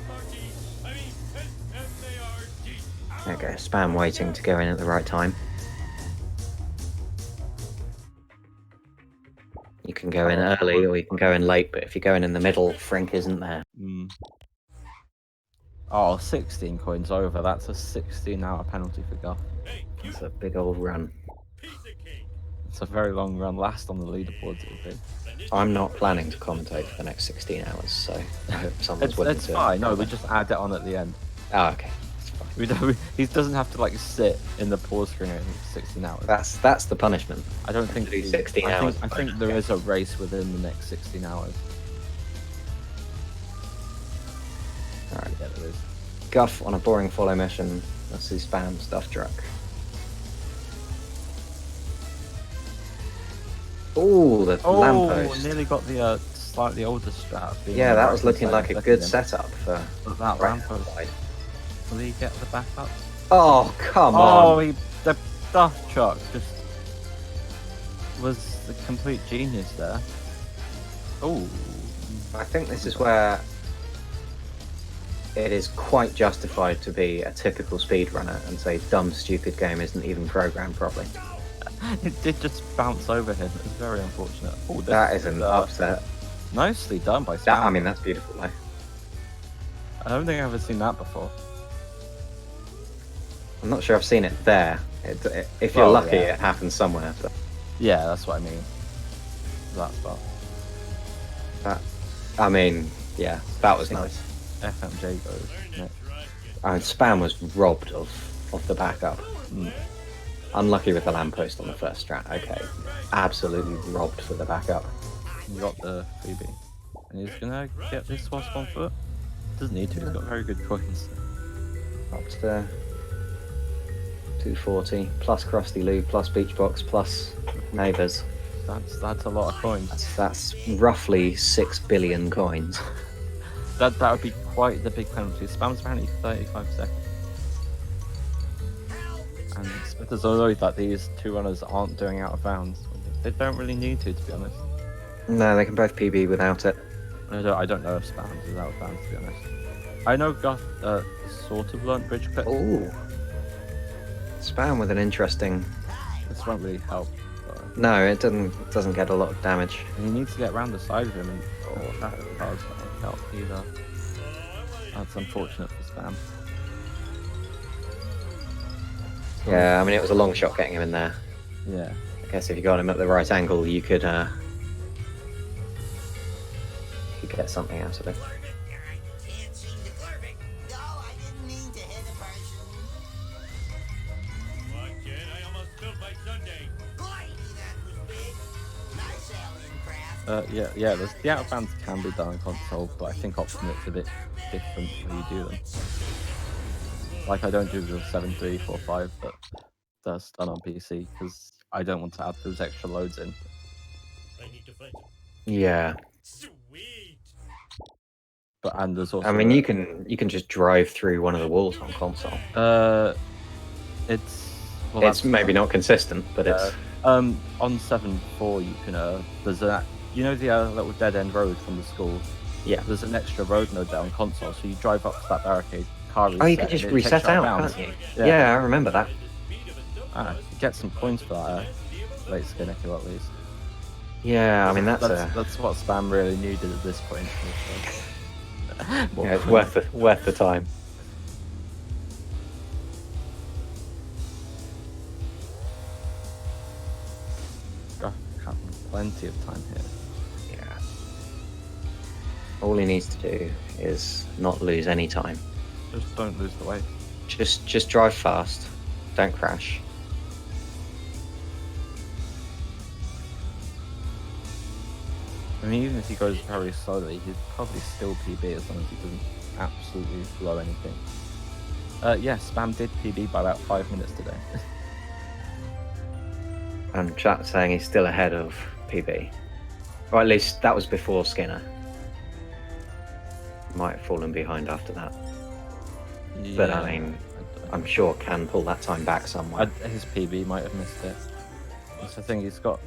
There you go. Spam waiting to go in at the right time. You can go in early or you can go in late, but if you're going in the middle, Frink isn't there. Mm. Oh, 16 coins over. That's a 16-hour penalty for Guff. It's a big old run. It's a very long run. Last on the leaderboards it would be. I'm not planning to commentate for the next 16 hours, so I hope someone's willing It's to. fine. No, we just add it on at the end. Oh, okay. It's fine. He doesn't have to like sit in the pause screen for 16 hours. That's the punishment. I don't think do 16 hours. I think there is a race within the next 16 hours. Alright. Yeah, there is. Guff on a boring follow mission. Let's see Spam stuff truck. Ooh, the lamppost. Nearly got the slightly older strat. Yeah, that was looking like a good setup for But that right lamppost. side. Will he get the backup? Oh, come Oh, on. the stuff truck just was the complete genius there. Oh, I think this is where it is quite justified to be a typical speedrunner and say dumb, stupid game isn't even programmed properly. it did just bounce over him. It was very unfortunate. Oh, That is an upset. Nicely done by Spam. That, I mean, that's beautiful, though. I don't think I've ever seen that before. I'm not sure I've seen it there. If you're Well, lucky, yeah. it happens somewhere. But Yeah, that's what I mean. That spot. that, I mean, yeah, that was nice. FMJ goes next. And Spam was robbed of the backup. Mm. Unlucky with the lamppost on the first strat. Okay, absolutely robbed for the backup. He got the freebie. And he's gonna get this wasp on foot. Doesn't need to, he's got very good coins. Up to 240 plus Krusty Lou plus Beach Box plus Neighbours. That's a lot of coins. That's roughly 6 billion coins. That would be quite the big penalty. Spam's apparently 35 seconds. And Smithers annoyed that these two runners aren't doing out of bounds. They don't really need to be honest. No, they can both PB without it. I don't know if Spams is out of bounds, to be honest. I know Guff sort of learnt bridge clip. Ooh. Spam with an interesting. This won't really help. No, it doesn't get a lot of damage. And he needs to get around the side of him, and that cards won't help either. That's unfortunate for Spam. Yeah, I mean it was a long shot getting him in there. Yeah. I guess if you got him at the right angle, you could get something out of it. Can't seem to curve it. No, I didn't mean to hit a person. What, kid? I almost spilled my sundae. Boy, that was big. Nice alien craft. Yeah. The out of bounds can be done on console, but I think Optimate's a bit different when you do them. Like I don't do the 7, 3, 4, 5, but that's done on PC because I don't want to add those extra loads in. I need to find it. Yeah. Sweet. And there's also I mean you can just drive through one of the walls on console. It's It's maybe not consistent, but it's on 7.4 you can there's a the little dead end road from the school. yeah. There's an extra road node there on console, so you drive up to that barricade. Car reset, Oh, you can and just it reset takes you out, bounds. can't you? Yeah. Yeah, I remember that. You get some points for that late skinner kill at least. Yeah, I mean that's what Spam really needed at this point. yeah, it's worth the time. Having plenty of time here. Yeah. All he needs to do is not lose any time. Just don't lose the way. Just drive fast. Don't crash. I mean, even if he goes very slowly, he'd probably still PB as long as he doesn't absolutely blow anything. Yeah, Spam did PB by about 5 minutes today. And chat saying he's still ahead of PB. Or at least that was before Skinner. Might have fallen behind after that. But I mean, I'm sure can pull that time back somewhere. His PB might have missed it. That's the thing, he's got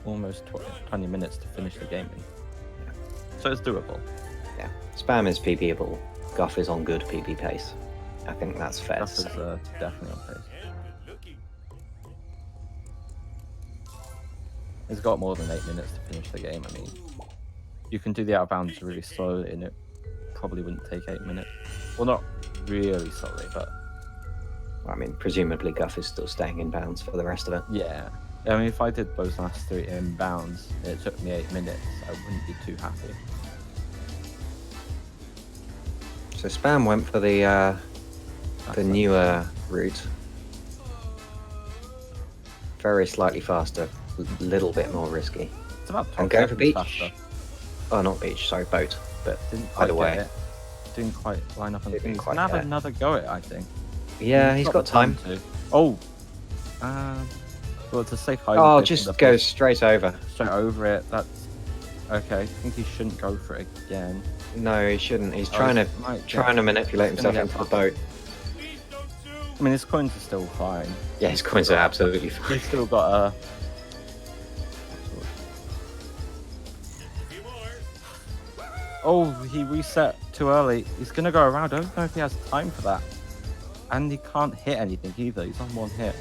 almost 20 minutes to finish the game in. So it's doable. Yeah. Spam is PBable. Guff is on good PB pace. I think that's fair Guff to is say. definitely on pace. He's got more than 8 minutes to finish the game. I mean, you can do the out of bounds really slowly, and it probably wouldn't take 8 minutes. Well, not really slowly, but I mean, presumably Guff is still staying in bounds for the rest of it. yeah. I mean, if I did those last 3 in bounds, and it took me 8 minutes, I wouldn't be too happy. So Spam went for the newer route. Very slightly faster, little bit more risky. It's about And 12 go for seconds beach. faster. Oh, not beach, sorry, boat. But Didn't quite either way. get it. Didn't quite line up on the Didn't thing. He's quite gonna have get it. another go at it, I think. yeah, he's got the time. to. Oh! Well, it's a safe hide. Oh, just go straight over. straight over it. That's okay. I think he shouldn't go for it again. No, he shouldn't. He's Oh, trying he to might trying to manipulate he's gonna himself get into the boat. I mean, his coins are still fine. Yeah, his coins are absolutely fine. He's still got a. Oh, he reset too early. He's gonna go around. I don't know if he has time for that. And he can't hit anything either. He's on one hit.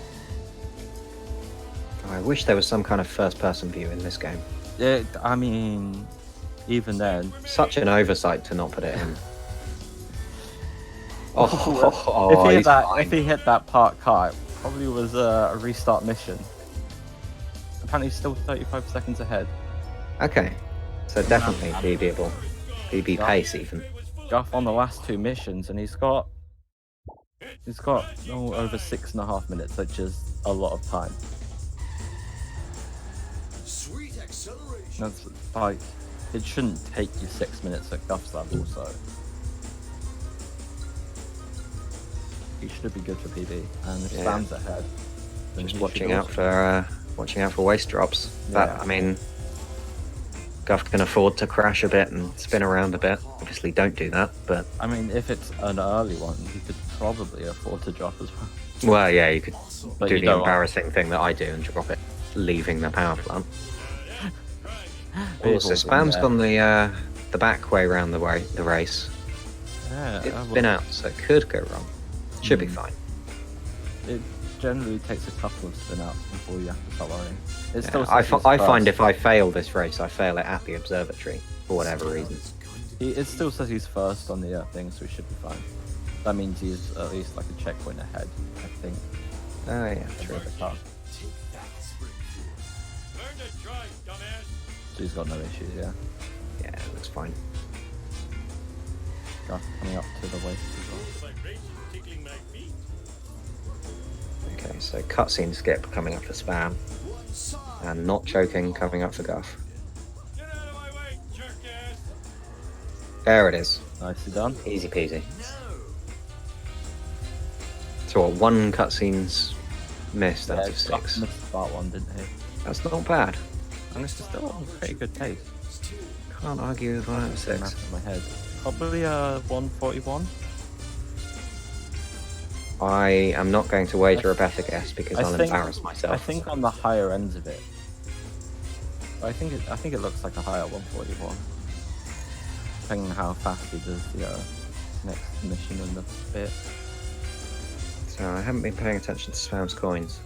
I wish there was some kind of first-person view in this game. I mean, even then. Such an oversight to not put it in. if, he hit he's that, fine. if he hit that parked car, it probably was a restart mission. Apparently, he's still 35 seconds ahead. Okay, so definitely PBable. PB pace even. Guff on the last 2 missions, and he's got over 6.5 minutes, which is a lot of time. Sweet acceleration. That's like, it shouldn't take you 6 minutes at Guff's level, so he should be good for PB. And if Yeah. Spam's ahead, then Just he watching should out also- for waste drops. That Yeah. I mean, Guff can afford to crash a bit and spin around a bit. Obviously, don't do that. But I mean, if it's an early one, you could probably afford to drop as well. well, yeah, you could But do you the don't embarrassing thing that I do and drop it, leaving the power plant. We've Also, all been Spam's there. gone the back way around the race. Yeah, It's well, been out, so it could go wrong. Should be fine. it generally takes a couple of spin outs before you have to start worrying. It Yeah, still I says he's find first. if I fail this race, I fail it at the observatory for whatever reason. It still says he's first on the thing, so he should be fine. That means he's at least like a checkpoint ahead, I think. Oh yeah, true. of the car. Learn to drive, dumbass. So he's got no issues, yeah. Yeah, it looks fine. Guff coming up to the waist as well. Vibration tickling my feet. Okay, so cutscene skip coming up for Spam, and not choking coming up for Guff. Get out of my way, jerk ass. There it is. Nicely done. Easy peasy. So what, 1 cutscene's missed out of Guff 6. missed part 1, didn't he? That's not bad. And it's still a pretty good pace. Can't argue with 1 out of 6. Math in my head. Probably 141. I am not going to wager a better guess because I'll embarrass myself. I think on the higher ends of it. I think it looks like a higher 141. Depending on how fast he does the next mission in the bit. So I haven't been paying attention to Spam's coins.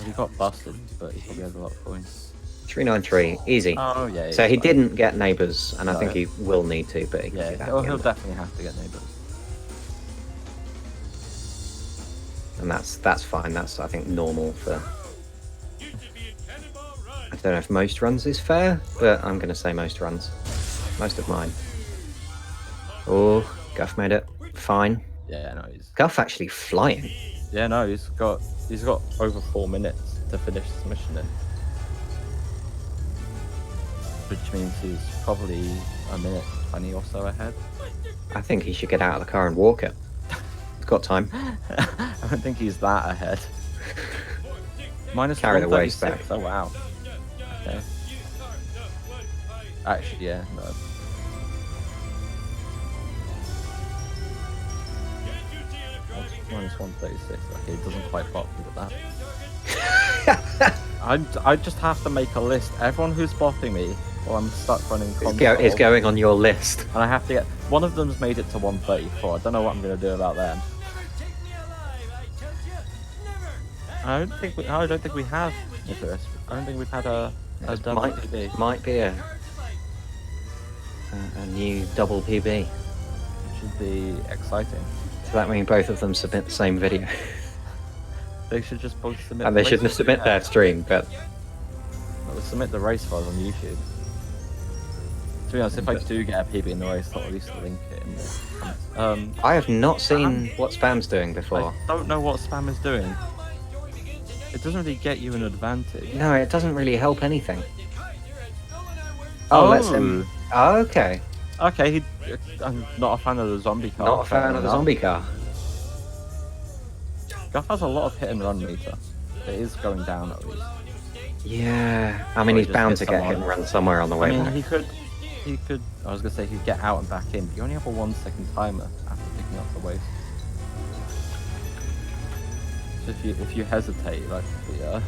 He got busted, but he probably has a lot of coins. 393, easy. Oh yeah. So he fine. didn't get neighbours, and I No. think he will need to, but he can do Yeah, that he'll again. definitely have to get neighbours. And that's fine. That's, I think, normal for. You should be in Cannonball Run. I don't know if most runs is fair, but I'm going to say most runs. Most of mine. Oh, Guff made it. Fine. Yeah, no, he's Guff actually flying. he's got over 4 minutes to finish this mission in. Which means he's probably a minute 20 or so ahead. I think he should get out of the car and walk it. He's got time. I don't think he's that ahead. Minus Carry the waist 136. back. Oh wow. Okay. Actually, yeah, no. Minus 136. Okay, it doesn't quite bot me with that. I just have to make a list. Everyone who's bopping me while I'm stuck running console, Is going on your list. and I have to get. One of them's made it to 134. I don't know what I'm gonna do about them. Take me alive, I told you. Never. I don't think we have Nicholas. I don't think we've had a This double PB, might be a new double PB. which should be exciting. Does that mean both of them submit the same video? They should just both submit. And the they shouldn't race- submit their stream, but They'll submit the race files on YouTube. To be honest, if I do get a PB in the race, I'll at least link it in the comments. I have not seen what Spam's doing before. I don't know what Spam is doing. It doesn't really get you an advantage. No, it doesn't really help anything. Oh, let's him. Oh, okay. Okay, I'm not a fan of the zombie car. Not a fan of the zombie car. Guff has a lot of hit and run meter. It is going down at least. Yeah, I mean, Or he he's just bound hit to get hit and someone. run somewhere on the I way mean, back. he could. I was gonna say he'd get out and back in, but you only have a 1 second timer after picking up the waste. So if you hesitate, like the oh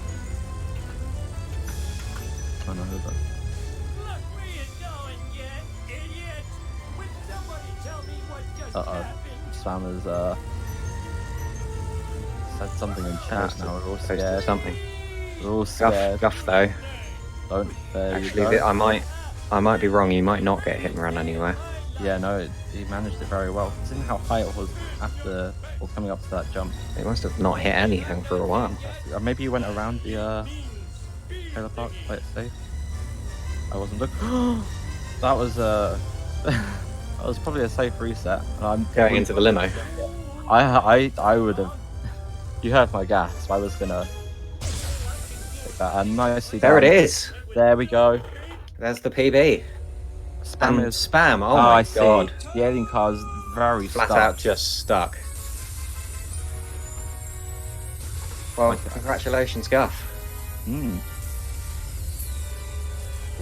no, hold on. Look, we ain't going yet, idiot! Would somebody tell me what just Uh-oh. happened? Spammers said something in chat. Now we're all Posted scared. something. We're all scared. Guff though. Don't. There you Actually, go. I might be wrong. You might not get hit and run anywhere. Yeah, no, he managed it very well. Considering how high it was after or coming up to that jump. It must have not hit anything for a while. Or maybe he went around the trailer park, play it safe. I wasn't looking. That was that was probably a safe reset. I'm Going into the limo. I would have. You heard my gasp. I was gonna take that and nicely. There it done. is. There we go. There's the PB. Spam And is. Spam. Oh I my see. god. The alien car is very Flat stuck. out just stuck. Well, Okay. congratulations, Guff. Hmm.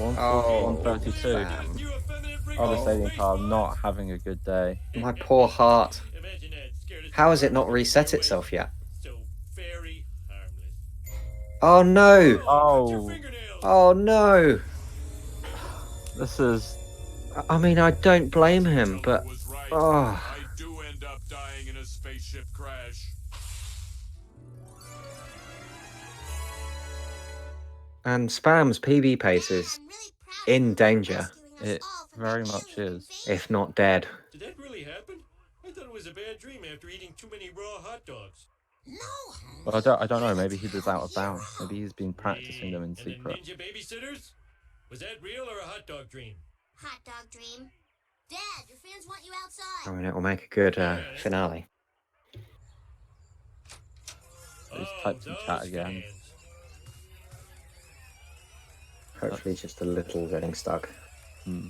Oh, 132. Spam. You effeminate freak. Oh, this alien car not having a good day. My poor heart. Imagine that, scared as How has it not reset itself yet? so very harmless. Oh no! Your Oh, fingernails. Oh no! this is. I mean, I don't blame him, but Was right. oh, I do end up dying in a spaceship crash. and Spam's PB pace is I'm really proud in of danger, rescuing us It all from very that much alien is. invasion. if not dead. Did that really happen? I thought it was a bad dream after eating too many raw hot dogs. No, Holmes. Well, I don't know. Maybe he was out of bounds. Maybe he's been practicing them in And the secret. ninja babysitters? Was that real or a hot dog dream? Hot dog dream. Dad, your fans want you I outside. mean, it will make a good finale. He's typed in chat those again. fans. Hopefully, just a little getting stuck. Hmm.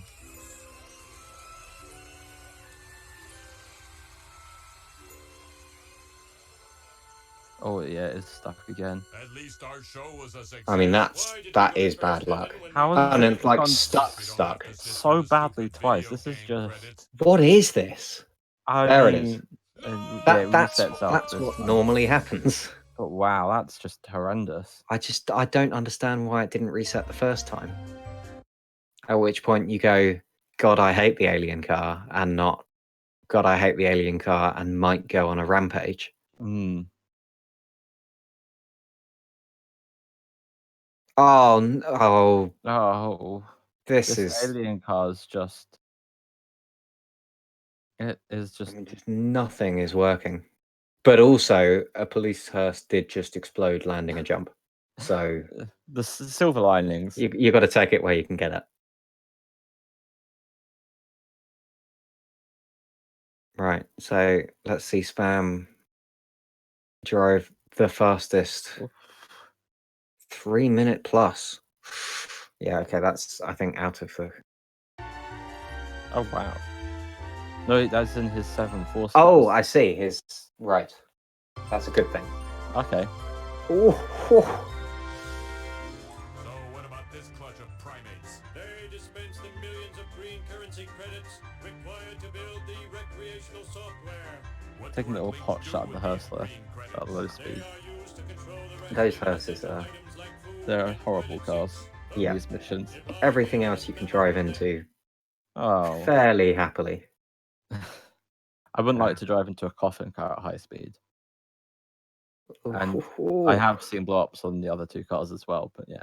Oh yeah, it's stuck again. At least our show was a success. I mean, that Why did is you bad first luck. happen when How we is And it it's like gone stuck. so badly twice? This is just. What is this? I There it mean, is. yeah, it That's resets up this what time. normally happens. But wow, that's just horrendous. I don't understand why it didn't reset the first time. At which point you go, God, I hate the alien car, and not, God, I hate the alien car, and might go on a rampage. Hmm. Oh, Oh, this this is. alien car is just. It is I just. mean, just nothing is working. But also, a police hearse did just explode, landing a jump. So The silver linings. you got to take it where you can get it. Right. So let's see. Spam drove the fastest. 3 minute plus. Yeah. Okay. That's I think out of the. Oh wow. No, that's in his 7-4. Oh, I see. His right. That's a good thing. Okay. Oh. So what about this clutch of primates? They dispense the millions of green currency credits required to build the recreational software. What Taking a little workmates pot do shot at the with hearse the there green credits? at low They speed. are used to control the Those recreational hearses are. items like food, They're horrible cars. Yeah. These missions. Everything else you can drive into Oh. fairly happily. I wouldn't like to drive into a coffin car at high speed. And I have seen blow ups on the other two cars as well, but yeah.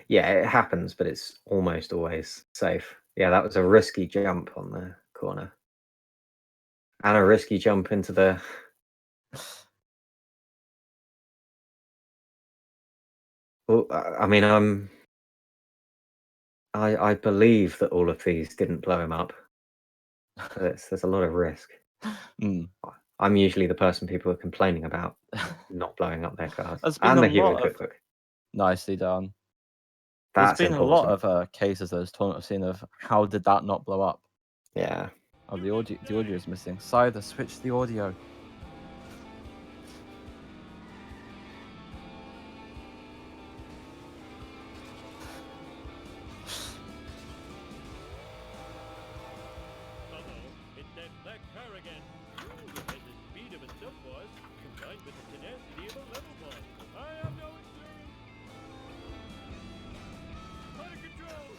Yeah, it happens, but it's almost always safe. Yeah, that was a risky jump on the corner. And a risky jump into the... Well, I mean, I believe that all of these didn't blow him up. But there's a lot of risk. Mm. I'm usually the person people are complaining about not blowing up their cars. There's been And a the hero lot of cookbook. Nicely done. That's There's been important. a lot of cases those tournament I've seen of how did that not blow up? Yeah. Oh, the audio is missing. Cider, switch the audio. Uh-oh, it's that black car again. Ooh, it has the speed of a subboss, combined with the tenacity of a level boss. I am going through. Out of control.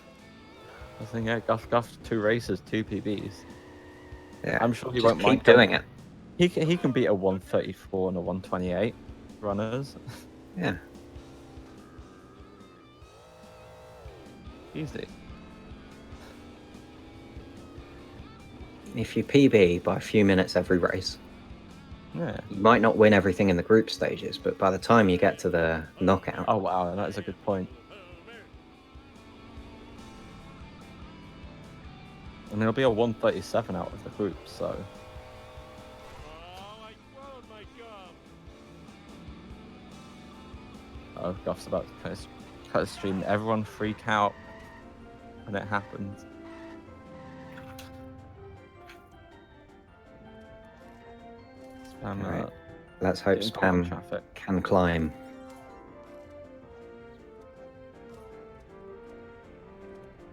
I think yeah, Guff 2 races, 2 PBs. Yeah. I'm sure he Just won't mind keep doing it. He can beat a 134 and a 128 runners. Yeah. Easy. If you PB by a few minutes every race, Yeah. you might not win everything in the group stages, but by the time you get to the knockout, Oh wow, that is a good point. And there'll be a 137 out of the group, so Oh, I swallowed my gum. Guff's about to cut his stream. Everyone freak out when it happens. Spam, Alright. Let's hope getting caught in Spam traffic. can climb.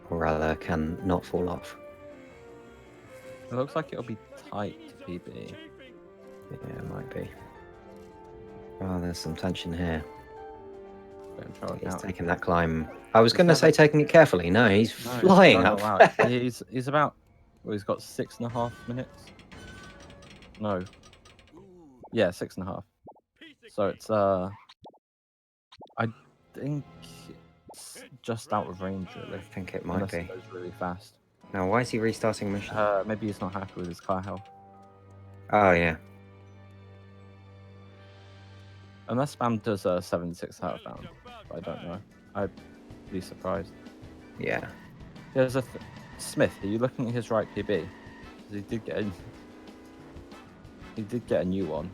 Or rather, can not fall off. It looks like it'll be tight to PB. Yeah, it might be. Oh, there's some tension here. He's taking that climb. I was going to say taking it carefully. No, he's flying up. He's about. Well, he's got 6.5 minutes. No. Yeah, 6.5. So it's I think it's just out of range really. I think it might Unless be. it goes really fast. Now, why is he restarting mission? Maybe he's not happy with his car health. Oh, yeah. Unless Spam does a 76 outbound, but I don't know. I'd be surprised. Yeah. There's a Smith. Are you looking at his right PB? 'Cause he did get a new one.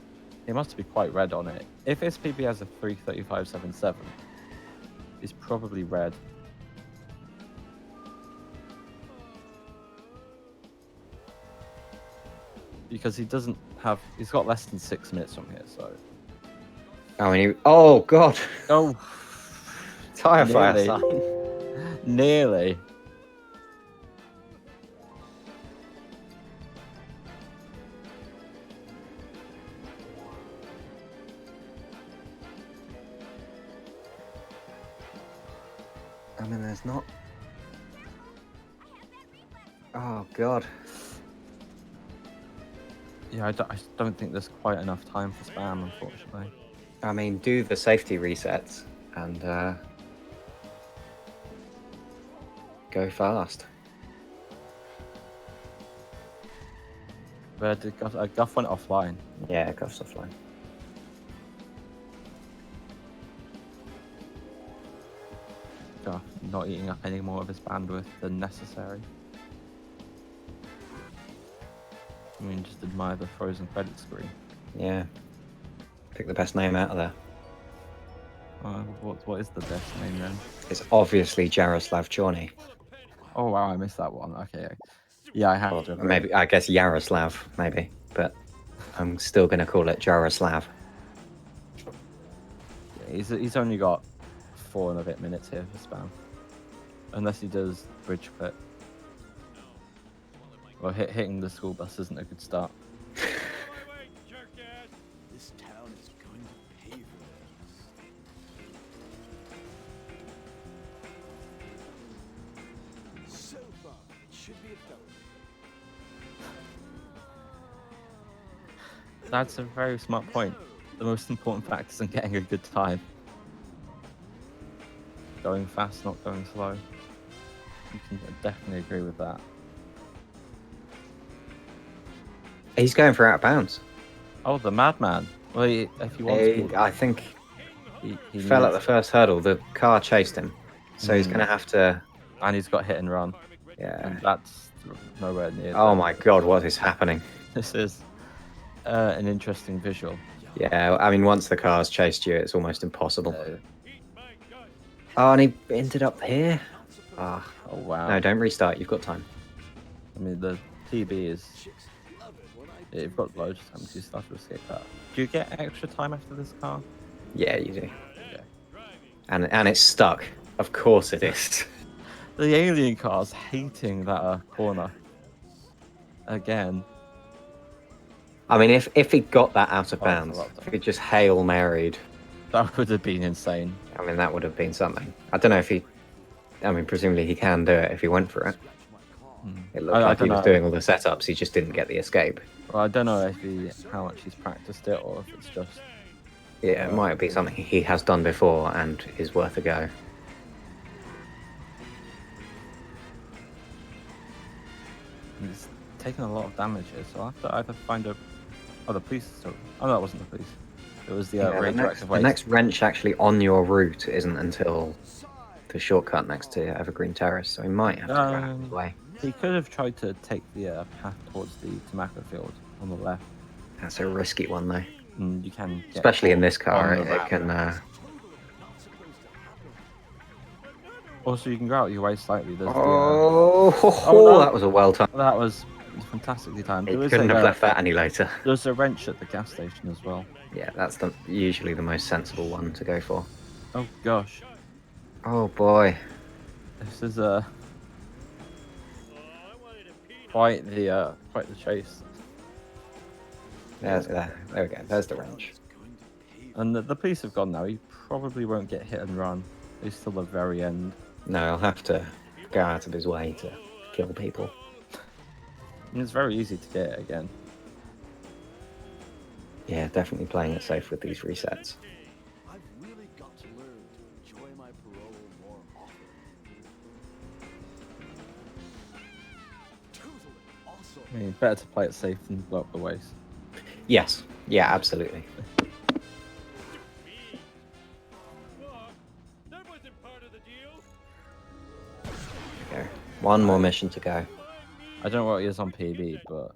He must be quite red on it. If his PB has a 3:35.77, he's probably red. Because he doesn't have. He's got less than 6 minutes from here, so. Oh, and he... Oh, God. Oh. Tire fire Nearly. sign. Nearly. I mean, there's not... Oh, God. Yeah, I don't think there's quite enough time for Spam, unfortunately. I mean, do the safety resets and go fast. Where did Guff went offline? Yeah, Guff's offline. Guff not eating up any more of his bandwidth than necessary. I mean, just admire the frozen credit screen. Yeah. Pick the best name out of there. What is the best name then? It's obviously Jaroslav Chorny. Oh wow, I missed that one. Okay, yeah, I have Or to. maybe, I guess Yaroslav, maybe. But I'm still going to call it Jaroslav. Yeah, he's only got 4 and a bit minutes here for Spam, unless he does bridge clip. Well, hitting the school bus isn't a good start. This town is going to pay for this. So far, it should be a felony. That's a very smart point. The most important factor isn't getting a good time. going fast, not going slow. You can definitely agree with that. He's going for out of bounds. Oh, the madman. Well, if he wants to, I think he fell at needs- the first hurdle. The car chased him, so he's going to have to. and he's got hit and run, Yeah. and that's nowhere near. Oh that. my god, what is happening? This is an interesting visual. Yeah, I mean, once the car's chased you, it's almost impossible. Uh, Oh, and he ended up here. Ah, oh wow. no, don't restart. You've got time. I mean, the PB is. You've got loads of time to start to escape that. Do you get extra time after this car? Yeah, you do. Yeah. And it's stuck. Of course it is. The alien car's hating that corner. Again. I mean, if he got that out of Oh, bounds, that's a lot of if he just Hail Married, That would have been insane. I mean, that would have been something. I don't know if he... I mean, presumably he can do it if he went for it. It looked like he don't was know. doing all the setups, he just didn't get the escape. Well, I don't know how much he's practiced it or if it's just. Yeah, it might be something he has done before and is worth a go. He's taken a lot of damage here, so I'll have to either find a. Oh, the police. Oh, no, that wasn't the police. It was the radioactive the waste. next wrench actually on your route isn't until the shortcut next to Evergreen Terrace, so he might have to go out of the way. He could have tried to take the path towards the tobacco field on the left. That's a risky one, though. And you can get Especially in this car, on the it ramp. can... Also, you can go out your way slightly. There's Oh, that was a well-timed. that was fantastically timed. He There was couldn't a, have left that any later. There's a wrench at the gas station as well. Yeah, that's usually the most sensible one to go for. Oh gosh, Oh boy. this is quite the chase. There we go. There's the wrench. And the police have gone now. He probably won't get hit and run. He's still the very end. No, I'll have to go out of his way to kill people. And it's very easy to get it again. Yeah, definitely playing it safe with these resets. I've really got to learn to enjoy my parole more often. Totally awesome. I mean, better to play it safe than blow up the waste. Yes. Yeah, absolutely. That wasn't part of the deal. There we go. One more mission to go. I don't know what it is on PB, but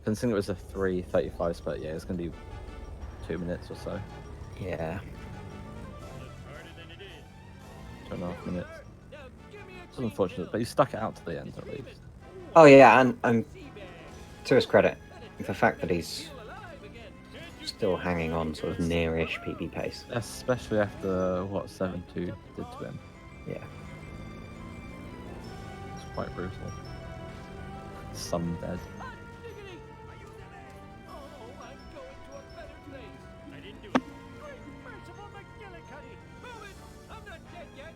considering it was a 3:35 split, yeah, it's gonna be 2 minutes or so. Yeah. 2.5 minutes. It's unfortunate, but he stuck it out to the end at least. Oh yeah, and to his credit, the fact that he's still hanging on sort of nearish PB pace. Especially after what 7-2 did to him. Yeah. It's quite brutal. Some dead. I didn't do it. Great merciful McGillicuddy! Move it! I'm not dead yet!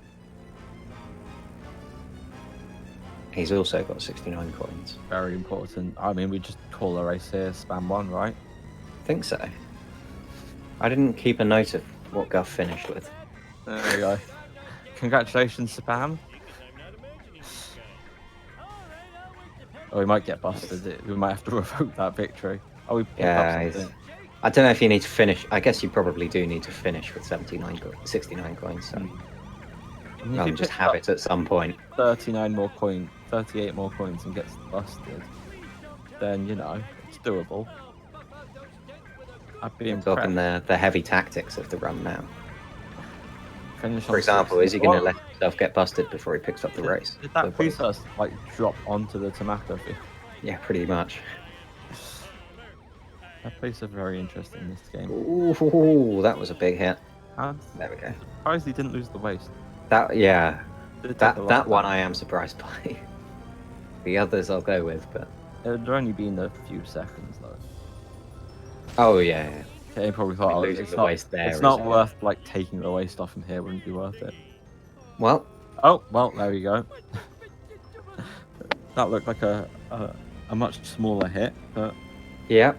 He's also got 69 coins. Very important. I mean, we just call a race here, spam 1, right? I think so. I didn't keep a note of what Guff finished with. There we go. Congratulations, Spam. Oh, we might get busted. We might have to revoke that victory. Oh, we picked Yeah, up he's- something. I don't know if you need to finish. I guess you probably do need to finish with 69 coins. So And if rather he than just picks have up it at some point. 38 more coins and gets busted, then, you know, it's doable. I'd be We're impressed. talking the heavy tactics of the run now. Finish For on example, 60. is he going to Oh, let himself get busted before he picks up the race? Did that The police point. first, like, drop onto the tobacco field? Yeah, pretty much. That police are very interesting in this game. Ooh, that was a big hit. I'm There we go. surprised he didn't lose the waist. That yeah, Did take a lot that of one damage. I am surprised by. The others I'll go with, but It would only been a few seconds, though. oh yeah, yeah. Okay, he probably I thought, mean, oh, losing it's the not, waist there it's is not a- worth, like, taking the waist off him here, wouldn't be worth it. Well, Oh, well, there we go. That looked like a much smaller hit, but yeah.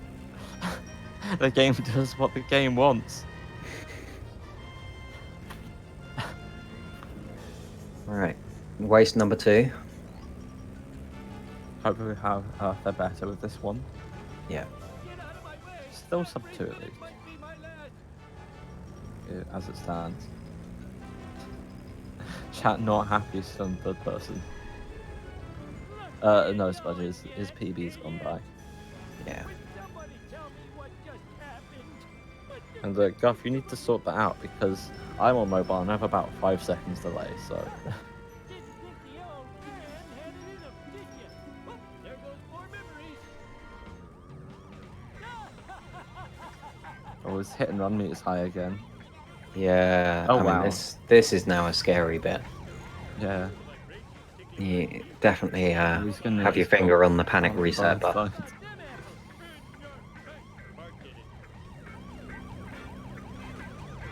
the game does what the game wants. Right. Waste number 2. Hopefully we have they're better with this one. Yeah. Still sub 2 at least. Yeah, as it stands. Chat not happy, some third person. No, Spudge, his PB's gone by. Yeah. And Guff, you need to sort that out because I'm on mobile and I have about 5 seconds delay, so. Oh, his hit and run meter is high again. Yeah. Oh, I mean, wow. this is now a scary bit. Yeah. You definitely He's gonna have your just go finger on the panic on reset the button. phone.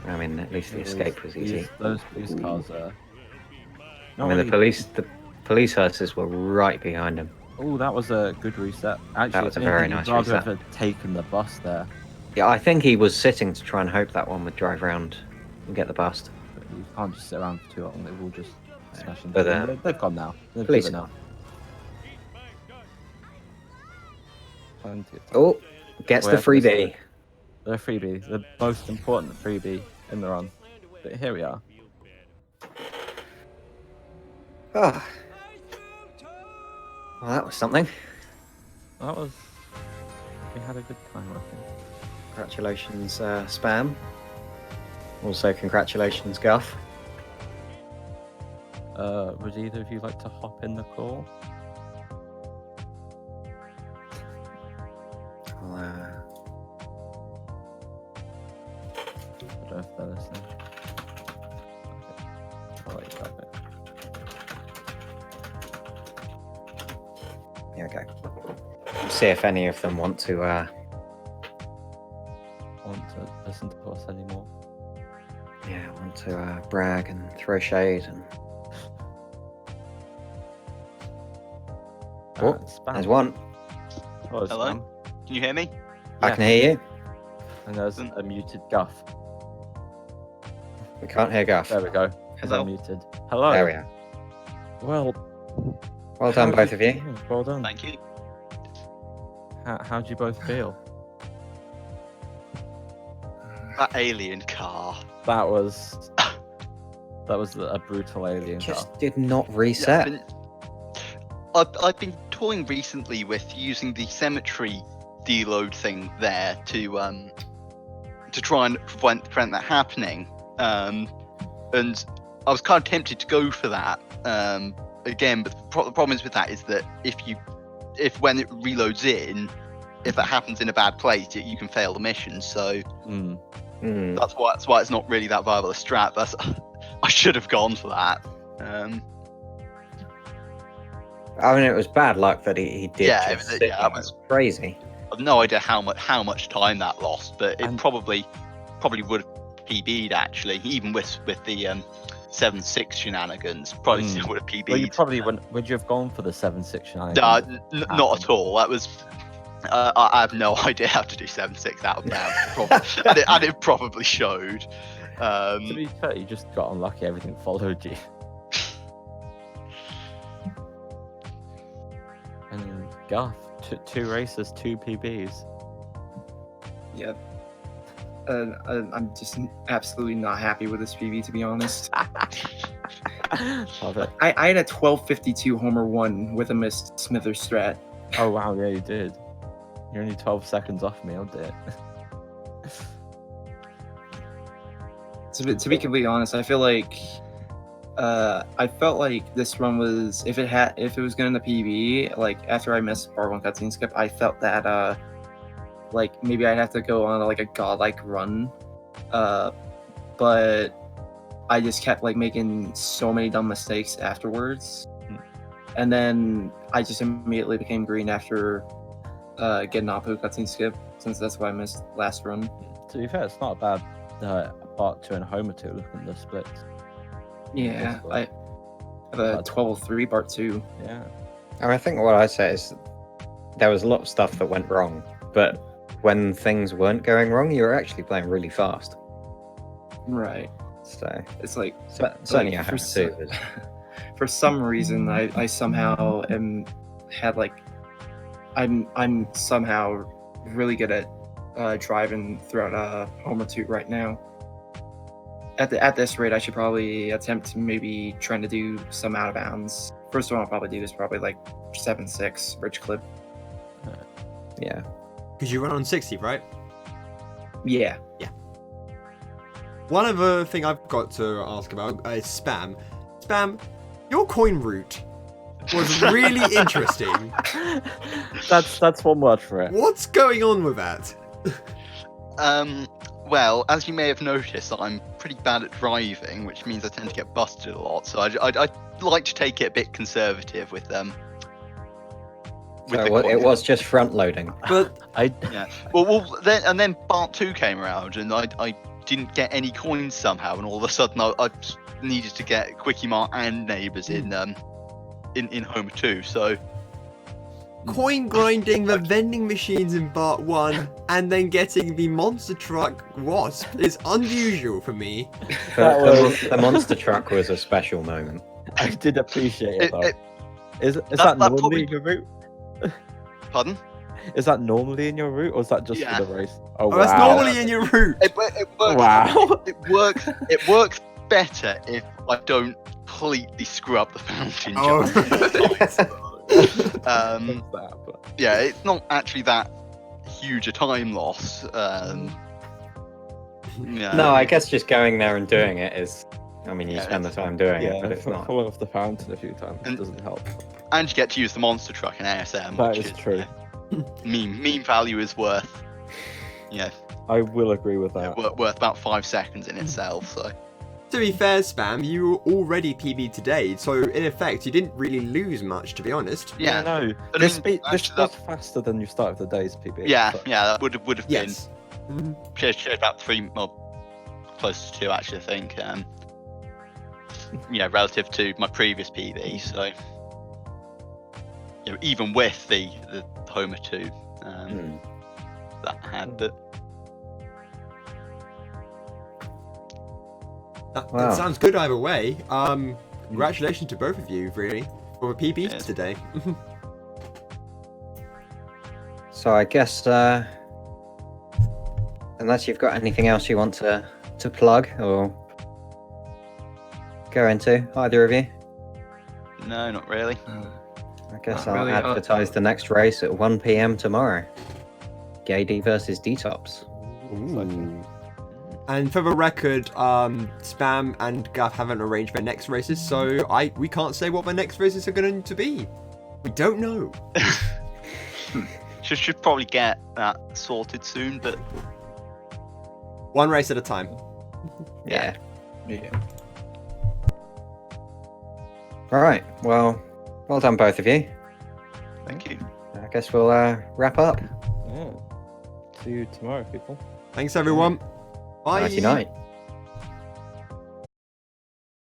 I mean, at least the escape was easy. Those police cars are. I mean, the police hearses were right behind him. Oh, that was a good reset. Actually, was if a very anything, nice you'd rather reset. have taken the bus there. Yeah, I think he was sitting to try and hope that one would drive round and get the bust. But you can't just sit around for too long. They will just smash into But, them. They've gone now. They've police given are up. Plenty of time. Oh, gets Oh, the yeah, freebie. The freebie, the most important freebie in the run. But here we are. Oh. Well, that was something. That was. We had a good time, I think. Congratulations, Spam. Also, congratulations, Guff. Would either of you like to hop in the call? I'll, I don't know if they're listening. I'll let you have it. Here we go. We'll see if any of them want to. Want to listen to us anymore? Yeah, want to brag and throw shade and. Oh, Spam. there's one. Oh, Hello? Spam. Can you hear me? I can hear you. And there's a muted Guff. We can't hear Guff. There we go. He's Hello? unmuted. Hello. There we are. Well, Well done, both of you. Well done. Thank you. How do you both feel? That alien car. That was a brutal alien car. Just did not Yeah, reset. I've been toying recently with using the cemetery deload thing there to try and prevent that happening. And I was kind of tempted to go for that again, but the problem is with that is that if when it reloads in, if that happens in a bad place, you can fail the mission. So that's why it's not really that viable a strat. I should have gone for that. I mean, it was bad luck that he did. Yeah, just yeah, sit that there. was- Crazy. I've no idea how much time that lost, but it And- probably would have PB'd actually, even with the 7-6 shenanigans. Probably still would have PB'd. Well, you probably wouldn't. Would you have gone for the 7-6 No, shenanigans? not at all. That was. I have no idea how to do 7-6 out of bounds, and it probably showed. To be fair, you just got unlucky. Everything followed you. And Guff, two races, 2 PBs. Yep. I'm just absolutely not happy with this PV, to be honest. Love it. I had a 1252 Homer 1 with a missed Smithers strat. Oh wow, yeah, you did. You're only 12 seconds off me. Oh dear. To be completely honest, I feel like I felt like this run was if it was going to PB, like after I missed part 1 cutscene skip, I felt that like maybe I'd have to go on like a godlike run, but I just kept like making so many dumb mistakes afterwards, and then I just immediately became green after getting Apu cutscene skip, since that's what I missed last run. To be fair, it's not a bad part 2 and Homer 2 looking at the splits. Yeah, I have a 1203 part 2. Yeah. I mean, I think what I'd say is there was a lot of stuff that went wrong, but when things weren't going wrong, you were actually playing really fast. Right. So It's like certainly I for have to. for some reason I somehow I'm somehow really good at driving throughout Homer 2 right now. At this rate, I should probably attempt maybe trying to do some out of bounds. First one I'll probably do is probably like 7-6 Ridge Clip. Yeah. Because you run on 60, right? Yeah. One other thing I've got to ask about is Spam. Spam, your coin route was really interesting. That's one word for it. What's going on with that? Well, as you may have noticed, I'm pretty bad at driving, which means I tend to get busted a lot. So I like to take it a bit conservative with them. So it was just front loading. But Yeah. Well, then part 2 came around, and I didn't get any coins somehow, and all of a sudden I needed to get Quickie Mart and Neighbours in Homer 2. So coin grinding the vending machines in part 1 and then getting the monster truck wasp is unusual for me. The monster truck was a special moment. I did appreciate it though. Is that that normally probably- in your route? pardon? Is that normally in your route, or is that just Yeah. for the race? Oh, Oh, that's wow. normally in your route. It works. Wow. It works better if I don't completely screw up the fountain. Oh, Yeah, it's not actually that huge a time loss. Yeah. No, I guess just going there and doing it is. I mean, you Yeah, spend the time doing it, but Yeah, it's not. falling off the fountain a few times And- doesn't help. And you get to use the monster truck in ASM. That which is true. Meme value is worth. Yeah, I will agree with that. worth about 5 seconds in itself. So To be fair, Spam, you were already PB today, so in effect, you didn't really lose much, to be honest. yeah, no. I This mean, this actually, was faster than you started the day's PB. yeah, so- that would have Yes. been about 3, well, close to 2 actually. I think. Relative to my previous PB, so even with the Homer 2 that I had, but That Wow. sounds good either way. Congratulations to both of you, really, for the PBs Yes. today. So I guess, unless you've got anything else you want to plug or go into, either of you, no, not really. I guess Not I'll really, advertise the next race at 1 p.m. tomorrow. Gady versus D-Tops. Ooh. And for the record, Spam and Guff haven't arranged their next races, so we can't say what their next races are going to be. We don't know. Should probably get that sorted soon, but One race at a time. Yeah. Yeah. All right. Well done, both of you. thank you. I guess we'll wrap up. Yeah. See you tomorrow, people. Thanks, everyone. Bye. Nighty night.